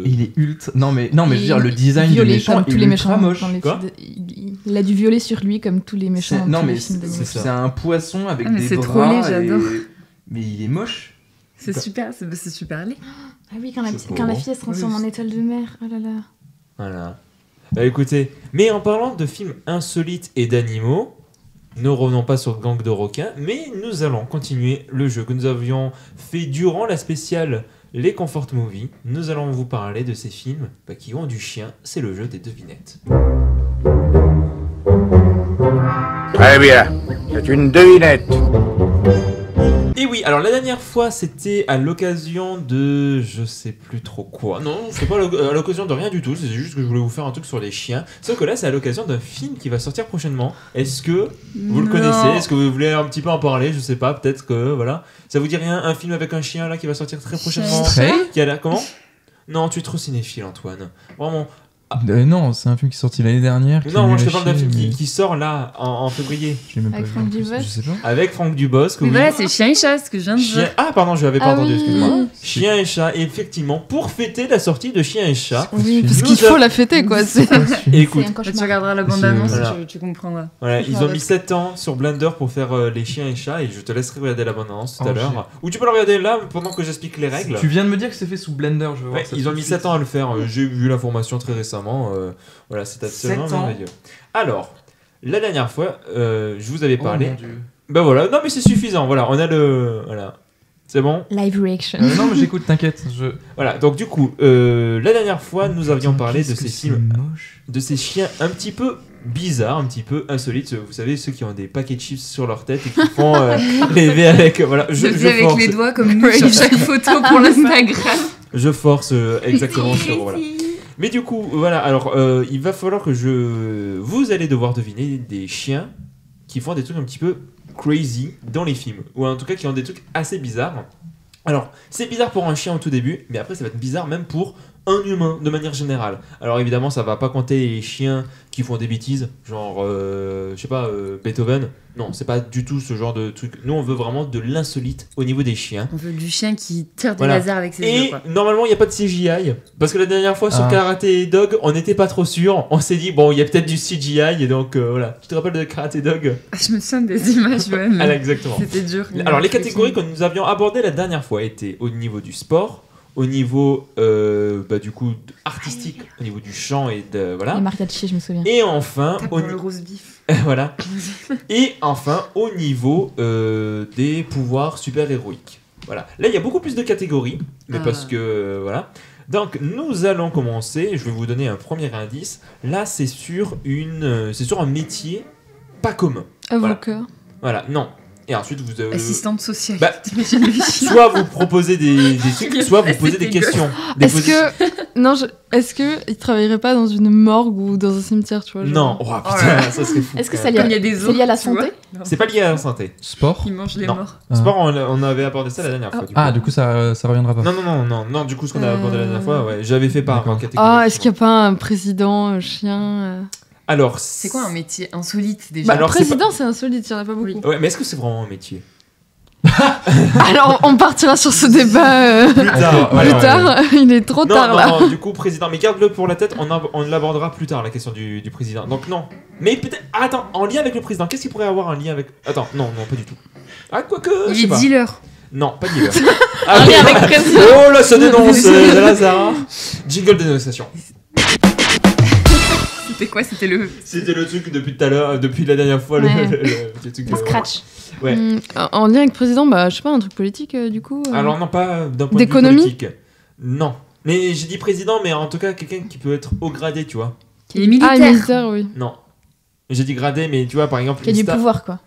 Il est ultra. Non, mais je veux dire, le design du Violet, méchant comme est tous les ultra méchants moche. dans les Quoi films il a du violet sur lui comme tous les méchants. Non, dans tous mais les films c'est d'animation. ça. c'est un poisson avec Ah, mais des c'est trop bras. laid, j'adore. Mais il est moche. C'est super, c'est super laid. Ah oui, quand la, Je sais quand la pas. fille elle se transforme en étoile de mer. Oh là là. Voilà. Bah écoutez, mais en parlant de films insolites et d'animaux, ne revenons pas sur Gang de requins, mais nous allons continuer le jeu que nous avions fait durant la spéciale Les Comfort Movies. Nous allons vous parler de ces films qui ont du chien, c'est le jeu des devinettes. Très bien. C'est une devinette. Et oui, alors la dernière fois c'était à l'occasion de je sais plus trop quoi. Non, c'était pas à l'occasion de rien du tout, c'est juste que je voulais vous faire un truc sur les chiens. Sauf que là c'est à l'occasion d'un film qui va sortir prochainement. Est-ce que vous le connaissez? Est-ce que vous voulez un petit peu en parler? Je sais pas, peut-être que voilà. Ça vous dit rien? Un film avec un chien là qui va sortir très prochainement? Stray Qui a là, comment? Non, tu es trop cinéphile Antoine. Vraiment. Non, c'est un film qui est sorti l'année dernière. qui Non, moi est je te nul à parle d'un chier, film mais qui sort là en février. je l'ai même pas Avec vu, Franck en plus. Dubosc. Je sais pas. Avec Franck Dubosc. Mais oui. voilà, c'est chien et chat, ce que je viens de Chien... dire. Ah pardon, je l'avais pas Ah entendu, oui. excuse-moi. Chien et chat, et effectivement, pour fêter la sortie de Chien et chat, Oui, parce Nous qu'il avons- faut la fêter, quoi. C'est... écoute, C'est un Bah, tu cauchemar. regarderas la bande-annonce Voilà. et tu comprendras. voilà, ils ont Pardon. mis 7 ans sur Blender pour faire les chiens et chats, et je te laisserai regarder la bande-annonce tout à Oh, l'heure. Ou tu peux le regarder là pendant que j'explique les règles. Tu viens de me dire que c'est fait sous Blender, je veux Ouais, voir ça ils tout ont de mis suite. 7 ans à le faire, j'ai vu l'information très récemment. Voilà, c'est absolument 7 ans. merveilleux. Alors, la dernière fois, je vous avais Oh, parlé. mon Dieu. Bah voilà, non mais c'est suffisant, voilà, on a le. Voilà. C'est bon? Live reaction. Non, mais j'écoute, t'inquiète. Voilà, donc du coup, la dernière fois, nous avions parlé de Qu'est-ce ces que films, c'est moche. de ces chiens un petit peu bizarres, un petit peu insolites. Vous savez, ceux qui ont des paquets de chips sur leur tête et qui font les V avec. Voilà, Je le je fais avec force, les doigts comme nous sur chaque photo pour l'Instagram. je force exactement sur. Voilà. Mais du coup, voilà, alors il va falloir que vous allez devoir deviner des chiens qui font des trucs un petit peu crazy dans les films, ou en tout cas qui ont des trucs assez bizarres. Alors, c'est bizarre pour un chien au tout début, mais après ça va être bizarre même pour un humain de manière générale. Alors évidemment, ça va pas compter les chiens qui font des bêtises, genre, je sais pas, Beethoven. Non, c'est pas du tout ce genre de truc. Nous, on veut vraiment de l'insolite au niveau des chiens. On veut du chien qui tire des Voilà. lasers avec ses yeux, Et quoi. normalement, il n'y a pas de CGI. Parce que la dernière fois sur Ah. Karate Dog, on n'était pas trop sûr. On s'est dit, bon, il y a peut-être du CGI. Et donc, voilà. Tu te rappelles de Karate Dog? Ah, je me souviens des images, ouais, mais Ah, là, exactement. c'était dur. Alors, les catégories que nous avions abordées la dernière fois étaient au niveau du sport, au niveau, du coup, artistique, au niveau du chant et de. Les Voilà. mariachis, je me souviens. Et enfin, T'as au, pour le rose beef. voilà. Et enfin, au niveau des pouvoirs super-héroïques. Voilà. Là, il y a beaucoup plus de catégories, mais Ah. parce que voilà. Donc, nous allons commencer. Je vais vous donner un premier indice. Là, c'est sur un métier pas commun. Avocat. Voilà. Non. Et ensuite, vous Assistante sociale. Bah, T'imagines le chien. soit vous proposez des trucs, soit vous posez des C'était questions. Est-ce que... Non, est-ce qu'il travaillerait pas dans une morgue ou dans un cimetière, tu vois genre... Non. Oh Oh putain, là là. ça serait fou. Est-ce que quand ça même. lié Comme il y a des c'est lié à la autres, tu vois. santé? C'est pas lié à la santé. Sport. Ils mangent les Non. morts. Ah. Sport, on avait abordé ça la dernière fois. Ah, du coup, ça reviendra pas. Non, du coup, ce qu'on a abordé la dernière fois, ouais, j'avais fait par D'accord. catégorie. Ah, est-ce qu'il n'y a pas un président, un chien Alors, C'est quoi un métier insolite déjà Bah, Alors, c'est président, c'est insolite, il n'y en a pas beaucoup. Oui. Ouais, mais est-ce que c'est vraiment un métier? Alors, on partira sur ce débat Plus tard. plus alors, tard. Il est trop Non, tard, là. non, du coup, président. Mais garde-le pour la tête, on l'abordera plus tard, la question du président. Donc, non. Mais peut-être. Ah, attends, en lien avec le président, qu'est-ce qui pourrait avoir un lien avec. Attends, non, pas du tout. Ah, quoique. je Il sais est pas. dealer. Non, pas dealer. Ah, lien oui. avec le président. Oh là, ça dénonce, là, Sarah. Jingle de dénonciation. C'était quoi? C'était le. C'était le truc depuis tout à l'heure, depuis la dernière fois, Ouais. le petit truc. Un scratch. Ouais. En lien avec le président, bah, je sais pas, un truc politique, du coup. Alors, non, pas d'un point de vue D'économie politique. Non. Mais j'ai dit président, mais en tout cas, quelqu'un qui peut être haut gradé, tu vois. Il est militaire. Ah, militaire, oui. Non. J'ai dit gradé, mais tu vois, par exemple. Qui a du une star- pouvoir, quoi.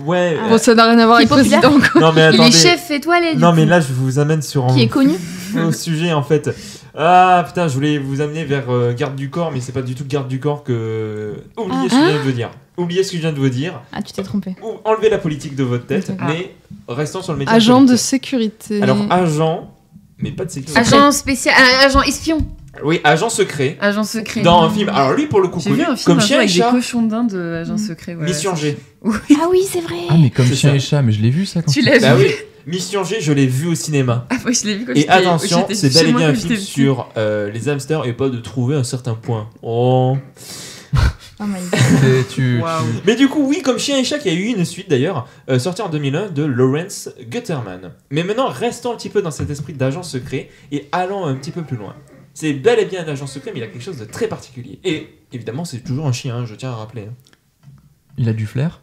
Ouais. Bon, ça n'a rien à voir Qui avec est populaire. président, quoi. Non, mais Il attendez. est chef étoilé. du Non, mais coup. là, je vous amène sur. Qui est connu. faux sujet en fait. Ah putain, je voulais vous amener vers garde du corps, mais c'est pas du tout garde du corps que. Oubliez ce que je viens de vous dire. Oubliez ce que je viens de vous dire. Ah, tu t'es trompé. Ou enlevez la politique de votre tête, Ah. mais restons sur le métier. Agent de politique. sécurité. Alors agent, mais pas de sécurité. Agent spécial, agent espion, Oui, agent secret. agent secret. Dans un film. Alors lui pour le coup J'ai connu vu un film comme un jour chien et avec des chat. cochons d'Inde, agent secret. Voilà, Mission ça. G. Ah oui, c'est vrai. Ah, mais comme C'est chien ça. et chat, mais je l'ai vu ça quand Tu l'as Bah vu? oui. Mission G, je l'ai vu au cinéma. Ah, moi je l'ai vu quand Et j'étais attention, j'étais c'est chez bel et moi bien un quand film j'étais petite. sur les hamsters et pas de trouver un certain point. Oh. Oh my god. tu. Waouh. Mais du coup, oui, comme Chien et Chat, il y a eu une suite d'ailleurs, sortie en 2001 de Lawrence Gutterman. Mais maintenant, restons un petit peu dans cet esprit d'agent secret et allons un petit peu plus loin. C'est bel et bien un agent secret, mais il a quelque chose de très particulier. Et évidemment, c'est toujours un chien, hein, je tiens à rappeler. hein. Il a du flair.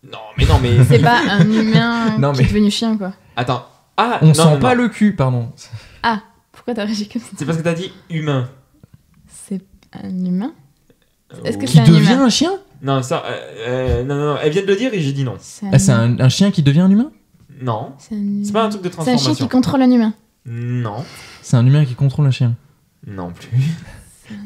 Non, mais. C'est pas un humain Non, qui mais- est devenu chien, quoi. Attends. Ah, On non, sent non, pas non. le cul, pardon. Pourquoi t'as réagi comme ça? C'est parce que t'as dit humain. C'est un humain? Est-ce que Oui. c'est un Devient humain? un chien. Non, ça. Non, elle vient de le dire et j'ai dit non. Ah, c'est un chien qui devient un humain. Non. C'est un... C'est pas un truc de C'est un chien transformation. qui contrôle un humain. Non. C'est un humain qui contrôle un chien. Non plus.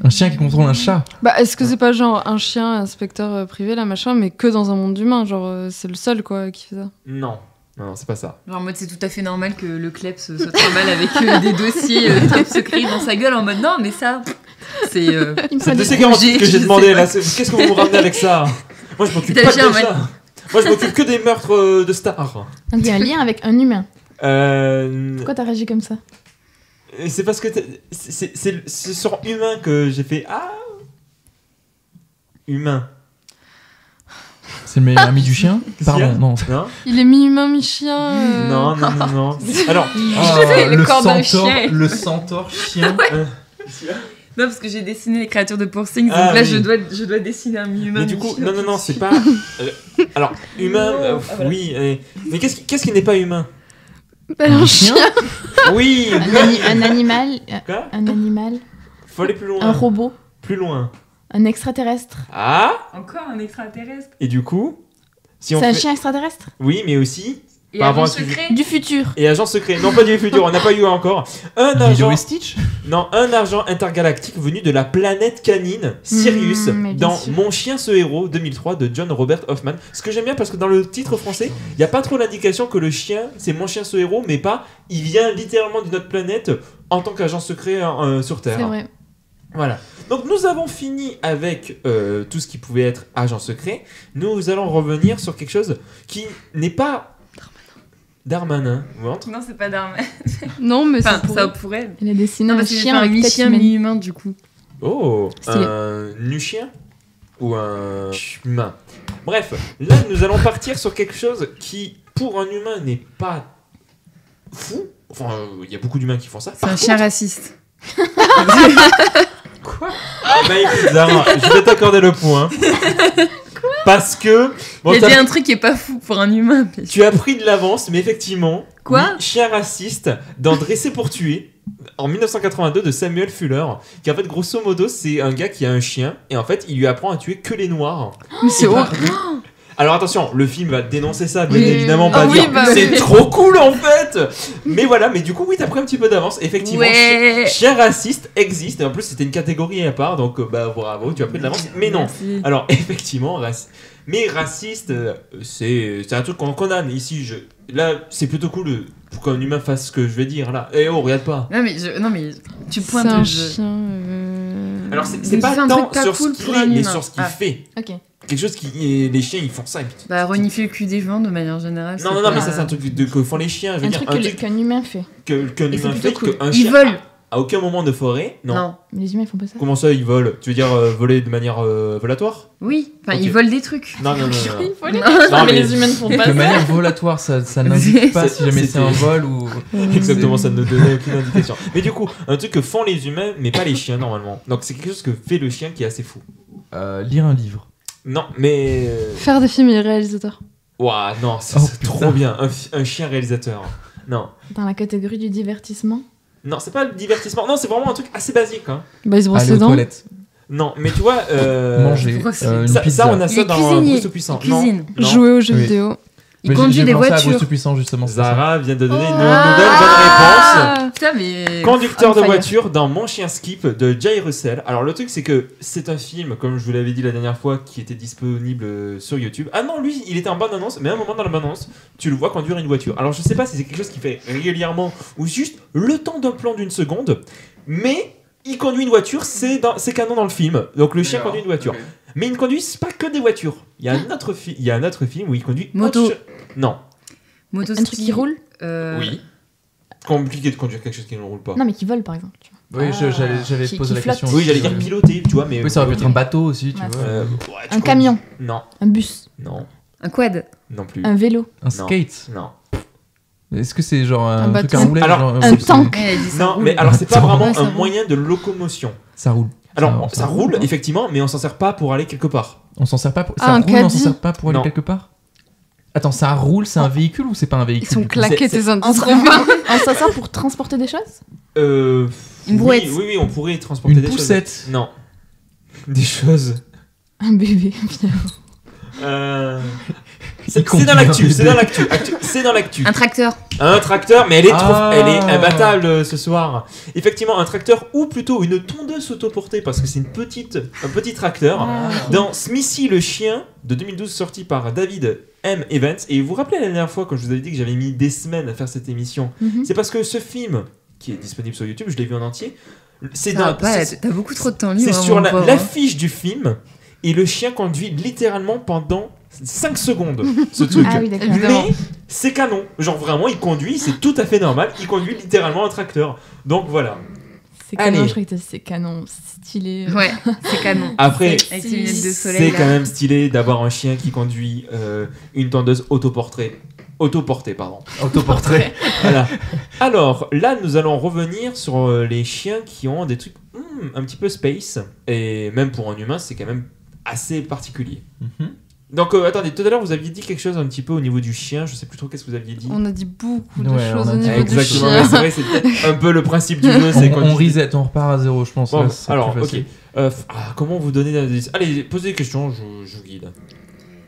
Un chien qui contrôle un chat. Bah, est-ce que c'est pas genre un chien, inspecteur privé, là, machin, mais que dans un monde humain? Genre, c'est le seul, quoi, qui fait ça. Non. Non, c'est pas ça. Genre en mode c'est tout à fait normal que le kleps se trimballe avec des dossiers top secrets dans sa gueule en mode non mais ça c'est Il me C'est faut de des ces garanties que je j'ai sais demandé pas. là. Qu'est-ce que vous me ramenez avec ça? Moi je m'occupe T'as pas le de chien, ça. Moi je m'occupe que des meurtres de stars. Donc il y a un lien avec un humain. Euh, Pourquoi t'as réagi comme ça? c'est parce que c'est sur humain que j'ai fait ah humain. C'est le meilleur ami du chien. Qu'est-ce qu'il y a Pardon, non. Non Il est mi-humain, mi-chien. non. Alors Le corps d'un chien. Le centaure chien. non parce que j'ai dessiné les créatures de Porsing Ah, donc là oui. je dois dessiner un mi-humain. mais du coup mi-chien. non c'est pas. Alors humain voilà. oui mais qu'est-ce qui n'est pas humain? Bah, un chien. Oui. Un animal. Quoi? Un animal. Faut aller plus loin. Un robot. Plus loin. Un extraterrestre. Ah. Encore un extraterrestre. Et du coup, si on C'est un fait... chien extraterrestre? Oui, mais aussi... Et Par rapport agent à ce que secret. Du futur. Et agent secret. Non, pas du futur, on n'a pas eu encore. Un Lilo agent... et Stitch. Non, un agent intergalactique venu de la planète canine, Sirius, mais bien dans sûr. Mon chien ce héros 2003 de John Robert Hoffman. Ce que j'aime bien parce que dans le titre français, il n'y a pas trop l'indication que le chien, c'est Mon chien ce héros, mais pas, il vient littéralement d'une autre planète en tant qu'agent secret sur Terre. C'est vrai. Voilà. Donc nous avons fini avec tout ce qui pouvait être agent secret. Nous allons revenir sur quelque chose qui n'est pas Darmanin. Vous entrez Non c'est pas d'arme. Non, mais Enfin ça ça pourrait. pourrait. Elle a dessiné Non un parce que j'ai fait chien un avec tête mi-chien humaine. mi-humain du coup. Oh, Stylé. un nu-chien ou un humain. Bref, là nous allons partir sur quelque chose qui, pour un humain, n'est pas fou. Enfin, il y a beaucoup d'humains qui font ça. C'est un chien raciste. Bah écoute, Zara, je vais t'accorder le point. Parce que... bon, Il y a t'as- dit un truc qui est pas fou pour un humain. mais- tu as pris de l'avance, mais effectivement... Quoi oui, chien raciste dans Dressé pour tuer, en 1982 de Samuel Fuller, qui en fait, grosso modo, c'est un gars qui a un chien, et en fait, il lui apprend à tuer que les noirs. Mais c'est Et bah, horrible. alors attention, le film va dénoncer ça, bien Oui. évidemment, pas Ah oui, dire bah c'est oui. trop cool en fait. Mais voilà, mais du coup, oui, t'as pris un petit peu d'avance. Effectivement, Ouais. chien raciste existe, et en plus, c'était une catégorie à part, donc bah bravo, tu as pris de l'avance. Mais non. Merci. Alors effectivement, mais raciste, c'est un truc qu'on condamne. Ici, là, c'est plutôt cool pour qu'un humain fasse ce que je vais dire là. Eh oh, regarde pas. Non mais tu C'est pointes un je- chien. Alors c'est Mais pas fais un tant truc pas sur cool ce pour qu'il est, un mais humain. sur ce qu'il Ah. fait. Ok. Quelque chose qui, les chiens, ils font ça. Bah renifler le cul des gens de manière générale. Non, c'est non, non, pas- mais ça c'est un truc que font les chiens. Je veux Un dire, truc un truc qu'un humain fait. qu'un Et c'est humain fait, plutôt cool. qu'un Ils chien volent. à aucun moment ne ferait. Non. Non. Mais les humains ils font pas ça. Comment ça, ils volent? Tu veux dire voler de manière volatoire? Oui. Enfin Ok. ils volent des trucs. Non, non, non, non. Il faut les Non, mais- les humains ne font pas De ça. manière volatoire, ça n'indique pas si jamais c'est un vol ou. Exactement, ça ne donnait aucune indication. Mais du coup, un truc que font les humains, mais pas les chiens normalement. Donc c'est quelque chose que fait le chien qui est assez fou. Lire un livre. Non, mais. Faire des films et réalisateurs. Ouah, non, ça, Oh, c'est putain. trop bien. Un chien réalisateur. Non. Dans la catégorie du divertissement. Non, c'est pas le divertissement. Non, c'est vraiment un truc assez basique. Hein. Bah, ils se brossent Aller les aux dents. toilettes. Non, mais tu vois. Manger. Pourquoi c'est- Une Ça, pizza. ça, on a Il ça est dans cuisinier. Bruce au puissant. Il cuisine. Non, non. Jouer aux jeux Oui. vidéo. Il conduit des voitures. Bruce Puissant, justement. c'est ça. Zara vient de donner une Ah. nouvelle bonne réponse. Putain, mais. Conducteur de On fire. voiture dans Mon chien Skip de Jay Russell. Alors le truc c'est que c'est un film, comme je vous l'avais dit la dernière fois, qui était disponible sur YouTube. Ah non, lui il était en bande-annonce, mais à un moment dans la bande-annonce, tu le vois conduire une voiture. Alors je sais pas si c'est quelque chose qu'il fait régulièrement ou juste le temps d'un plan d'une seconde, mais il conduit une voiture, c'est canon dans le film. Donc le chien conduit une voiture. Ok. Mais ils ne conduisent pas que des voitures. Il y a un autre, film où il conduit... Moto. autre Non. Motoski. Un truc qui roule Oui. Compliqué de conduire quelque chose qui ne roule pas. Non, mais qui vole par exemple. Tu vois. Oui, j'allais Qui- te poser qui la question. Oui, j'allais aussi, dire piloter, tu vois, mais... Oui, ça aurait pu être un bateau aussi, tu Ouais. vois. Ouais, tu Un camion, Non, un bus, non, Un quad. non plus. un vélo, Un skate. Non. Est-ce que c'est genre un truc bateau. à rouler Alors, genre, un ouais, tank. Ouais, elle dit ça Non, roule. mais alors c'est pas Ça roule. vraiment Ouais, ça un roule. moyen de locomotion. Ça roule. Alors, Ça ça roule, hein. effectivement, mais on s'en sert pas pour aller quelque part. On s'en sert pas pour. Ah, Ça un roule, mais on s'en caddie. sert pas pour aller Non. quelque part. Attends, ça roule, c'est un véhicule ou c'est pas un véhicule Ils sont du coup claqués, C'est- tes On indices. on s'en sert pour transporter des choses Euh... Une brouette. Oui, on pourrait transporter Une des poussette. choses. Non. Des choses. Un bébé. C'est conduit dans un l'actu, bébé. c'est dans l'actu. C'est dans l'actu. Un tracteur. Un tracteur, mais elle est, Ah. elle est imbattable ce soir. Effectivement, un tracteur ou plutôt une tondeuse autoportée parce que c'est un petit tracteur. Ah. Dans Smithy le chien de 2012 sorti par David M. Evans. Et vous vous rappelez la dernière fois quand je vous avais dit que j'avais mis des semaines à faire cette émission, Mhm. c'est parce que ce film qui est disponible sur YouTube, je l'ai vu en entier. C'est Ça va dans- pas, c'est- t'as beaucoup trop de temps libre. c'est hein, sur mon pauvre, hein. l'affiche du film et le chien conduit littéralement pendant 5 secondes ce truc. Ah oui, d'accord. Mais c'est canon. Genre vraiment, il conduit, c'est tout à fait normal. Il conduit littéralement un tracteur. Donc voilà. C'est Allez. canon, je crois que c'est canon, stylé. Ouais, c'est canon. Après, Avec ses lunettes de soleil. c'est là. quand même stylé d'avoir un chien qui conduit une tondeuse autoportée, pardon. Autoportrait. Voilà. Alors là, nous allons revenir sur les chiens qui ont des trucs un petit peu space. Et même pour un humain, c'est quand même assez particulier. Mhm. Donc attendez, tout à l'heure vous aviez dit quelque chose un petit peu au niveau du chien, je sais plus trop qu'est-ce que vous aviez dit. On a dit beaucoup de Ouais, choses on a au dit niveau du Exactement, chien. mais c'est vrai, c'est peut-être un peu le principe du jeu, c'est qu'on On dit- reset, on repart à zéro, je pense. Bon, là, c'est alors, plus ok. facile. Comment vous donner des indices? Allez, posez des questions, je vous guide.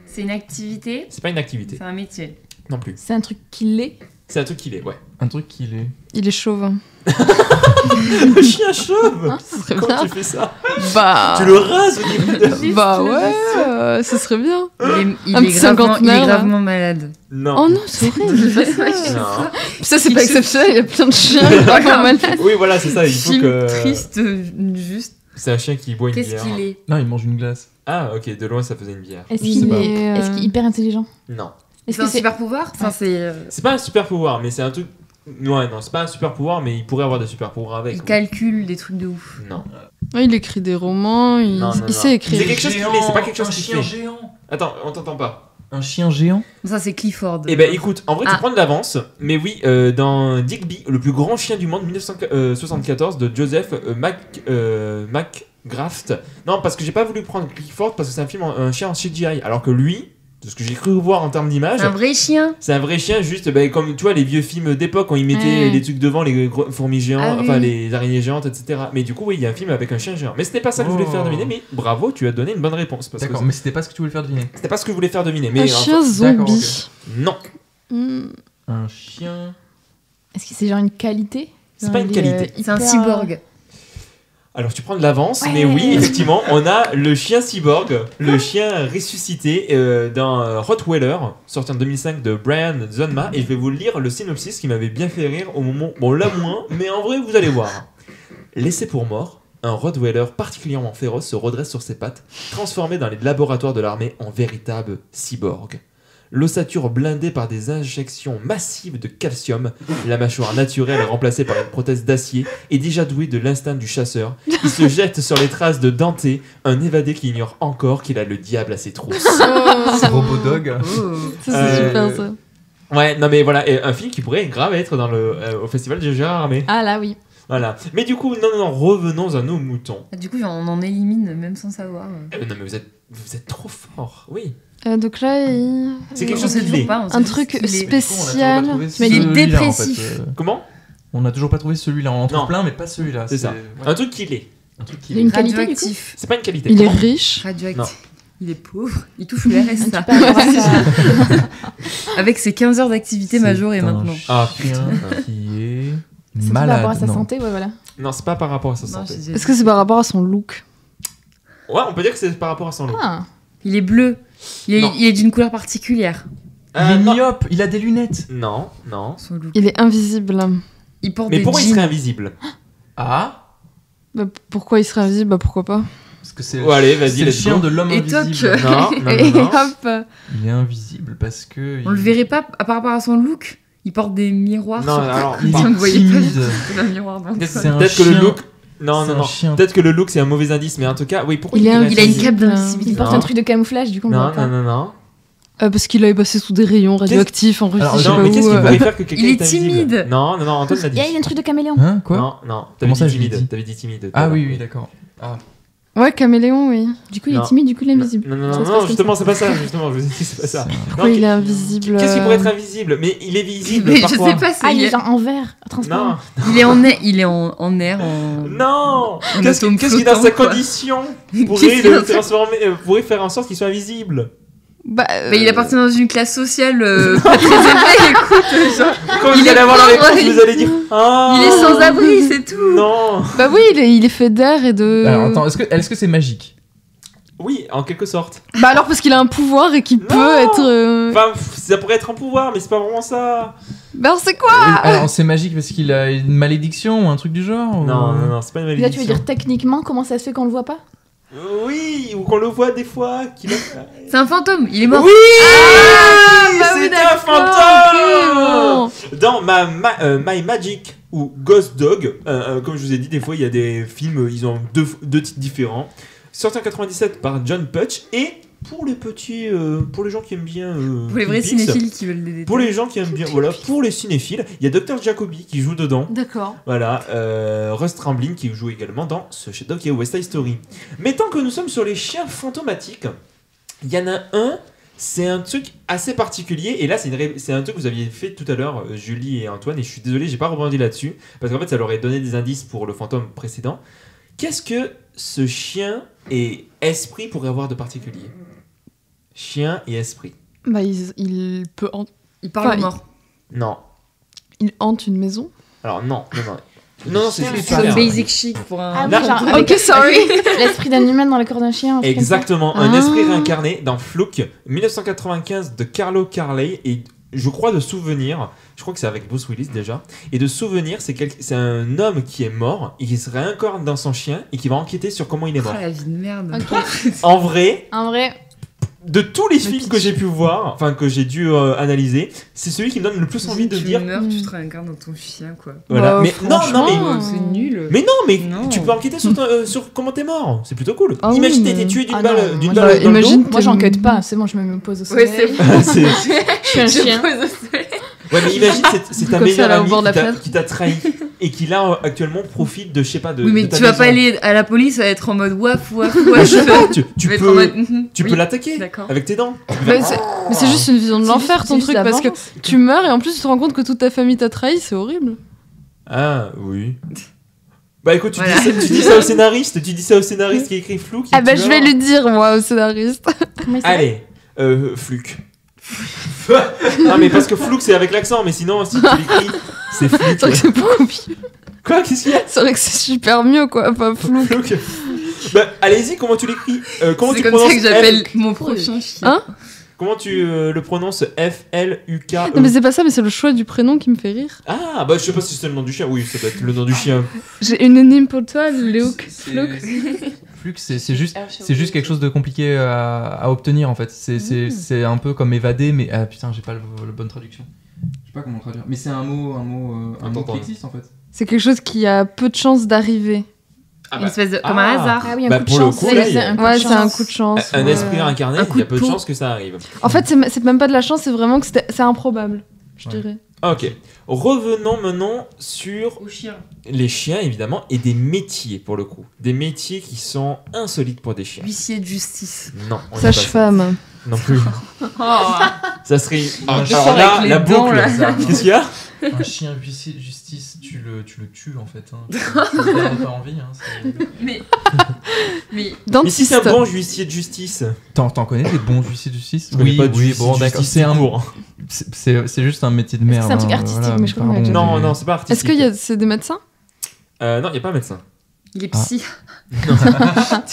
C'est une activité. C'est pas une activité, C'est un métier. non plus. C'est un truc qui l'est. C'est un truc qu'il est, ouais. Un truc qu'il est. Il est chauve. Le chien chauve. Ce serait Comment bien. tu fais ça? Bah. Tu le rases au niveau de... Bah ouais, ce serait bien. Il Un est petit gravement, il cinquantenaire, est là. gravement malade. Non. Oh non, c'est horrible. Non. Ça, c'est pas exceptionnel, il y a plein de chiens vraiment malades. Oui, voilà, c'est ça, il faut Film que... triste, juste. C'est un chien qui boit une Qu'est-ce bière. qu'il est Non, il mange une glace. Ah, ok, de loin ça faisait une bière. Est-ce Je qu'il sais pas. est hyper intelligent? Non. Est-ce C'est que un c'est super pouvoir. Enfin, c'est. C'est pas un super pouvoir, mais c'est un truc... Ouais, non, c'est pas un super pouvoir, mais il pourrait avoir des super pouvoirs avec. Il oui. calcule des trucs de ouf. Non. Ouais, il écrit des romans, il, Non, non, il non. sait écrire. C'est quelque chose qu'il est, c'est pas quelque chose Un qu'il chien fait. géant. Attends, on t'entend pas. Un chien géant. Ça, c'est Clifford. Eh ben écoute, en vrai tu Ah. prends de l'avance, mais oui, dans Digby, le plus grand chien du monde, 1974, de Joseph McGrath. Non, parce que j'ai pas voulu prendre Clifford parce que c'est un chien en CGI, alors que lui, de ce que j'ai cru voir en termes d'image, C'est un vrai chien. c'est un vrai chien, juste comme tu vois les vieux films d'époque quand ils mettaient Ouais. les trucs devant, les fourmis géantes, Ah oui. enfin les araignées géantes, etc. Mais du coup, oui, il y a un film avec un chien géant. Mais c'était pas ça que je voulais faire deviner, mais bravo, tu as donné une bonne réponse. Parce que D'accord, mais c'était pas ce que tu voulais faire deviner. c'était pas ce que je voulais faire deviner. Mais Un chien d'accord, zombie. non, Hmm. Un chien. Est-ce que c'est genre une qualité? c'est Genre, pas une il est, qualité. C'est un hyper- cyborg. Alors tu prends de l'avance, Ouais. mais oui, effectivement, on a le chien cyborg, le chien ressuscité d'un Rottweiler, sorti en 2005 de Brian Zonma, et je vais vous lire le synopsis qui m'avait bien fait rire au moment, bon là moins, mais en vrai vous allez voir. Laissé pour mort, un Rottweiler particulièrement féroce se redresse sur ses pattes, transformé dans les laboratoires de l'armée en véritable cyborg. L'ossature blindée par des injections massives de calcium, la mâchoire naturelle remplacée par une prothèse d'acier et déjà doué de l'instinct du chasseur, il se jette sur les traces de Dante, un évadé qui ignore encore qu'il a le diable à ses trousses. C'est Robodog. Oh. Ça, c'est super ça. Ouais, non mais voilà, et un film qui pourrait grave être dans au festival de Gérard Armé. Ah là, oui. Voilà. Mais du coup, non, revenons à nos moutons. Du coup, on en élimine même sans savoir. Non mais vous êtes trop fort, oui. Donc là, C'est quelque On chose sait qui toujours l'est. pas. on sait un juste truc qu'il est- spécial. Mais il est celui-là, dépressif. en fait. Comment? On n'a toujours pas trouvé celui-là. On en trouve Non. plein, mais pas celui-là. C'est ça. ouais. Un truc qui l'est. Un truc Il qui a une qualité, du coup? Radioactif. C'est pas une qualité. Il est Comment? riche. Radioactif. Il est pauvre, il touche le Tu RSA. peux avoir ça. Avec ses 15 heures d'activité majorée C'est un maintenant. Ah, chien qui est C'est par rapport à malade. sa non. santé, ouais, voilà. Non, c'est pas par rapport à sa Non, santé. Est-ce que c'est par rapport à son look? Ouais, on peut dire que c'est par rapport à son look. Ah, Il est bleu. Non. Il est d'une couleur particulière. Il est non. myope, il a des lunettes. Non, non. Son look. Il est invisible. Il porte Mais des pourquoi il jeans. serait invisible? Ah, Bah, pourquoi il serait invisible? Bah pourquoi pas. parce que c'est Oh, allez, vas-y, c'est le let's chien go. de l'homme Et toc. invisible. Non, non, Et non, non. hop. Il est invisible parce que. On le verrait pas par rapport à son look. Il porte des miroirs Non, sur alors, Il par- vous voyez pas timide. c'est un miroir dans le Peut-être sol. C'est un peut-être que le chien. look. Non, C'est non, un non. chien. Peut-être que le look c'est un mauvais indice, mais en tout cas, oui, pourquoi Il est irait un- Il a une invisible cape il d'invisibilité. porte Non. un truc de camouflage, du coup on le Non, voit pas. non, non, non. Parce qu'il a passé sous des rayons radioactifs en Russie, Alors, je sais Non, pas mais où. qu'est-ce qu'il pourrait faire que quelqu'un Il est est invisible? timide. Non, non, non, Antoine l'a dit. Il y a un truc de caméléon. Hein, quoi? Non, non, Comment ça, t'avais je dit l'ai timide. dit T'avais dit timide. Ah tout à oui, l'heure. oui, d'accord. Ah. Ouais, caméléon, oui. Du coup, il Non. est timide, du coup, il est invisible. Non, non, Ça non, se non, passe comme justement, ça. c'est pas ça. Justement, je vous ai dit, c'est pas ça. Pourquoi Non, il est invisible? Qu'est-ce qui pourrait être invisible? Mais il est visible Mais je parfois. sais pas, Ah, il est c'est genre en verre, transparent. Non, il est en air, en non. En Qu'est-ce atome qui dans sa flottant, quoi. condition Qu'est-ce pourrait qu'il le a- transformer, pourrait faire en sorte qu'il soit invisible? Bah, Bah, il appartient dans une classe sociale pas très élevée, écoute, genre, Quand Il vous est allez avoir la pauvre, réponse, vous allez dire ah. il est sans abri, c'est tout. Non. bah oui, il est fait d'air et de. Alors attends, est-ce que c'est magique? Oui, en quelque sorte. Bah alors parce qu'il a un pouvoir et qu'il Non. peut être. Enfin, ça pourrait être un pouvoir, mais c'est pas vraiment ça. Bah alors c'est quoi? Alors c'est magique parce qu'il a une malédiction ou un truc du genre ou- Non, non, non, c'est pas une Là, tu malédiction. veux dire techniquement, comment ça se fait qu'on le voit pas? Oui, ou qu'on le voit des fois. Qu'il a... C'est un fantôme, il est mort. Oui, bah oui, c'est un d'accord, fantôme. Dans My Magic ou Ghost Dog, comme je vous ai dit, des fois il y a des films, ils ont deux titres différents. Sorti en 97 par John Putch et pour les petits, pour les gens qui aiment bien, Pour les vrais Twin Peaks, cinéphiles qui veulent des détails. pour les gens qui aiment bien, voilà, pour les cinéphiles, il y a Dr Jacobi qui joue dedans. D'accord. Voilà, Russ Trampling qui joue également dans ce chef-d'œuvre qui est West Side Story. Mais tant que nous sommes sur les chiens fantomatiques, il y en a un, c'est un truc assez particulier, et là c'est un truc que vous aviez fait tout à l'heure, Julie et Antoine, et je suis désolé, j'ai pas rebondi là-dessus, parce qu'en fait ça leur aurait donné des indices pour le fantôme précédent. Qu'est-ce que ce chien et esprit pourraient avoir de particulier? Chien et esprit. Bah il peut Il parle Enfin, aux morts. Non. il hante une maison. Alors non, non, non. Non, non, c'est Chien et super. C'est basic chic pour un. Ah oui, Là- genre Ok, avec sorry. l'esprit d'un humain dans le corps d'un chien. un truc comme ça. Exactement, un Ah. esprit réincarné dans Fluke, 1995 de Carlo Carley, et je crois de souvenir, je crois que c'est avec Bruce Willis déjà, et de souvenir, c'est un homme qui est mort, et qui se réincarne dans son chien, et qui va enquêter sur comment il est Oh, mort. la vie de merde. Ok. En vrai, En vrai, de tous les films que j'ai pu voir, enfin que j'ai dû analyser, c'est celui qui me donne le plus envie de tu dire... meurs, tu te réincarnes dans ton chien, quoi. Voilà, Bah, mais non, non, mais... franchement, C'est nul. Mais non, mais Non. tu peux enquêter sur comment t'es mort, c'est plutôt cool. Ah oui, Imagine t'as mais- été tué d'une Ah balle, non, d'une moi, balle dans le imagine- dos. moi j'enquête pas, c'est bon, je me pose au Ouais, soleil. c'est C'est- Je suis un chien. Ouais, mais imagine, c'est ta Comme ça, meilleure là, au amie bord de la qui t'a- fenêtre. qui t'a trahi et qui là actuellement profite de, je sais pas, de. Oui, mais de ta tu vas maison. pas aller à la police à être en mode waf, waf, Bah, waf. je sais pas, tu Tu vas être en peux, mode. tu Oui. peux l'attaquer D'accord. avec tes dents. Mais c'est juste une vision de C'est l'enfer juste- ton c'est truc juste parce que d'avance. tu meurs et en plus tu te rends compte que toute ta famille t'a trahi, c'est horrible. Ah, oui. Bah écoute, tu, Voilà. tu dis ça au scénariste, qui a écrit Fluke. Ah bah je vais lui dire moi au scénariste. Comment il s'appelle Allez, Fluke. Non, mais parce que Fluke c'est avec l'accent, mais sinon, si tu l'écris, c'est C'est vrai que Fluke. c'est beaucoup mieux. Quoi, qu'est-ce qu'il y a? C'est vrai que c'est super mieux quoi, pas flou. Fluke. Bah, allez-y, comment tu l'écris? Comment C'est tu comme ça que prononces j'appelle F- mon prochain chien. Hein Comment tu le prononces? F-L-U-K-E. Non mais c'est pas ça, mais c'est le choix du prénom qui me fait rire. Ah, bah je sais pas si c'est le nom du chien. Oui, ça doit être le nom du chien. J'ai une énigme pour toi, Luke. Flux. Flux, c'est juste quelque chose de compliqué à obtenir en fait. C'est un peu comme évader, mais ah putain, j'ai pas la bonne traduction. Je sais pas comment le traduire. Mais c'est un mot Attends. qui existe en fait. C'est quelque chose qui a peu de chances d'arriver. Une espèce de. Comme un hasard. Ah oui, un Bah, coup de pour le chance. coup, c'est- là, c'est il y a- un coup Ouais, de c'est un chance. coup de chance. Un ouais. esprit incarné, Un il coup y a de peu de peau. chances que ça arrive. En fait, c'est même pas de la chance, c'est vraiment que c'est improbable, je Ouais. dirais. Ok. Revenons maintenant sur Au chien. les chiens, évidemment, et des métiers, pour le coup. Des métiers qui sont insolites pour des chiens. Huissier de justice. Non, on est pas ça. Sage-femme. Non plus. Oh, Ça serait... Ah, Alors là, avec les la dents, boucle. là. Qu'est-ce qu'il y a? Un chien huissier de justice, tu le tues en fait. Hein. Tu le gardes pas en vie. Hein, Mais Mais si Dentiste. c'est un bon huissier de justice. T'en connais des bons huissiers de justice? Je connais pas de huissier bon, de d'accord. justice C'est un court. c'est juste un métier de Est-ce que merde. c'est un truc hein, artistique, voilà, mais je crois qu'on l'a pardon, déjà Non, mais- non, c'est pas artistique. Est-ce que c'est des médecins? Non, il n'y a pas un médecin. il est psy. Ça,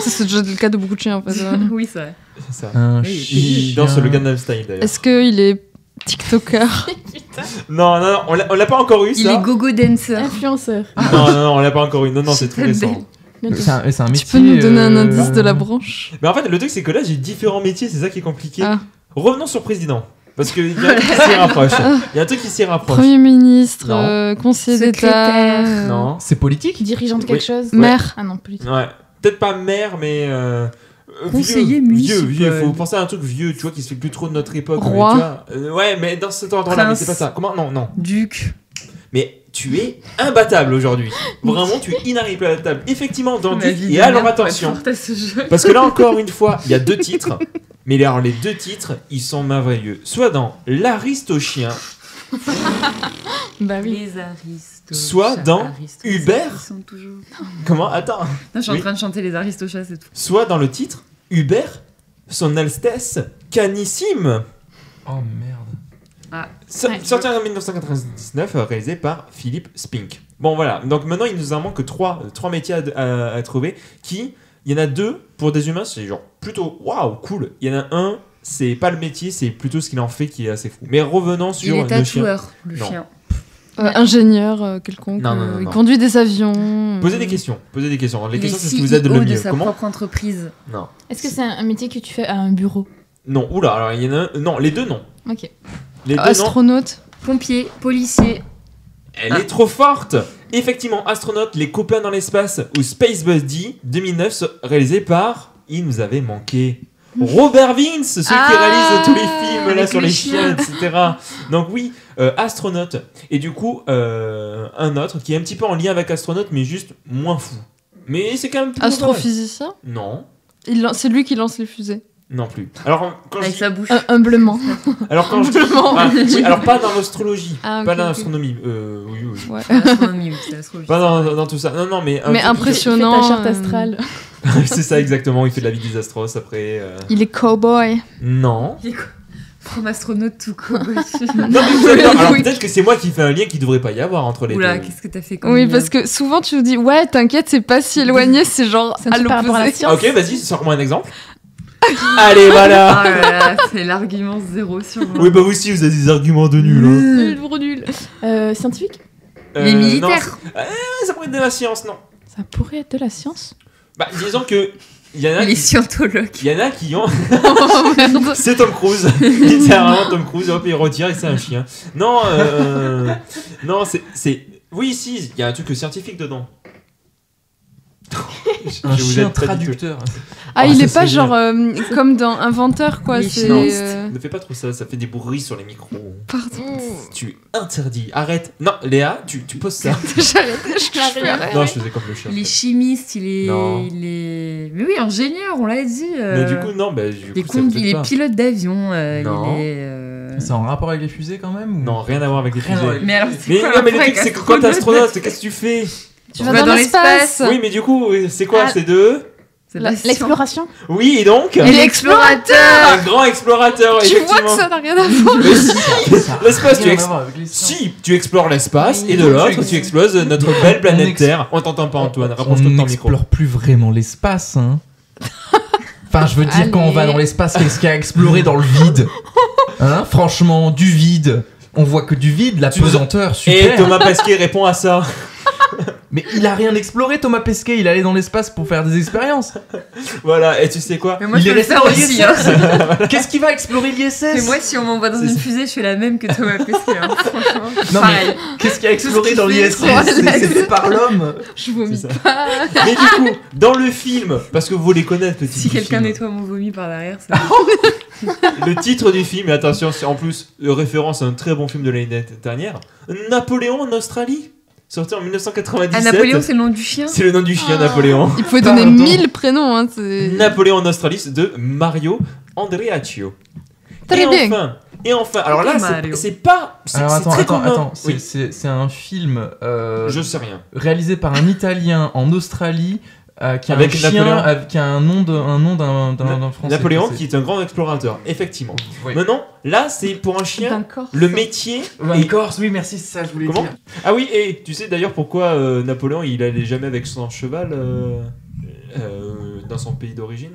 c'est déjà le cas de beaucoup de chiens en fait. Oui, c'est vrai. C'est ça. Un Oui, Il danse chien. le Gangnam Style d'ailleurs. Est-ce qu'il est TikToker? Non, non, non, on l'a pas encore eu ça. Il est gogo dancer. Influenceur. Non, non, non, on l'a pas encore eu. Non, non, c'est tout Super récent. Bientôt. C'est un métier. Tu peux nous donner un indice de la branche? Mais en fait, le truc, c'est que là, j'ai différents métiers, c'est ça qui est compliqué. Ah. Revenons sur président. Parce qu'il y a un truc qui s'y rapproche. Il y a un truc qui s'y rapproche. Premier ministre, Non. conseiller Secrétaire. d'État. Non. C'est politique? Dirigeant de quelque Oui. chose. Maire. Ah non, politique. Ouais. Peut-être pas maire, mais. Conseiller vieux, municipal. vieux. Faut penser à un truc vieux, tu vois, qui se fait plus trop de notre époque. Roi. mais tu vois, ouais, mais dans cet ordre-là, mais Prince. c'est pas ça. Comment? Non, non. Duc. Mais tu es imbattable aujourd'hui. Vraiment, tu es inarrêtable. Effectivement, dans Ma Duc, vie et de alors merde pour être attention. forte à ce jeu. Parce que là, encore une fois, il y a 2 titres. Mais alors, les 2 titres, ils sont merveilleux. Soit dans l'Aristochien, Bah oui. Les aristos. Soit dans Hubert. Ils sont toujours... comment? Attends. Non, je suis Oui. en train de chanter les aristochats, c'est tout. Soit dans le titre, Hubert, son Altesse Canissime. Oh merde. Ouais. Sorti en 1999, réalisé par Philippe Spink. Bon, voilà. Donc maintenant, il nous en manque 3 métiers à trouver. Il y en a 2 pour des humains, c'est genre plutôt waouh, cool. Il y en a un, c'est pas le métier, c'est plutôt ce qu'il en fait qui est assez fou. Mais revenons sur Il est le chien. tatoueur, le Non. chien. Ingénieur quelconque. Non, non, non, Il non. conduit des avions. Posez des questions. Les Il questions, est c'est ce qui vous aide le CEO de mieux. sa Comment? propre entreprise. Non. Est-ce que c'est un métier que tu fais à un bureau? Non, oula, alors il y en a un. Non, les 2 non. Ok. Les 2 non. Astronaute. Pompier, policier. Elle est trop forte. Effectivement, Astronaute, les copains dans l'espace ou Space Buddy 2009, réalisé par. Il nous avait manqué. Robert Vince, celui qui réalise tous les films là avec sur les les chiens, etc. Donc oui, Astronaute. Et du coup, un autre qui est un petit peu en lien avec Astronaute, mais juste moins fou. Mais c'est quand même plus Astrophysicien. Non, C'est lui qui lance les fusées. non plus. Alors quand je Avec dis- sa bouche. Humblement. alors quand je dis- Humblement. oui, alors pas dans l'astrologie, Ah, pas ok, dans ok. l'astronomie. Oui, oui. Ouais. L'astronomie, oui, c'est l'astrologie. Pas dans tout ça. Non, non, mais. Mais truc- impressionnant. Tu fais ta charte astrale. C'est ça exactement. Il fait de la vie des astros après. Il est cowboy. Non. Il est quoi From astronaute tout cowboy. Non, mais alors Oui. peut-être que c'est moi qui fais un lien qui devrait pas y avoir entre les Oula, deux. qu'est-ce que t'as fait comme Oui, lien parce que souvent tu nous dis ouais, t'inquiète, c'est pas si éloigné, c'est genre C'est un à truc par rapport à la l'opposé. science. Ok, vas-y, sors-moi un exemple. Allez, voilà. Ah là là, c'est l'argument 0 sur 20. Oui, bah vous aussi, vous avez des arguments de nul. Nul pour nul. Scientifique? Les militaires. Ça pourrait être de la science, non. Ça pourrait être de la science. Bah, disons que. Il y en a Les qui. scientologues. Il y en a qui ont. Oh merde. C'est Tom Cruise. Littéralement Tom Cruise. Hop, il retire et c'est un chien. Non, non, c'est. Oui, si, il y a un truc scientifique dedans. Un Je vous chien aide pas du tout. traducteur. Ah, Oh, il ça est pas serait genre comme dans Inventeur quoi, Les c'est chimistes. Ne fais pas trop ça, ça fait des bruits sur les micros. Pardon. Tu es interdit. Arrête. Non, Léa, tu poses ça. J'arrête, je ferai. Non, je faisais comme le chien. Les chimistes, Non. il est. Mais oui, ingénieur, on l'a dit. Mais du coup, non, bah, du il est, coup, ça peut-être il est pas. pilote d'avion. Non. Il est. C'est en rapport avec les fusées quand même ou... Non, rien à voir avec les Rien à fusées. voir avec- Mais alors, c'est Mais quoi non, mais le rapport truc, avec c'est que quand t'es astronaute astronaute, qu'est-ce que tu fais? Tu vas dans l'espace. Oui, mais du coup, c'est quoi? Ah. C'est de. C'est de la L'exploration? Oui, et donc Il est explorateur. un grand explorateur, Tu vois que effectivement. ça n'a rien à voir. Mais si, l'espace, tu Rien à ex- voir avec les sciences. Si, tu explores l'espace, Oui, et de tu l'autre, ex- tu exploses notre belle planète ex- Terre. On t'entend pas, Antoine. On Rapproche-toi de ton micro. n'explore plus vraiment l'espace, hein. Enfin, je veux dire, quand on va dans l'espace, qu'est-ce qu'il y a à explorer dans le vide? Hein? Franchement, du vide. On voit que du vide, la Tu nous- pesanteur, Et super. Thomas Pesquet répond à ça. Mais il a rien exploré, Thomas Pesquet. Il allait dans l'espace pour faire des expériences. Voilà, et tu sais quoi? Mais moi, Il je est peux le resté faire dans aussi. Hein. Qu'est-ce qu'il va explorer l'ISS? Mais moi, si on m'envoie dans C'est une ça. fusée, je fais la même que Thomas Pesquet. Hein. Franchement, Non, pareil. mais qu'est-ce qu'il y a exploré Tout ce dans qu'il fait, l'ISS? c'est C'est fait par l'homme. Je vomis C'est ça. pas. Mais du coup, dans le film, parce que vous les connaissez, le titre Si du quelqu'un film. nettoie mon vomi par derrière, ça. Le titre du film, et attention, c'est en plus référence à un très bon film de l'année dernière, Napoléon en Australie, sorti en 1997. Ah, Napoléon, c'est le nom du chien. C'est le nom du chien, Ah. Napoléon. Il pouvait donner Pardon. 1000 prénoms. Hein, c'est- Napoléon en Australie, c'est de Mario Andreacchio. Très Et bien. enfin, Et enfin, alors là, Mario. c'est pas. C'est Alors c'est très attends, commun. c'est Oui. c'est un film Je sais rien. réalisé par un Italien en Australie qui a Avec un chien, Napoléon. qui a un nom d'un français. Napoléon, C'est- qui est un grand explorateur, effectivement. Oui. Maintenant, là, c'est pour un chien. D'un corps. Le métier. Van est- Corse, oui, merci, c'est ça, je voulais Comment dire. Ah oui, et tu sais d'ailleurs pourquoi Napoléon il allait jamais avec son cheval dans son pays d'origine?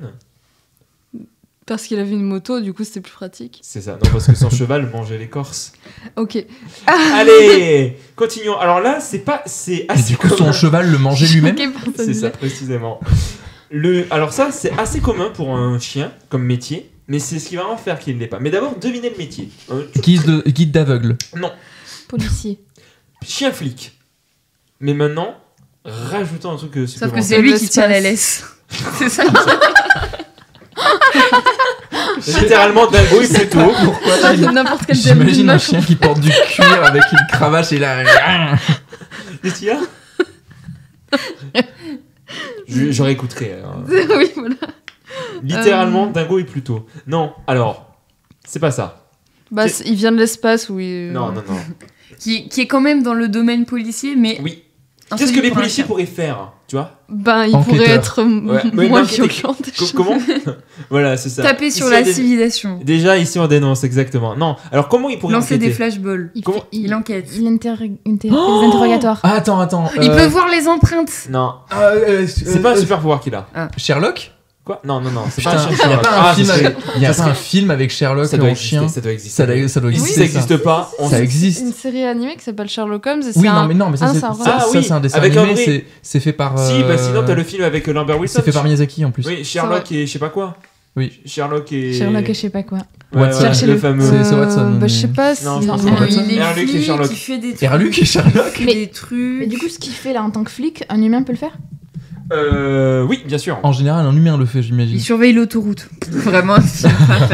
Parce qu'il avait une moto, du coup c'était plus pratique. C'est ça, non, parce que son cheval mangeait l'écorce. Ok. Allez, continuons. Alors là, c'est pas. C'est Et assez du coup, son commun. cheval le mangeait lui-même. Ok, pour C'est ça, celui-là. précisément. Alors ça, c'est assez commun pour un chien comme métier, mais c'est ce qui va en faire qu'il ne l'est pas. Mais d'abord, devinez le métier. Guide d'aveugle. Policier. Chien flic. Mais maintenant, rajoutons un truc Sauf que supplémentaire. c'est lui qui l'espace. tient la laisse. C'est ça. Littéralement, Dingo est plutôt. Pourquoi n'importe quel thème J'imagine un d'image. chien qui porte du cuir avec une cravache et là. Qu'est-ce qu'il y a Je réécouterai. hein. Oui, voilà. Littéralement, Dingo est plutôt. Non, alors, c'est pas ça. Bah, il vient de l'espace où Non, non, non. qui est quand même dans le domaine policier, mais. Oui. insolite Qu'est-ce que les pour un policiers chien. pourraient faire, tu vois? Ben, il Enquêteur. pourrait être mais moins enquêter- violent déjà. Comment? Voilà, c'est ça. Taper Ici, sur on la dé- civilisation. Déjà, ici, on dénonce, exactement. Non, alors comment il pourrait Lancer enquêter? des flashballs. Comment Il enquête. Il fait des interrogatoires. Ah, attends. Il peut voir les empreintes. Non, c'est pas un super pouvoir qu'il a. Sherlock. Quoi? Non, c'est Putain, pas un chien il y a Sherlock. pas Ah, un film ça serait- avec- il y a ça pas un serait- film avec Sherlock Ça doit en exister, chien. ça doit exister. Ça doit Et si exister. ça n'existe pas, on Ça sait- existe. Une série animée qui s'appelle Sherlock Holmes. Et c'est Oui, un... non, mais ça, Ah, c'est c'est un vrai. Ah, oui, c'est un dessin avec un animé, vrai. c'est fait par. Si, bah sinon, t'as le film avec Lambert Wilson. C'est fait par Miyazaki en plus. Oui, Sherlock et je sais pas quoi. Oui. Sherlock et. Sherlock et je sais pas quoi. Watson. Cherchez-le. le fameux. C'est Watson, Bah, mais- je sais pas si. Non, je pense Non, pas. Il est Erluc et flic, Sherlock. il fait des trucs. Erluc et Sherlock. Il fait des trucs. Mais du coup, ce qu'il fait là en tant que flic, un humain peut le faire? Oui, bien sûr. En général, un humain le fait, j'imagine. Il surveille l'autoroute. Vraiment.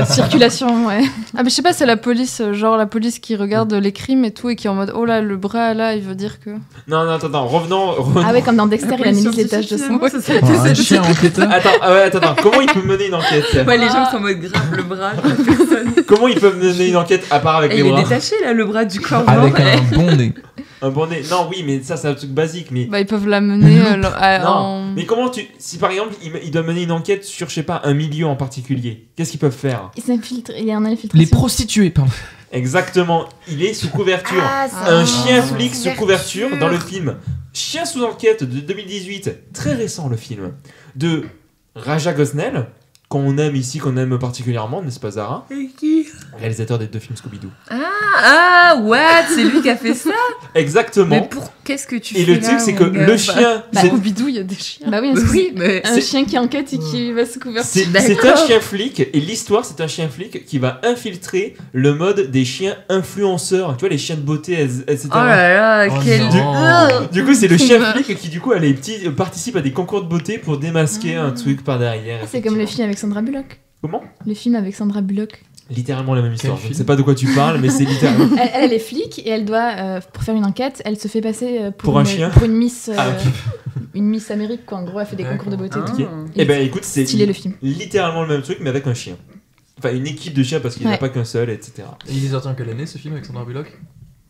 Circulation, ouais. Ah, mais je sais pas, c'est la police, genre la police qui regarde les crimes et tout et qui est en mode oh là, le bras là, il veut dire que. Non, attends, revenons. Ah ouais, comme dans Dexter, il analyse les tâches de sang. Ouais, c'est Oh, un chien enquêteur. Attends, comment il peut mener une enquête? Ouais, les gens sont en mode grave le bras. Personne. Comment il peut mener une enquête à part avec Et les il est bras? détaché là, le bras du corps. Avec non, un bon nez. Un bonnet. Non, oui, mais ça, c'est un truc basique. Mais Bah, ils peuvent l'amener non. en. Mais comment tu. Si par exemple, il doit mener une enquête sur, je sais pas, un milieu en particulier, qu'est-ce qu'ils peuvent faire? Il s'infiltre, il est en infiltration. Les prostituées, pardon. Exactement. Il est sous couverture. Ah, Un ça. chien flic sous couverture dans le film Chien sous enquête de 2018, très récent le film, de Raja Gosnell, qu'on aime ici, qu'on aime particulièrement, n'est-ce pas Zara? Réalisateur des 2 films Scooby-Doo. Ah, what? C'est lui qui a fait ça? Exactement. Mais qu'est-ce que tu Et fais le truc, là, c'est que mon gars? le chien, Bah, c'est- Scooby-Doo, il y a des chiens. Bah oui, Oui, mais. un chien qui enquête et qui va se couvrir. c'est D'accord. un chien flic, et l'histoire, c'est un chien flic qui va infiltrer le mode des chiens influenceurs, tu vois, les chiens de beauté, etc. Oh là là, Oh quel. non. Du coup, c'est le chien flic qui, du coup, participe à des concours de beauté pour démasquer un truc par derrière. C'est comme le effectivement. film avec Sandra Bullock. Comment? Le film avec Sandra Bullock. Littéralement la même histoire. Je ne film sais pas de quoi tu parles, mais c'est littéralement. Elle est flic et elle doit, pour faire une enquête, elle se fait passer Pour un chien pour une Miss, Ah, une Miss Amérique, quoi. En gros, elle fait des concours de beauté. et tout. Ok. Eh ben écoute, c'est Stylé le film. littéralement le même truc, mais avec un chien. Enfin, une équipe de chiens parce qu'il n'y en a Ouais. pas qu'un seul, etc. Et il est sorti en quelle année ce film avec Sandra Bullock?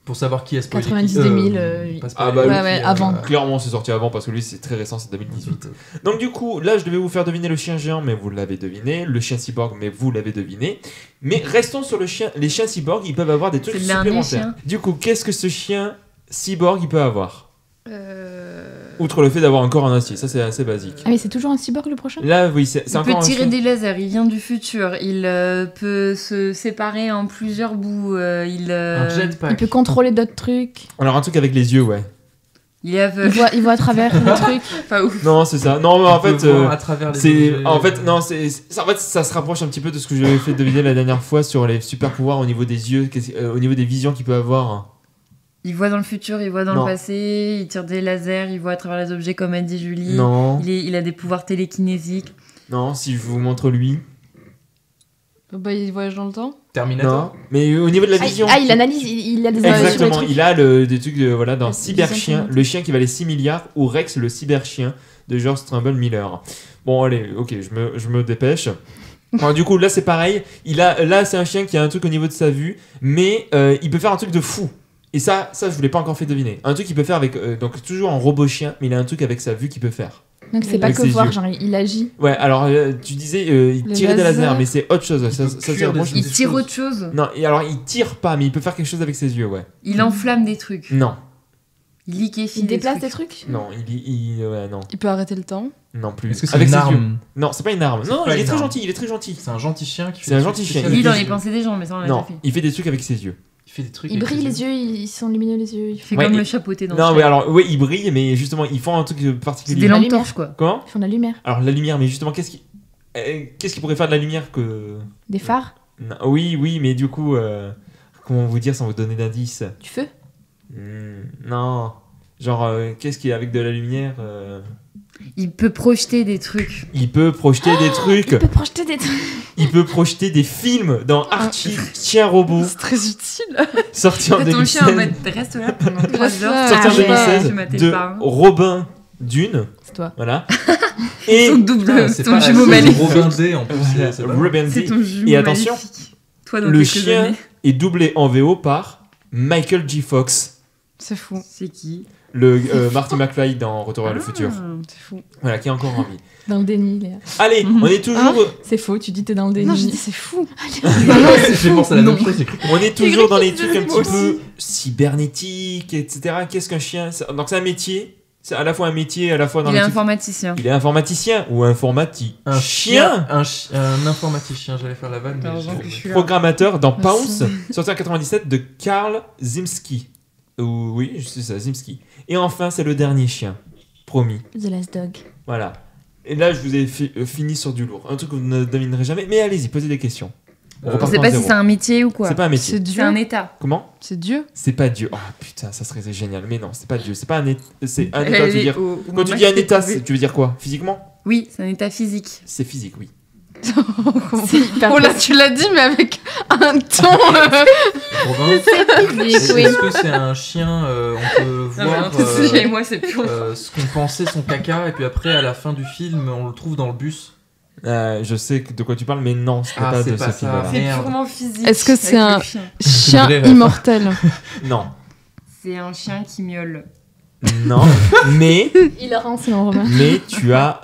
Pour savoir qui est spoilé. 90, qui- 2000, pas Ah spoilé, bah Ouais, oui, ouais, avant. Clairement, c'est sorti avant parce que lui, c'est très récent, c'est 2018. Donc du coup, là, je devais vous faire deviner le chien géant, mais vous l'avez deviné. Le chien cyborg, mais vous l'avez deviné. Mais restons sur les chiens cyborg, ils peuvent avoir des trucs C'est le dernier supplémentaires. chien. Du coup, qu'est-ce que ce chien cyborg il peut avoir? Outre le fait d'avoir un corps en acier, ça c'est assez basique. Ah, mais c'est toujours un cyborg le prochain? Là, oui, c'est Il encore peut un tirer chien. des lasers, il vient du futur, il peut se séparer en plusieurs bouts, Un Il jetpack. peut contrôler d'autres trucs. Alors un truc avec les yeux, ouais. il est aveugle. Il voit à travers les trucs. Pas ouf. Non, c'est ça. Non, mais en On peut fait, voir à travers les c'est objets. en fait non, en fait ça se rapproche un petit peu de ce que j'avais fait deviner la dernière fois sur les super pouvoirs au niveau des yeux, au niveau des visions qu'il peut avoir. Il voit dans le futur, il voit dans Non. le passé, il tire des lasers, il voit à travers les objets comme a dit Julie. Non, Il a des pouvoirs télékinésiques. non, si je vous montre lui. Bah, il voyage dans le temps. Terminator. Non, mais au niveau de la vision. Il analyse, il a des informations sur les Exactement, trucs. il a des trucs voilà dans La Cyberchien, vision le chien qui valait 6 milliards ou Rex le cyberchien de George Trimble Miller. Bon allez, OK, je me dépêche. Alors, du coup, là, c'est pareil. Là, c'est un chien qui a un truc au niveau de sa vue, mais il peut faire un truc de fou. Et ça, je vous l'ai pas encore fait deviner. Un truc qu'il peut faire avec, donc toujours un robot chien, mais il a un truc avec sa vue qu'il peut faire. Donc c'est pas Avec que ses voir, yeux. genre il agit. Ouais, alors tu disais il Le tirait des lasers, laser. mais c'est autre chose. Ça cuire se rapproche. des- Il tire autre chose. Non, et alors il tire pas, mais il peut faire quelque chose avec ses yeux, ouais. Il enflamme des trucs. Non, Il liquéfie Il des déplace trucs. des trucs. non, ouais, non, Il peut arrêter le temps. non plus. Est-ce que c'est avec une ses yeux. arme? Non, c'est pas une arme. Non, pas il est une très arme. gentil, il est très gentil. C'est un gentil chien qui fait C'est un des gentil trucs chien. spéciaux Il lit avec dans des les yeux. pensées des gens, mais ça on l'a Non, déjà fait. il fait des trucs avec ses yeux. Il fait des trucs. Il avec brille ses les yeux, ils sont lumineux les yeux. Il fait Ouais, comme il- le chapeauté dans Non, le oui, chat. alors oui, il brille, mais justement, ils font un truc C'est particulier. des La lampes lumière. torches quoi. Comment? Ils font de la lumière. Alors la lumière, mais justement, qu'est-ce qui pourrait faire de la lumière que Des phares, Non, oui, mais du coup, comment vous dire sans vous donner d'indices? du feu. Non, genre qu'est-ce qui est avec de la lumière Il peut projeter des trucs. Il peut projeter des trucs. Il peut projeter des trucs. Il peut projeter des films dans Archie, chien robot, C'est très utile. sorti en T'as ton chien en 2016. mode reste là pendant 3 Reste heures. là. Sorti en Ah, ouais. 2016 Tu matais de pas. Robin Dune. C'est toi. Voilà. Et Ton double, Ah, c'est ton pas jumeau c'est maléfique. Robin D en plus. C'est pas- Ruben C'est D. ton jumeau Et attention, maléfique. Toi dans le quelques chien années. est doublé en VO par Michael J. Fox, C'est fou. C'est qui? le Marty McFly dans Retour vers le futur. C'est fou. Voilà, qui est encore en vie. Dans le déni, Léa. Allez, on est toujours, C'est faux, tu dis t'es dans le déni. Non, j'ai dit c'est fou. J'ai pensé à la même chose. j'ai cru. on est toujours dans les trucs un Moi petit peu cybernétiques, etc. Qu'est-ce qu'un chien? Donc c'est un métier. C'est à la fois un métier, à la fois dans Il est le type- informaticien. Il est informaticien ou informatique. Un Chien. un informaticien, j'allais faire la vanne, mais Heureusement j'ai- que je suis là. Programmateur dans Merci. Pounce, sorti en 97 de Karl Zimski. Oui, c'est ça, Zimski. Et enfin, c'est le dernier chien. Promis. The Last Dog. Voilà. Et là, je vous ai fini sur du lourd. Un truc que vous ne devinerez jamais. Mais allez-y, posez des questions. On Je repart sais en pas si zéro. c'est un métier ou quoi. C'est pas un métier. C'est Dieu. C'est un état. Comment? C'est Dieu. C'est pas Dieu. Oh putain, ça serait génial. Mais non, c'est pas Dieu. C'est pas un état. C'est un état, Elle tu veux est dire. au Quand tu moment dis un où je état, t'ai trouvé. tu veux dire quoi? Physiquement? Oui, c'est un état physique. C'est physique, oui. C'est hyper Oh là, tu l'as dit, mais avec un ton. Robin, physique, oui. est-ce que c'est un chien on peut voir Chez moi, c'est plus. ce qu'on pensait son caca et puis après à la fin du film on le trouve dans le bus. Je sais de quoi tu parles, mais non, c'était Ah, pas c'est de pas ce ça. film-là. C'est Merde. purement physique. Est-ce que c'est avec un- le chien. Chien vraie ref. immortel. Non. C'est un chien qui miaule. Non. mais Il rend selon Romain. mais tu as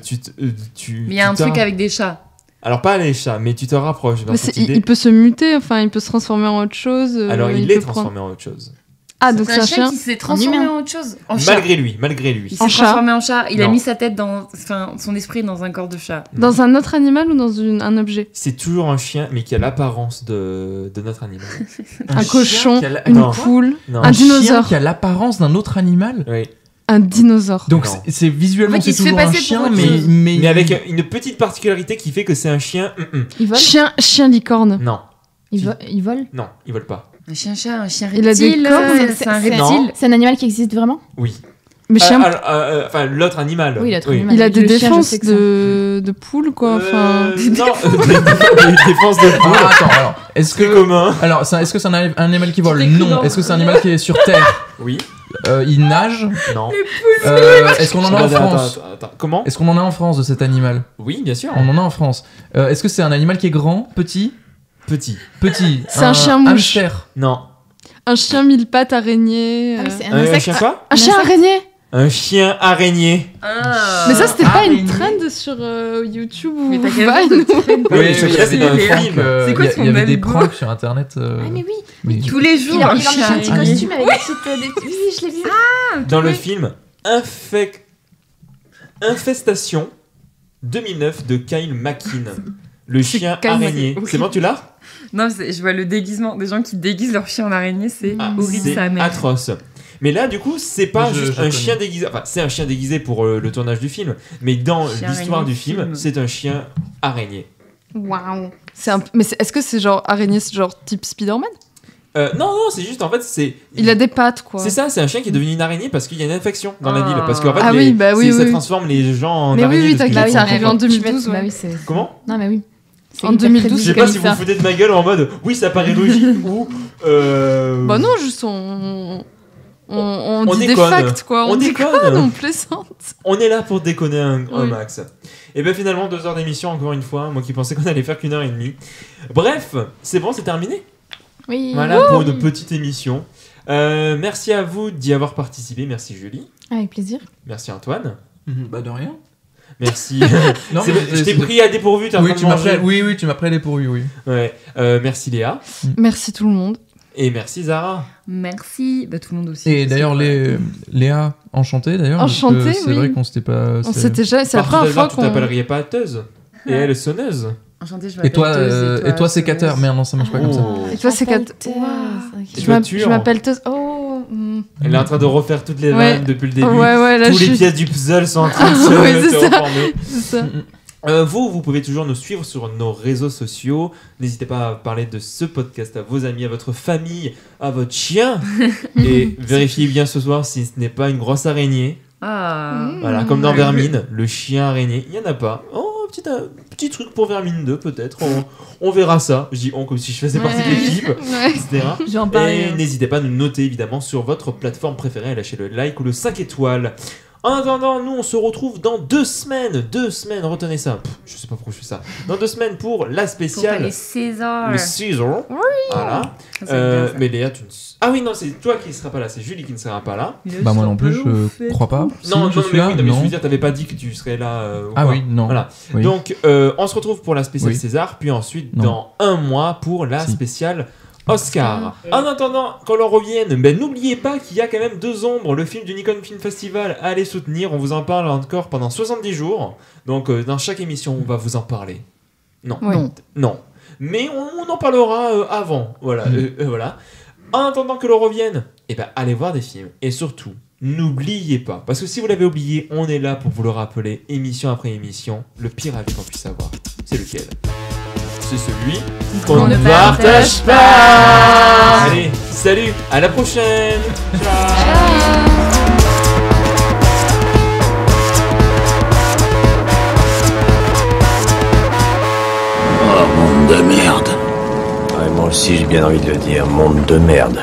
tu Mais il y a un tu truc t'as- avec des chats. Alors pas les chats, mais tu te rapproches dans Mais cette il idée. peut se muter, enfin, il peut se transformer en autre chose. Alors il peut est prendre- transformé en autre chose. Ah, donc c'est un chien. qui s'est transformé humain. en autre chose. En chat. Malgré lui. Il s'est En chat. transformé en chat. Il a Non. mis sa tête dans. Enfin, son esprit dans un corps de chat. Dans un autre animal ou dans un objet? C'est toujours un chien, mais qui a l'apparence de notre animal. Un chien cochon, qui a la- une Non. poule, Non. un chien dinosaure. qui a l'apparence d'un autre animal. Oui. Un dinosaure. Donc Non. c'est visuellement En fait, il c'est se fait toujours un passer pour chien autre mais chose. Mais avec une petite particularité qui fait que c'est un chien. Il vole. Chien licorne. Non, Il vole. non, il vole pas. Un chien-chat, un chien Il a des reptile. cornes. C'est un C'est- reptile. C'est un animal qui existe vraiment. Oui. Mais chien, Enfin, l'autre animal. Oui, l'autre animal. il a Le des chien, je défenses sais que ça. de poule, quoi. Enfin, Non, des défenses de poule. Ah, attends, alors, est-ce C'est que commun. alors est-ce que c'est un animal qui vole? Non. Est-ce que c'est un animal qui est sur terre? Oui. Il nage. Non. Est-ce qu'on en a en Attends, France? attends. Comment? Est-ce qu'on en a en France de cet animal? Oui, bien sûr. On en a en France. Est-ce que c'est un animal qui est grand, petit? Petit. Petit. C'est un chien mouche. hamster. Non. un chien mille pattes araignée. Ah, mais c'est un Un insecte. chien quoi? Un chien insecte. araignée. Un chien araignée. Ah. Mais ça, c'était pas une araignée. trend sur YouTube ou Mais t'as quel Vine. genre de trend? Oui, mais ça, c'est dans un pranks, film. C'est quoi il y son avait des algo? pranks sur internet. Ah, mais oui. mais- Tous les jours, Il a un un chien petit araignée. costume avec des petites. Oui, je l'ai vu. Dans le film Infestation 2009 de Kyle MacKinnon. Le chien Kyle araignée. MacKinnon. C'est bon, tu l'as? Non, je vois le déguisement des gens qui déguisent leur chien en araignée, c'est Ah, horrible c'est sa mère. atroce. Mais là, du coup, c'est pas Je- juste je un connais. chien déguisé. Enfin, c'est un chien déguisé pour le tournage du film, mais dans Chien l'histoire araignée du film, film. c'est un chien araignée. Waouh. Mais est-ce que c'est genre araignée, c'est genre type Spider-Man? Non, c'est juste en fait, c'est. Il a des pattes, quoi. C'est ça, c'est un chien qui est devenu une araignée parce qu'il y a une infection dans la Ah. ville. Parce qu'en fait, Ah oui, bah oui, ça oui. transforme les gens en Mais oui, araignées. oui, de ce que t'inquiète, j'ai c'est compris. arrivé en 2012. Bah ouais. oui, c'est. Comment? Non, mais oui. C'est En hyper 2012, Je sais prévisible pas comme si vous ça. foutez de ma gueule en mode oui, ça paraît logique ou. Bah non, juste on On On dit déconne. des facts, quoi. On déconne, déconne. on plaisante. On est là pour déconner un Oui. max. Et bien finalement 2 heures d'émission encore une fois, moi qui pensais qu'on allait faire qu'1 heure et demie. Bref, c'est bon, c'est terminé. Oui. Voilà pour une petite émission. Merci à vous d'y avoir participé, merci Julie, Avec plaisir. merci Antoine, Bah de rien. merci. Non, Je t'ai pris à dépourvu, t'es en Oui, train de tu m'as manger. pris, oui, tu m'as pris les pourris, oui. Ouais. Merci Léa Merci tout le monde. et merci Zara. Merci. Bah, tout le monde aussi. Et d'ailleurs, Léa, enchantée d'ailleurs. parce que Enchantée, C'est oui. vrai qu'on s'était pas. On s'était jamais... C'est la Par tout première fois hasard, tu qu'on... t'appellerais pas Teuse et elle sonneuse. Enchantée, je Et toi, m'appelle et toi, sécateur. Merde, non, ça marche pas comme ça. Et toi, c'est Appelle quatre... Thérèse. Ouah. Tu voiture. Je m'appelle Teus. Oh. Elle est en train de refaire toutes les Ouais. vannes depuis le début. Ouais, là, Tous je les suis... pièces du puzzle sont en train de Ouais, se c'est ça. reformer. C'est ça. Vous pouvez toujours nous suivre sur nos réseaux sociaux. N'hésitez pas à parler de ce podcast à vos amis, à votre famille, à votre chien. Et vérifiez bien ce soir si ce n'est pas une grosse araignée. Ah. Voilà, comme dans Vermine, le chien araignée. Il n'y en a pas. Oh, petit truc pour Vermine 2 peut-être. On verra ça. Je dis on comme si je faisais partie de l'équipe, Ouais. etc. J'en parlais. Et n'hésitez pas à nous noter évidemment sur votre plateforme préférée, à lâcher le like ou le 5 étoiles. En attendant, nous on se retrouve dans 2 semaines. 2 semaines, retenez ça. Je sais pas pourquoi je fais ça. Dans 2 semaines pour la Pour spéciale. les Césars. Le Caesar. Voilà. Ça, c'est bien, ça. Mais Léa, tu ne... Ah oui, non, c'est toi qui ne seras pas là. C'est Julie qui ne sera pas là. Mais là, Bah je moi sens non plus, pas où je fait crois pas. tout. Si, Non, je non, suis mais là. oui, non, mais je non. veux dire, t'avais pas dit que tu serais là. Ou Ah quoi. oui, non. Voilà. Oui. Donc, on se retrouve pour la spéciale Oui. César, puis ensuite Non. dans 1 mois pour la Si. spéciale Oscar. En attendant, quand l'on revienne, ben, n'oubliez pas qu'il y a quand même 2 ombres, le film du Nikon Film Festival à aller soutenir. On vous en parle encore pendant 70 jours. Donc, dans chaque émission, on va vous en parler. Non. Ouais. Non. Mais on en parlera avant. Voilà. Voilà. En attendant que l'on revienne, eh ben, allez voir des films. Et surtout, n'oubliez pas, parce que si vous l'avez oublié, on est là pour vous le rappeler, émission après émission. Le pire avis qu'on puisse avoir, c'est lequel? C'est celui qu'on ne partage pas. Allez, salut, à la prochaine. Ciao. Oh, monde de merde. Ouais, moi aussi j'ai bien envie de le dire, monde de merde.